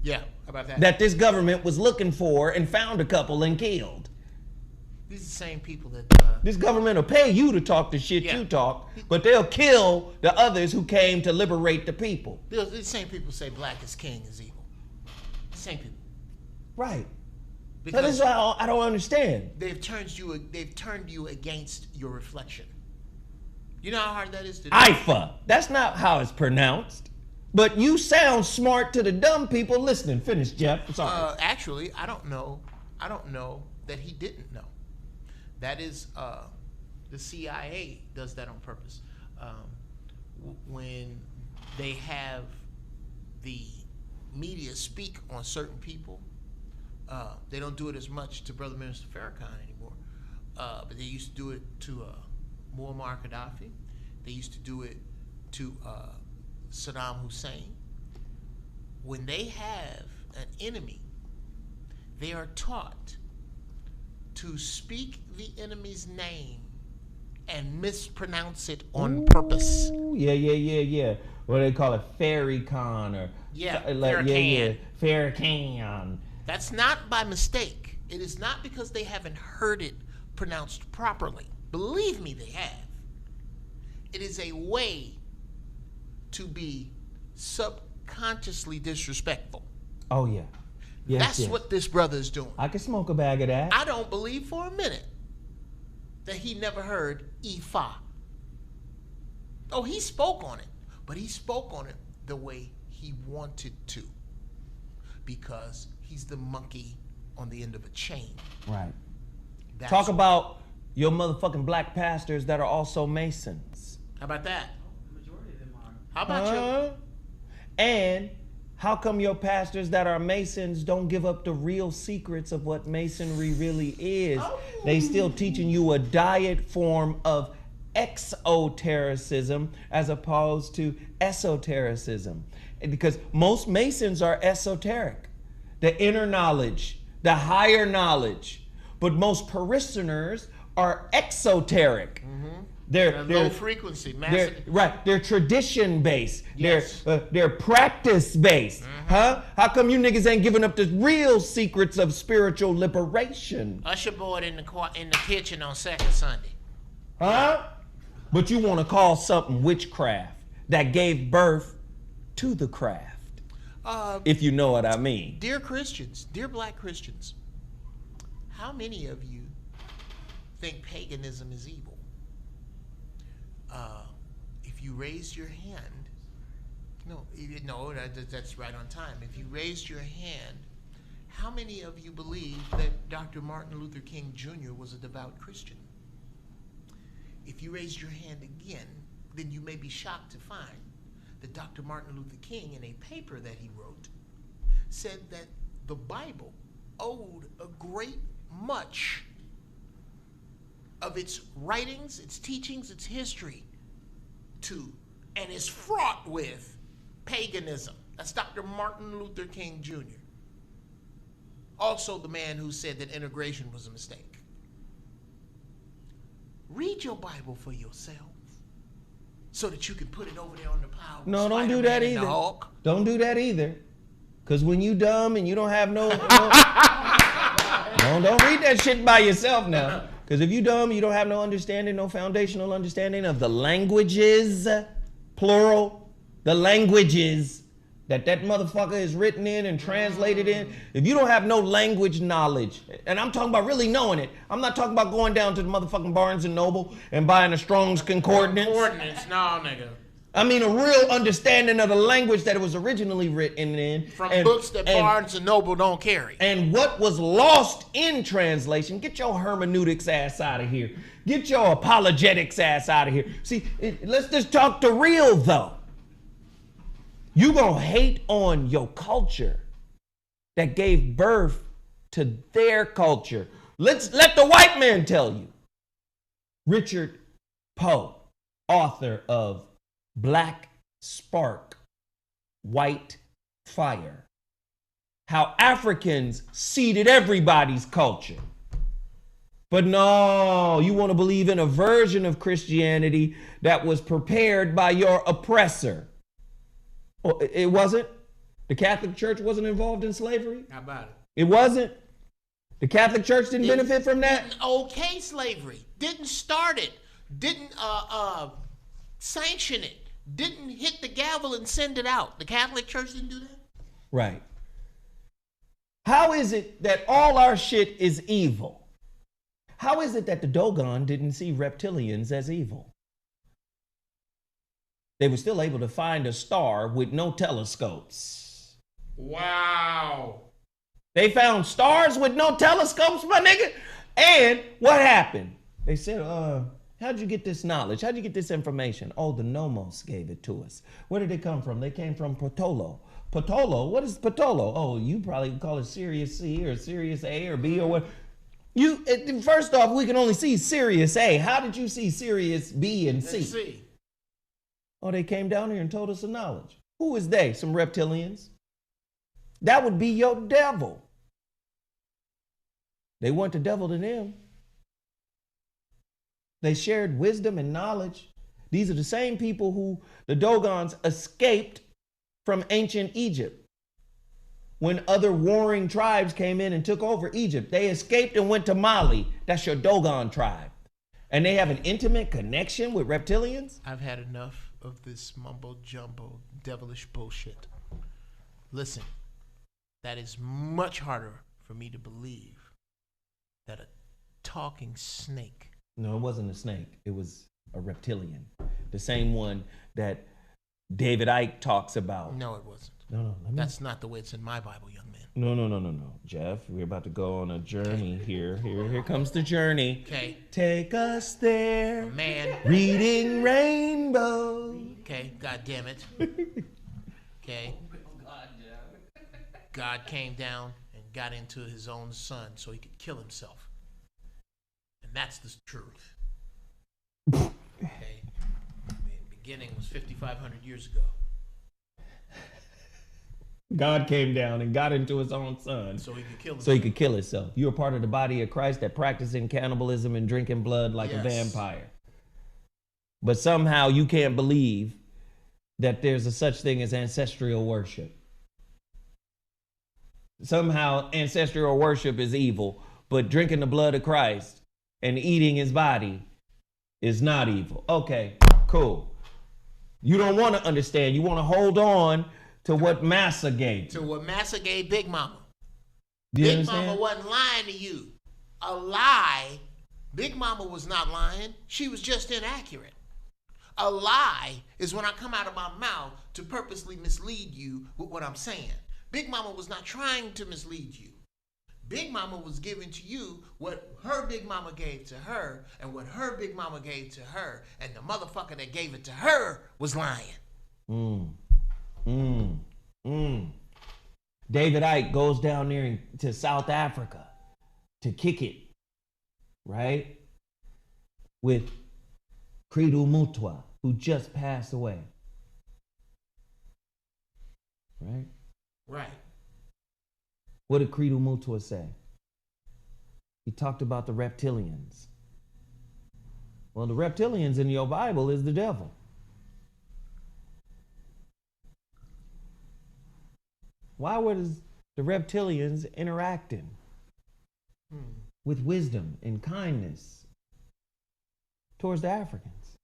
Yeah, how about that? That this government was looking for and found a couple and killed. These are the same people that... This government will pay you to talk the shit you talk, but they'll kill the others who came to liberate the people. the same people say black is king is evil. The same people. Right. Because So this is why I don't understand. they've turned you against your reflection. You know how hard that is to do? Ifa. That's not how it's pronounced. But you sound smart to the dumb people listening. Finish, Jeff. Sorry. Actually, I don't know that he didn't know. That is, the CIA does that on purpose. When they have the media speak on certain people, they don't do it as much to Brother Minister Farrakhan anymore. But they used to do it to Muammar Gaddafi. They used to do it to Saddam Hussein. When they have an enemy, they are taught to speak the enemy's name and mispronounce it on purpose. Yeah. What do they call it? Farrakhan or Yeah, Farrakhan. That's not by mistake. It is not because they haven't heard it pronounced properly. Believe me, they have. It is a way to be subconsciously disrespectful. Oh, yeah. Yes, That's yes. what this brother is doing. I can smoke a bag of that. I don't believe for a minute that he never heard Ifa. Oh, he spoke on it, but he spoke on it the way he wanted to, because he's the monkey on the end of a chain. Right. That's Talk about your motherfucking black pastors that are also Masons. How about that? Majority of them are. How about you? And how come your pastors that are Masons don't give up the real secrets of what Masonry really is? Oh. They still teaching you a diet form of exotericism as opposed to esotericism. Because most Masons are esoteric, the inner knowledge, the higher knowledge. But most parishioners are exoteric. They're Low frequency, massive. They're tradition based. Yes. They're practice based. Huh? How come you niggas ain't giving up the real secrets of spiritual liberation? Usher board in the kitchen on second Sunday. Huh? But you want to call something witchcraft that gave birth to the craft. If you know what I mean. Dear Christians, dear black Christians, how many of you think paganism is evil? If you raised your hand, that's right on time. If you raised your hand, how many of you believe that Dr. Martin Luther King Jr. was a devout Christian? If you raised your hand again, then you may be shocked to find that Dr. Martin Luther King, in a paper that he wrote, said that the Bible owed a great much of its writings, its teachings, its history to, and is fraught with, paganism. That's Dr. Martin Luther King Jr. Also the man who said that integration was a mistake. Read your Bible for yourself so that you can put it over there on the pile. with No, don't do Spider-Man that and the either. Hulk. Don't do that either. Because when you dumb and you don't have no don't read that shit by yourself now. Because if you dumb, you don't have no understanding, no foundational understanding of the languages, plural, the languages that motherfucker is written in and translated in. If you don't have no language knowledge, and I'm talking about really knowing it, I'm not talking about going down to the motherfucking Barnes and Noble and buying a Strong's Concordance. Coordinates, no, nigga. I mean a real understanding of the language that it was originally written in. From books that Barnes and Noble don't carry. And what was lost in translation. Get your hermeneutics ass out of here. Get your apologetics ass out of here. See, let's just talk the real though. You gonna hate on your culture that gave birth to their culture. Let the white man tell you. Richard Poe, author of Black Spark, White Fire. How Africans seeded everybody's culture. But no, you want to believe in a version of Christianity that was prepared by your oppressor. Oh, it wasn't? The Catholic Church wasn't involved in slavery? How about it? It wasn't? The Catholic Church didn't benefit from that? Didn't okay slavery. Didn't start it. Didn't sanction it. Didn't hit the gavel and send it out. The Catholic Church didn't do that? Right. How is it that all our shit is evil? How is it that the Dogon didn't see reptilians as evil? They were still able to find a star with no telescopes. Wow. They found stars with no telescopes, my nigga. And what happened? They said, how'd you get this knowledge? How'd you get this information? Oh, the Nomos gave it to us. Where did they come from? They came from Patolo. Patolo? What is Patolo? Oh, you probably call it Sirius C or Sirius A or B or what. First off, we can only see Sirius A. How did you see Sirius B and C? Let's see. Oh, they came down here and told us the knowledge. Who is they? Some reptilians? That would be your devil. They weren't the devil to them. They shared wisdom and knowledge. These are the same people who the Dogons escaped from ancient Egypt. when other warring tribes came in and took over Egypt. They escaped and went to Mali. That's your Dogon tribe. And they have an intimate connection with reptilians? I've had enough of this mumbo jumbo devilish bullshit. Listen, that is much harder for me to believe that a talking snake. No, it wasn't a snake. It was a reptilian. The same one that David Icke talks about. No, it wasn't. No. That's not the way it's in my Bible, young man. No. Jeff, we're about to go on a journey here. Here comes the journey. Okay. Take us there. A man. Reading Rainbow. Okay, God damn it. Okay. God came down and got into his own son so he could kill himself. And that's the truth. Okay. The beginning was 5,500 years ago. God came down and got into his own son so he could kill himself. So he could kill himself. You're a part of the body of Christ that practicing cannibalism and drinking blood like a vampire. But somehow you can't believe that there's a such thing as ancestral worship. Somehow ancestral worship is evil, but drinking the blood of Christ and eating his body is not evil. Okay, cool. You don't want to understand. You want to hold on to what Massa gave. To what Massa gave Big Mama. Big understand? Mama wasn't lying to you. A lie. Big Mama was not lying. She was just inaccurate. A lie is when I come out of my mouth to purposely mislead you with what I'm saying. Big Mama was not trying to mislead you. Big Mama was giving to you what her Big Mama gave to her and what her Big Mama gave to her, and the motherfucker that gave it to her was lying. David Icke goes down there to South Africa to kick it, right? With Credo Mutwa, who just passed away. Right? Right. What did Credo Mutwa say? He talked about the reptilians. Well, the reptilians in your Bible is the devil. Why were the reptilians interacting with wisdom and kindness towards the Africans?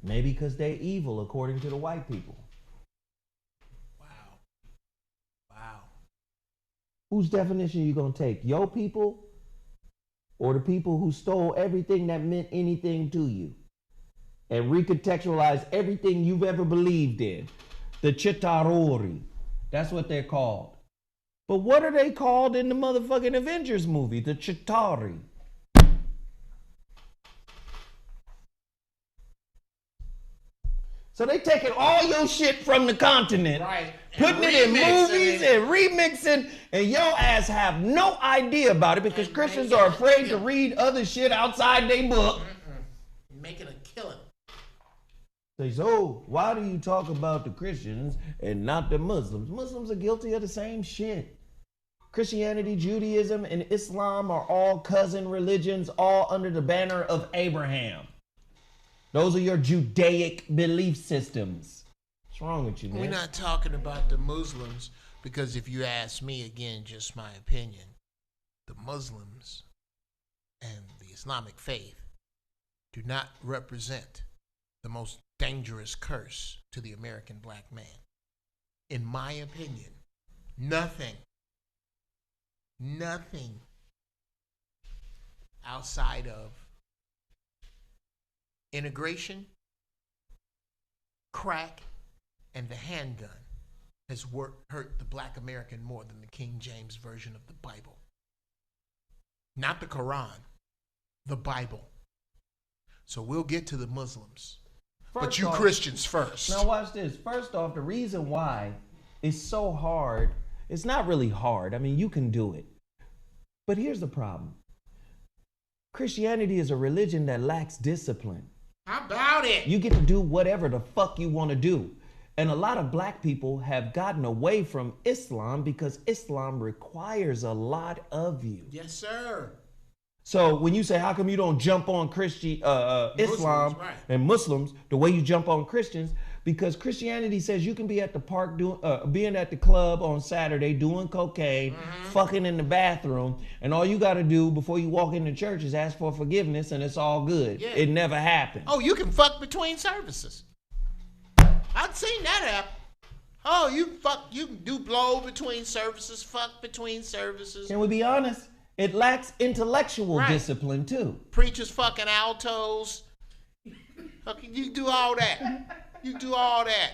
Maybe because they're evil according to the white people. Wow. Whose definition are you going to take? Your people or the people who stole everything that meant anything to you and recontextualized everything you've ever believed in? The Chitarori. That's what they're called. But what are they called in the motherfucking Avengers movie? The Chitauri. So they taking all your shit from the continent, right, putting it in movies and remixing, and your ass have no idea about it because Christians are afraid to read other shit outside their book. Making a killing. Say, so why do you talk about the Christians and not the Muslims? Muslims are guilty of the same shit. Christianity, Judaism, and Islam are all cousin religions, all under the banner of Abraham. Those are your Judaic belief systems. What's wrong with you, man? We're not talking about the Muslims because if you ask me, again, just my opinion, the Muslims and the Islamic faith do not represent the most dangerous curse to the American black man. In my opinion, nothing outside of integration, crack, and the handgun has hurt the black American more than the King James Version of the Bible. Not the Quran, the Bible. So we'll get to the Muslims. But you Christians first. Now watch this. First off, the reason why it's so hard, it's not really hard. I mean, you can do it. But here's the problem. Christianity is a religion that lacks discipline. How about it? You get to do whatever the fuck you want to do. And a lot of black people have gotten away from Islam because Islam requires a lot of you. Yes, sir. So when you say, how come you don't jump on Islam right, and Muslims the way you jump on Christians? Because Christianity says you can be at the park being at the club on Saturday doing cocaine, fucking in the bathroom, and all you got to do before you walk into church is ask for forgiveness, and it's all good. Yeah. It never happened. Oh, you can fuck between services. I've seen that happen. Oh, you can do blow between services, fuck between services. Can we be honest? It lacks intellectual discipline too. Preachers fucking altos. Okay, you do all that. You do all that.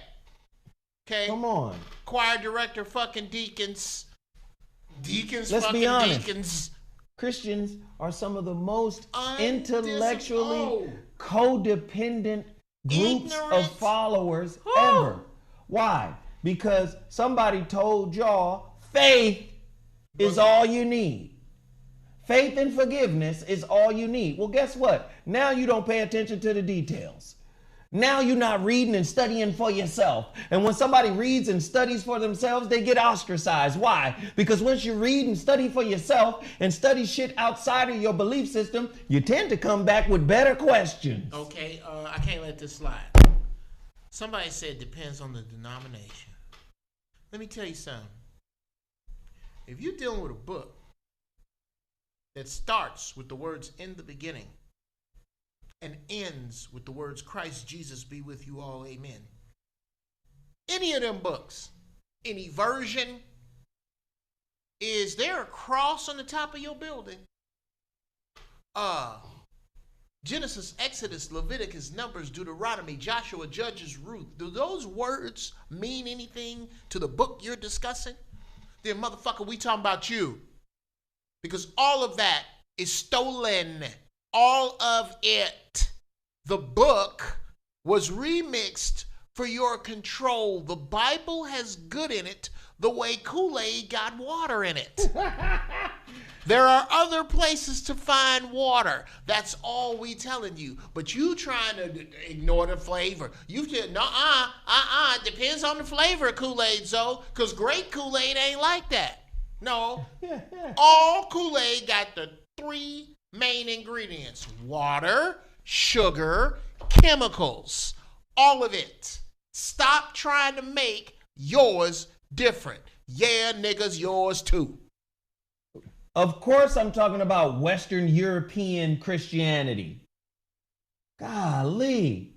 Okay? Come on. Choir director fucking deacons. Deacons Let's fucking be honest. deacons. Christians are some of the most Undisciplined. intellectually codependent groups Ignorant. of followers ever. Why? Because somebody told y'all faith is all you need. Faith and forgiveness is all you need. Well, guess what? Now you don't pay attention to the details. Now you're not reading and studying for yourself. And when somebody reads and studies for themselves, they get ostracized. Why? Because once you read and study for yourself and study shit outside of your belief system, you tend to come back with better questions. Okay, I can't let this slide. Somebody said depends on the denomination. Let me tell you something. If you're dealing with a book that starts with the words in the beginning and ends with the words Christ Jesus be with you all, amen. Any of them books, any version, is there a cross on the top of your building? Genesis, Exodus, Leviticus, Numbers, Deuteronomy, Joshua, Judges, Ruth. Do those words mean anything to the book you're discussing? Then motherfucker, we talking about you. Because all of that is stolen. All of it. The book was remixed for your control. The Bible has good in it the way Kool-Aid got water in it. There are other places to find water. That's all we telling you. But you trying to ignore the flavor. You said, it depends on the flavor of Kool-Aid, Zoe, because great Kool-Aid ain't like that. No. All Kool-Aid got the 3 main ingredients: water, sugar, chemicals. All of it. Stop trying to make yours different. Yeah, niggas, yours too. Of course I'm talking about Western European Christianity. Golly.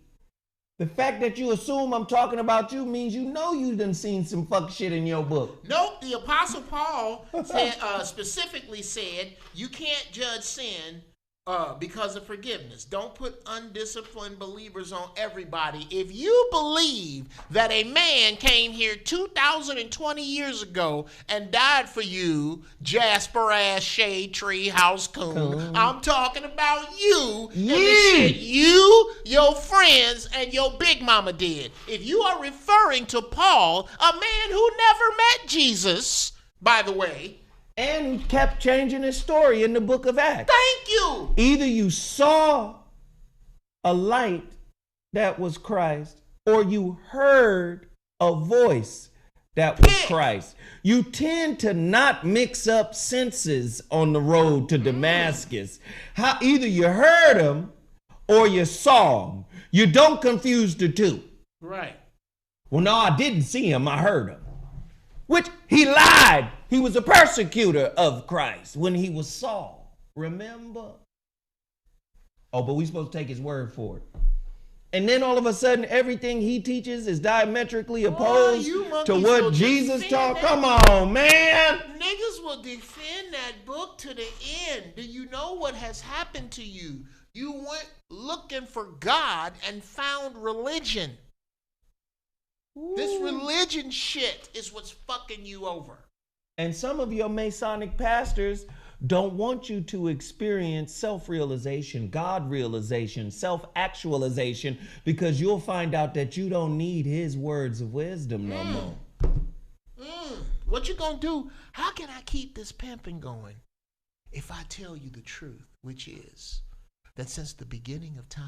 The fact that you assume I'm talking about you means you know you done seen some fuck shit in your book. Nope, the Apostle Paul said, specifically said you can't judge sin because of forgiveness. Don't put undisciplined believers on everybody. If you believe that a man came here 2,020 years ago and died for you, Jasper ass shade tree house coon, I'm talking about you and the shit you, your friends, and your big mama did. If you are referring to Paul, a man who never met Jesus, by the way, and kept changing his story in the book of Acts. Thank you. Either you saw a light that was Christ, or you heard a voice that was Christ. You tend to not mix up senses on the road to Damascus. Either you heard him or you saw him. You don't confuse the two. Right. Well, no, I didn't see him. I heard him. Which he lied. He was a persecutor of Christ when he was Saul. Remember? Oh, but we supposed to take his word for it. And then all of a sudden, everything he teaches is diametrically opposed to what Jesus taught. Come on, man. Niggas will defend that book to the end. Do you know what has happened to you? You went looking for God and found religion. Ooh. This religion shit is what's fucking you over. And some of your Masonic pastors don't want you to experience self-realization, God-realization, self-actualization, because you'll find out that you don't need his words of wisdom no more. What you gonna do? How can I keep this pimping going? If I tell you the truth, which is that since the beginning of time,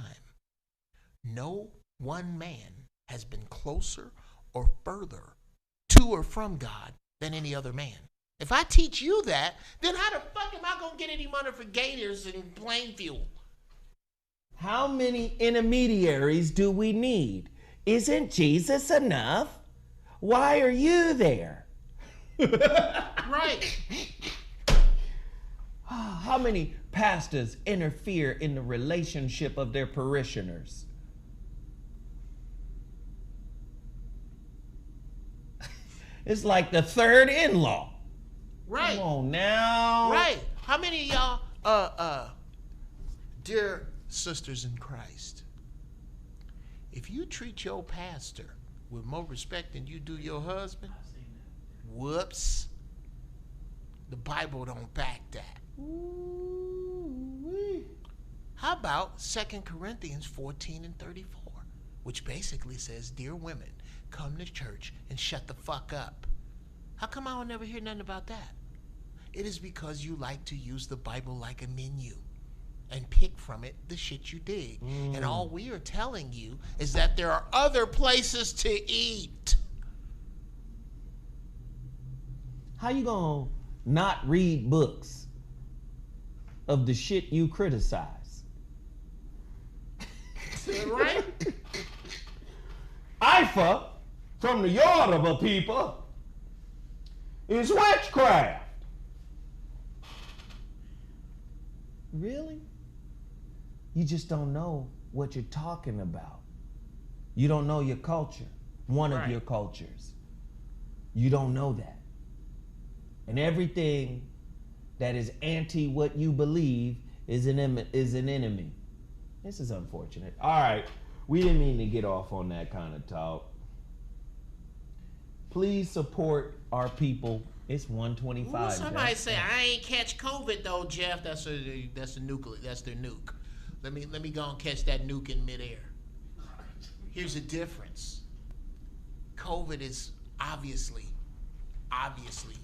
no one man has been closer or further to or from God than any other man. If I teach you that, then how the fuck am I gonna get any money for gators and plane fuel? How many intermediaries do we need? Isn't Jesus enough? Why are you there? Right. How many pastors interfere in the relationship of their parishioners? It's like the third in-law. Right. Come on now. Right. How many of y'all, dear sisters in Christ, if you treat your pastor with more respect than you do your husband, whoops, the Bible don't back that. Ooh-wee. How about 2 Corinthians 14 and 34, which basically says, dear women, come to church and shut the fuck up. How come I will never hear nothing about that? It is because you like to use the Bible like a menu and pick from it the shit you dig. And all we are telling you is that there are other places to eat. How you gonna not read books of the shit you criticize? Right? IFA from the Yoruba people is witchcraft. Really? You just don't know what you're talking about. You don't know your culture, one of your cultures. You don't know that. And everything that is anti what you believe is an enemy. This is unfortunate. All right, we didn't mean to get off on that kind of talk. Please support our people. It's 125. Ooh, somebody Jeff. say I ain't catch COVID though, Jeff. That's a nuclear. That's their nuke. Let me go and catch that nuke in midair. Here's the difference. COVID is obviously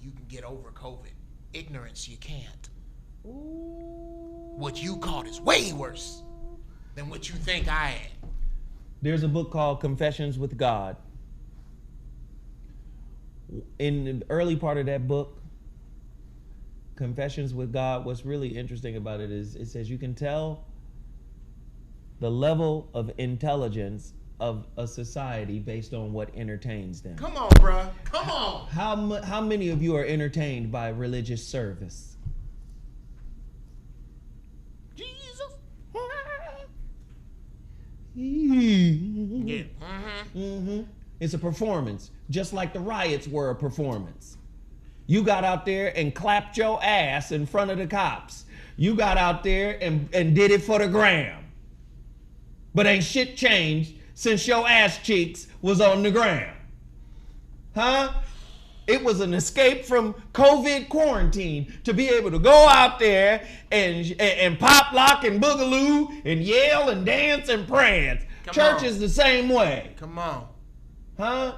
you can get over COVID. Ignorance you can't. What you caught is way worse than what you think I am. There's a book called Confessions with God. In the early part of that book, Confessions with God, what's really interesting about it is it says you can tell the level of intelligence of a society based on what entertains them. Come on, bruh. Come on. How many of you are entertained by religious service? Jesus. Yeah. Mm-hmm. It's a performance, just like the riots were a performance. You got out there and clapped your ass in front of the cops. You got out there and did it for the gram. But ain't shit changed since your ass cheeks was on the gram. Huh? It was an escape from COVID quarantine to be able to go out there and pop, lock, and boogaloo and yell and dance and prance. Church is the same way. Come on. Huh?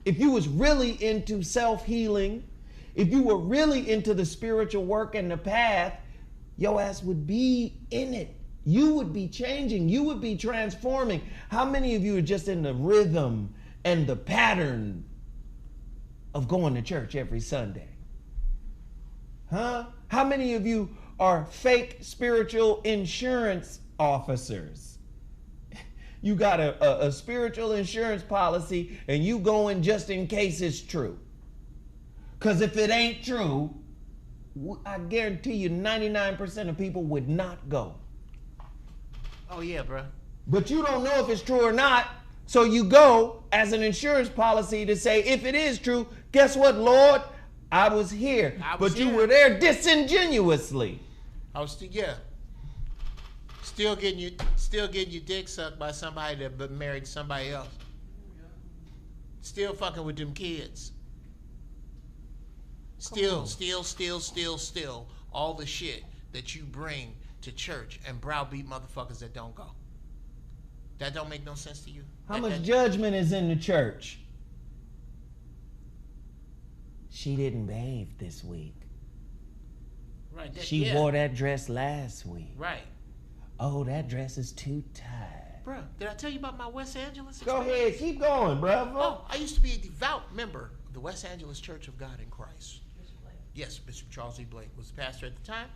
If you was really into self-healing, if you were really into the spiritual work and the path, your ass would be in it. You would be changing. You would be transforming. How many of you are just in the rhythm and the pattern of going to church every Sunday? Huh? How many of you are fake spiritual insurance officers? You got a spiritual insurance policy and you going just in case it's true. Because if it ain't true, I guarantee you 99% of people would not go. Oh yeah, bro. But you don't know if it's true or not, so you go as an insurance policy to say, if it is true, guess what, Lord? I was here. But you were there disingenuously. I was still getting your dick sucked by somebody that married somebody else. Still fucking with them kids. Still all the shit that you bring to church and browbeat motherfuckers that don't go. That don't make no sense to you? How much judgment is in the church? She didn't bathe this week. Right. She wore that dress last week. Right. Oh, that dress is too tight. Bruh, did I tell you about my West Angeles Go experience? ahead, keep going, bruh. Oh, I used to be a devout member of the West Angeles Church of God in Christ. Yes, Bishop Charles E. Blake was the pastor at the time.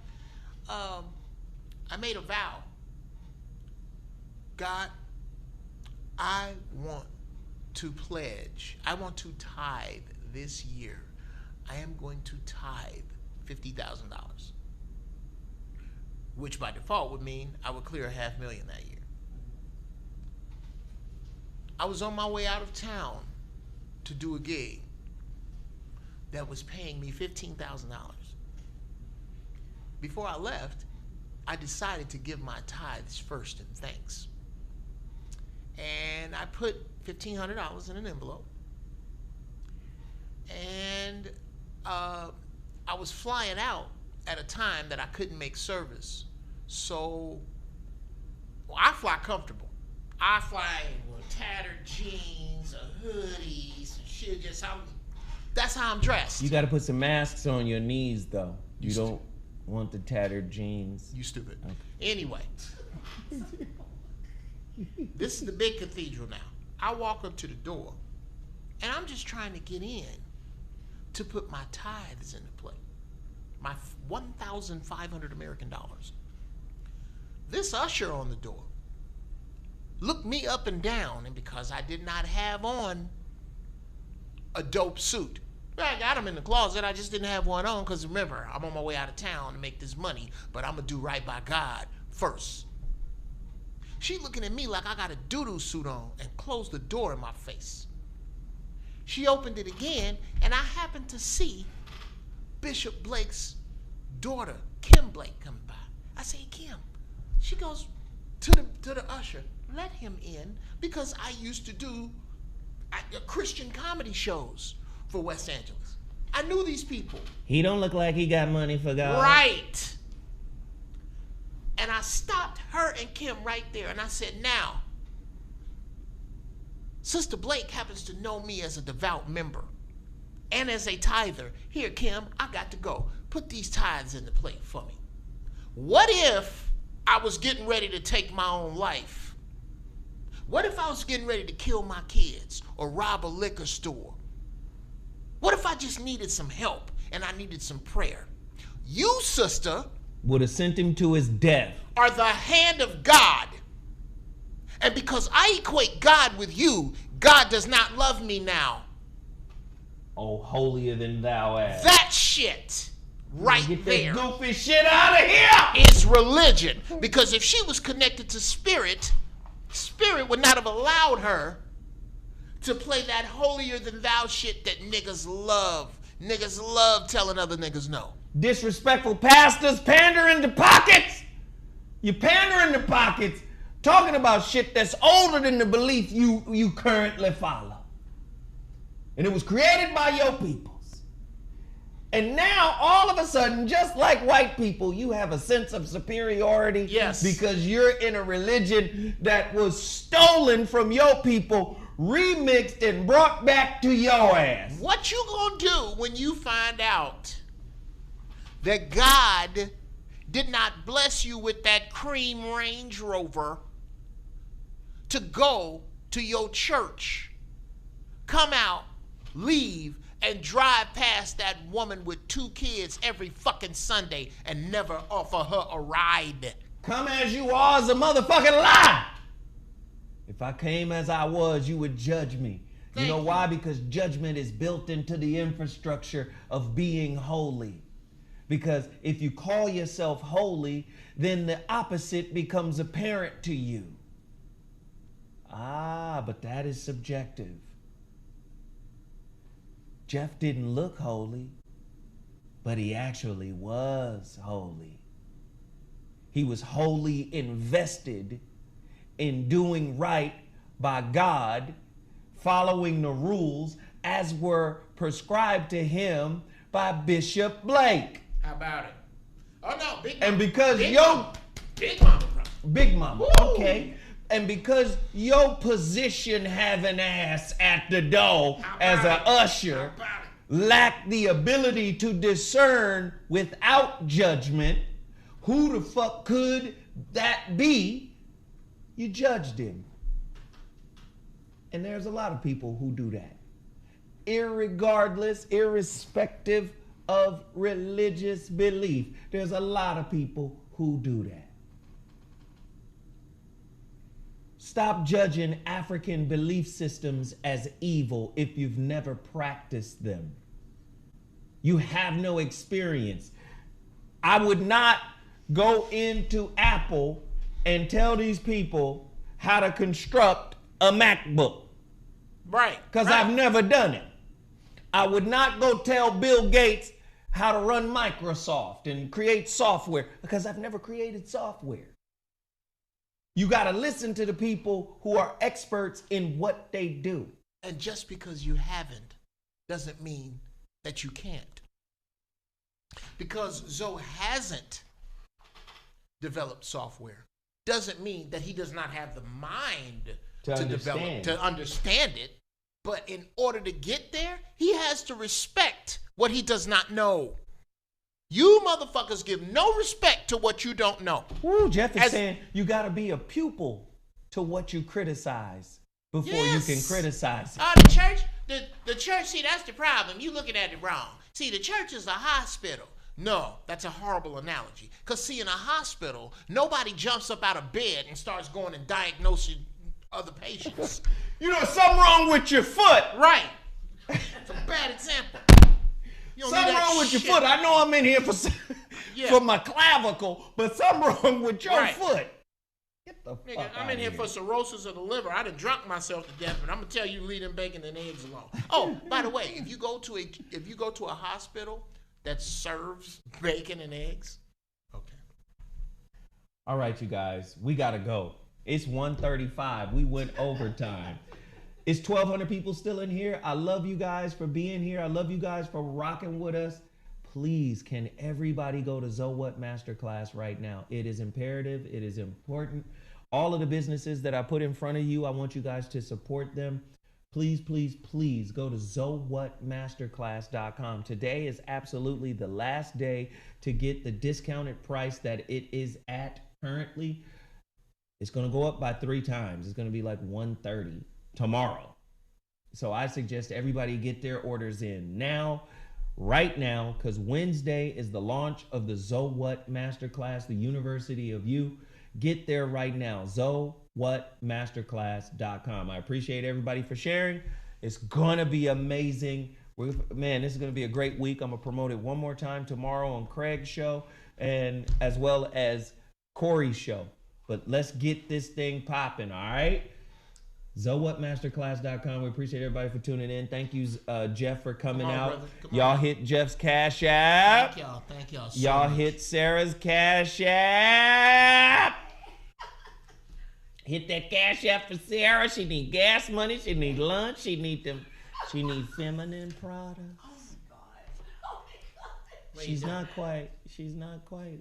I made a vow. God, I want to pledge, I want to tithe this year. I am going to tithe $50,000, which by default would mean I would clear $500,000 that year. I was on my way out of town to do a gig that was paying me $15,000. Before I left, I decided to give my tithes first in thanks. And I put $1,500 in an envelope. And I was flying out at a time that I couldn't make service. So I fly comfortable. I fly with tattered jeans, a hoodie, some shit. That's how I'm dressed. You got to put some masks on your knees, though. You don't want the tattered jeans. You stupid. Okay. Anyway, this is the big cathedral now. I walk up to the door, and I'm just trying to get in to put my tithes into play. My 1,500 American dollars. This usher on the door looked me up and down, and because I did not have on a dope suit, I got them in the closet, I just didn't have one on, because remember, I'm on my way out of town to make this money, but I'm going to do right by God first. She looking at me like I got a doo-doo suit on and closed the door in my face. She opened it again, and I happened to see Bishop Blake's daughter, Kim Blake, coming by. I say, Kim. She goes to the usher, let him in, because I used to do Christian comedy shows for West Angeles. I knew these people. He don't look like he got money for God. Right. And I stopped her and Kim right there, and I said, now, Sister Blake happens to know me as a devout member and as a tither. Here, Kim, I got to go. Put these tithes in the plate for me. What if I was getting ready to take my own life? What if I was getting ready to kill my kids or rob a liquor store? What if I just needed some help and I needed some prayer? You, sister, would have sent him to his death. Are the hand of God. And because I equate God with you, God does not love me now. Oh, holier than thou art. That shit right Get there. That goofy shit out of here. Is religion. Because if she was connected to spirit, spirit would not have allowed her to play that holier than thou shit that niggas love. Niggas love telling other niggas no. Disrespectful pastors pandering to pockets. You pandering to pockets, talking about shit that's older than the belief you currently follow. And it was created by your peoples. And now, all of a sudden, just like white people, you have a sense of superiority. Yes. Because you're in a religion that was stolen from your people, remixed and brought back to your ass. What you gonna do when you find out that God did not bless you with that cream Range Rover to go to your church, come out, leave, and drive past that woman with 2 kids every fucking Sunday and never offer her a ride? Come as you are is a motherfucking lie. If I came as I was, you would judge me. You know why? Because judgment is built into the infrastructure of being holy. Because if you call yourself holy, then the opposite becomes apparent to you. But that is subjective. Jeff didn't look holy, but he actually was holy. He was wholly invested in doing right by God, following the rules as were prescribed to him by Bishop Blake. How about it? Oh no, Big And Mama. because Big yo, Mama. Big Mama, bro. Big Mama, Woo! okay. And because your position having ass at the door as an usher lacked the ability to discern without judgment who the fuck could that be, you judged him. And there's a lot of people who do that. Irrespective of religious belief. There's a lot of people who do that. Stop judging African belief systems as evil if you've never practiced them. You have no experience. I would not go into Apple and tell these people how to construct a MacBook. Right. Because I've never done it. I would not go tell Bill Gates how to run Microsoft and create software because I've never created software. You got to listen to the people who are experts in what they do. And just because you haven't doesn't mean that you can't. Because Zoe hasn't developed software doesn't mean that he does not have the mind to understand it. But in order to get there, he has to respect what he does not know. You motherfuckers give no respect to what you don't know. Ooh, Jeff is saying you got to be a pupil to what you criticize before you can criticize it. The church, see, that's the problem. You looking at it wrong. See, the church is a hospital. No, that's a horrible analogy. Because, see, in a hospital, nobody jumps up out of bed and starts going and diagnosing other patients. You know, something wrong with your foot. Right. It's a bad example. Something wrong with your foot. I know I'm in here for my clavicle, but something wrong with your foot. Get the fuck I'm in here for cirrhosis of the liver. I done drunk myself to death, but I'm gonna tell you, leave them bacon and eggs alone. Oh, by the way, if you go to a hospital that serves bacon and eggs, okay. All right, you guys, we gotta go. It's 1:35. We went overtime. Is 1,200 people still in here? I love you guys for being here. I love you guys for rocking with us. Please, can everybody go to ZoWhat Masterclass right now? It is imperative. It is important. All of the businesses that I put in front of you, I want you guys to support them. Please, please, please go to ZoWhatMasterclass.com. Today is absolutely the last day to get the discounted price that it is at currently. It's going to go up by 3 times. It's going to be like $130 tomorrow. So I suggest everybody get their orders in now, right now, because Wednesday is the launch of the ZoWhat Masterclass, the University of You. Get there right now, ZoWhatMasterclass.com. I appreciate everybody for sharing. It's going to be amazing. Man, this is going to be a great week. I'm going to promote it one more time tomorrow on Craig's show and as well as Corey's show. But let's get this thing popping, all right? ZoWhatMasterclass.com. We appreciate everybody for tuning in. Thank you, Jeff, for coming out. Y'all hit Jeff's Cashapp. Thank y'all. Y'all hit Sarah's Cashapp. Hit that Cashapp for Sarah. She need gas money. She need lunch. She need feminine products. She's not quite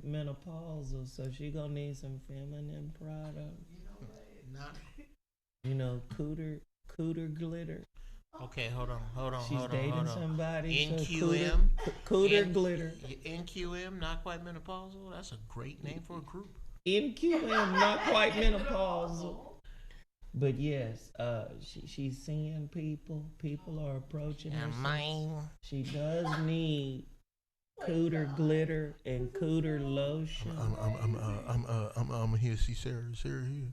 menopausal, so she gonna need some feminine products. You know, cooter glitter. Okay, hold on. She's dating somebody. NQM. So cooter glitter. NQM, not quite menopausal. That's a great name for a group. NQM, not quite menopausal. But yes, she's seeing people. People are approaching her. She does need cooter glitter and cooter lotion. I'm here to see Sarah. Sarah here.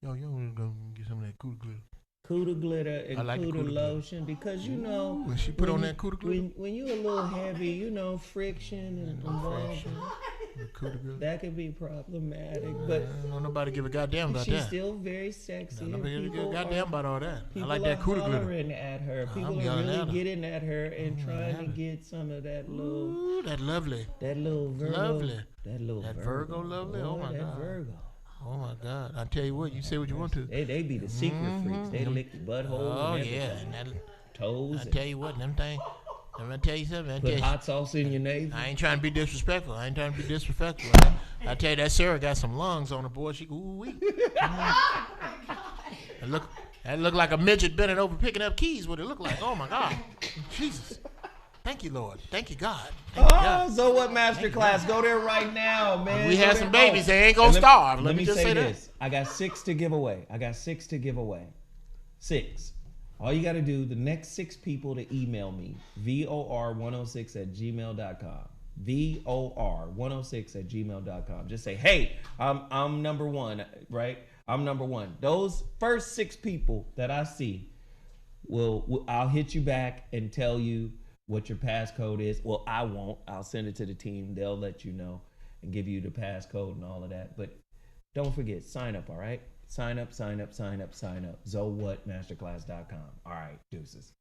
Yo, gonna get some of that cooter glitter. Cooter glitter and like cooter lotion because you know when she put on that cooter glitter. When you're a little heavy, you know, friction and that could be problematic. But don't nobody give a goddamn about she's that. She's still very sexy. Nobody give a goddamn about all that. I like that cooter glitter. People are at her. People are really getting at her and trying to get some of that little. Ooh, that lovely. That little Virgo. Lovely. That Virgo lovely. Oh my God. Virgo. Oh my God! I tell you what, you say what you want to. They be the secret freaks. They lick the butthole. Oh and yeah, and toes. I tell you what, them things. I'm gonna tell you something. Put hot sauce in your navel. I ain't trying to be disrespectful. I tell you that Sarah got some lungs on her, boy. She ooh-wee. That look like a midget bending over picking up keys. What it look like? Oh my God, Jesus. Thank you, Lord. Thank you, God. ZoWhat Masterclass. Go there right now, man. We had some babies. They ain't gonna starve. Let me just say this. I got 6 to give away. 6. All you got to do, the next 6 people to email me, VOR106@gmail.com. VOR106@gmail.com. Just say, hey, I'm number 1, right? I'm number one. Those first 6 people that I see, I'll hit you back and tell you what your passcode is. Well, I won't. I'll send it to the team. They'll let you know and give you the passcode and all of that. But don't forget, sign up, all right? Sign up. ZoWhatMasterclass.com. All right, deuces.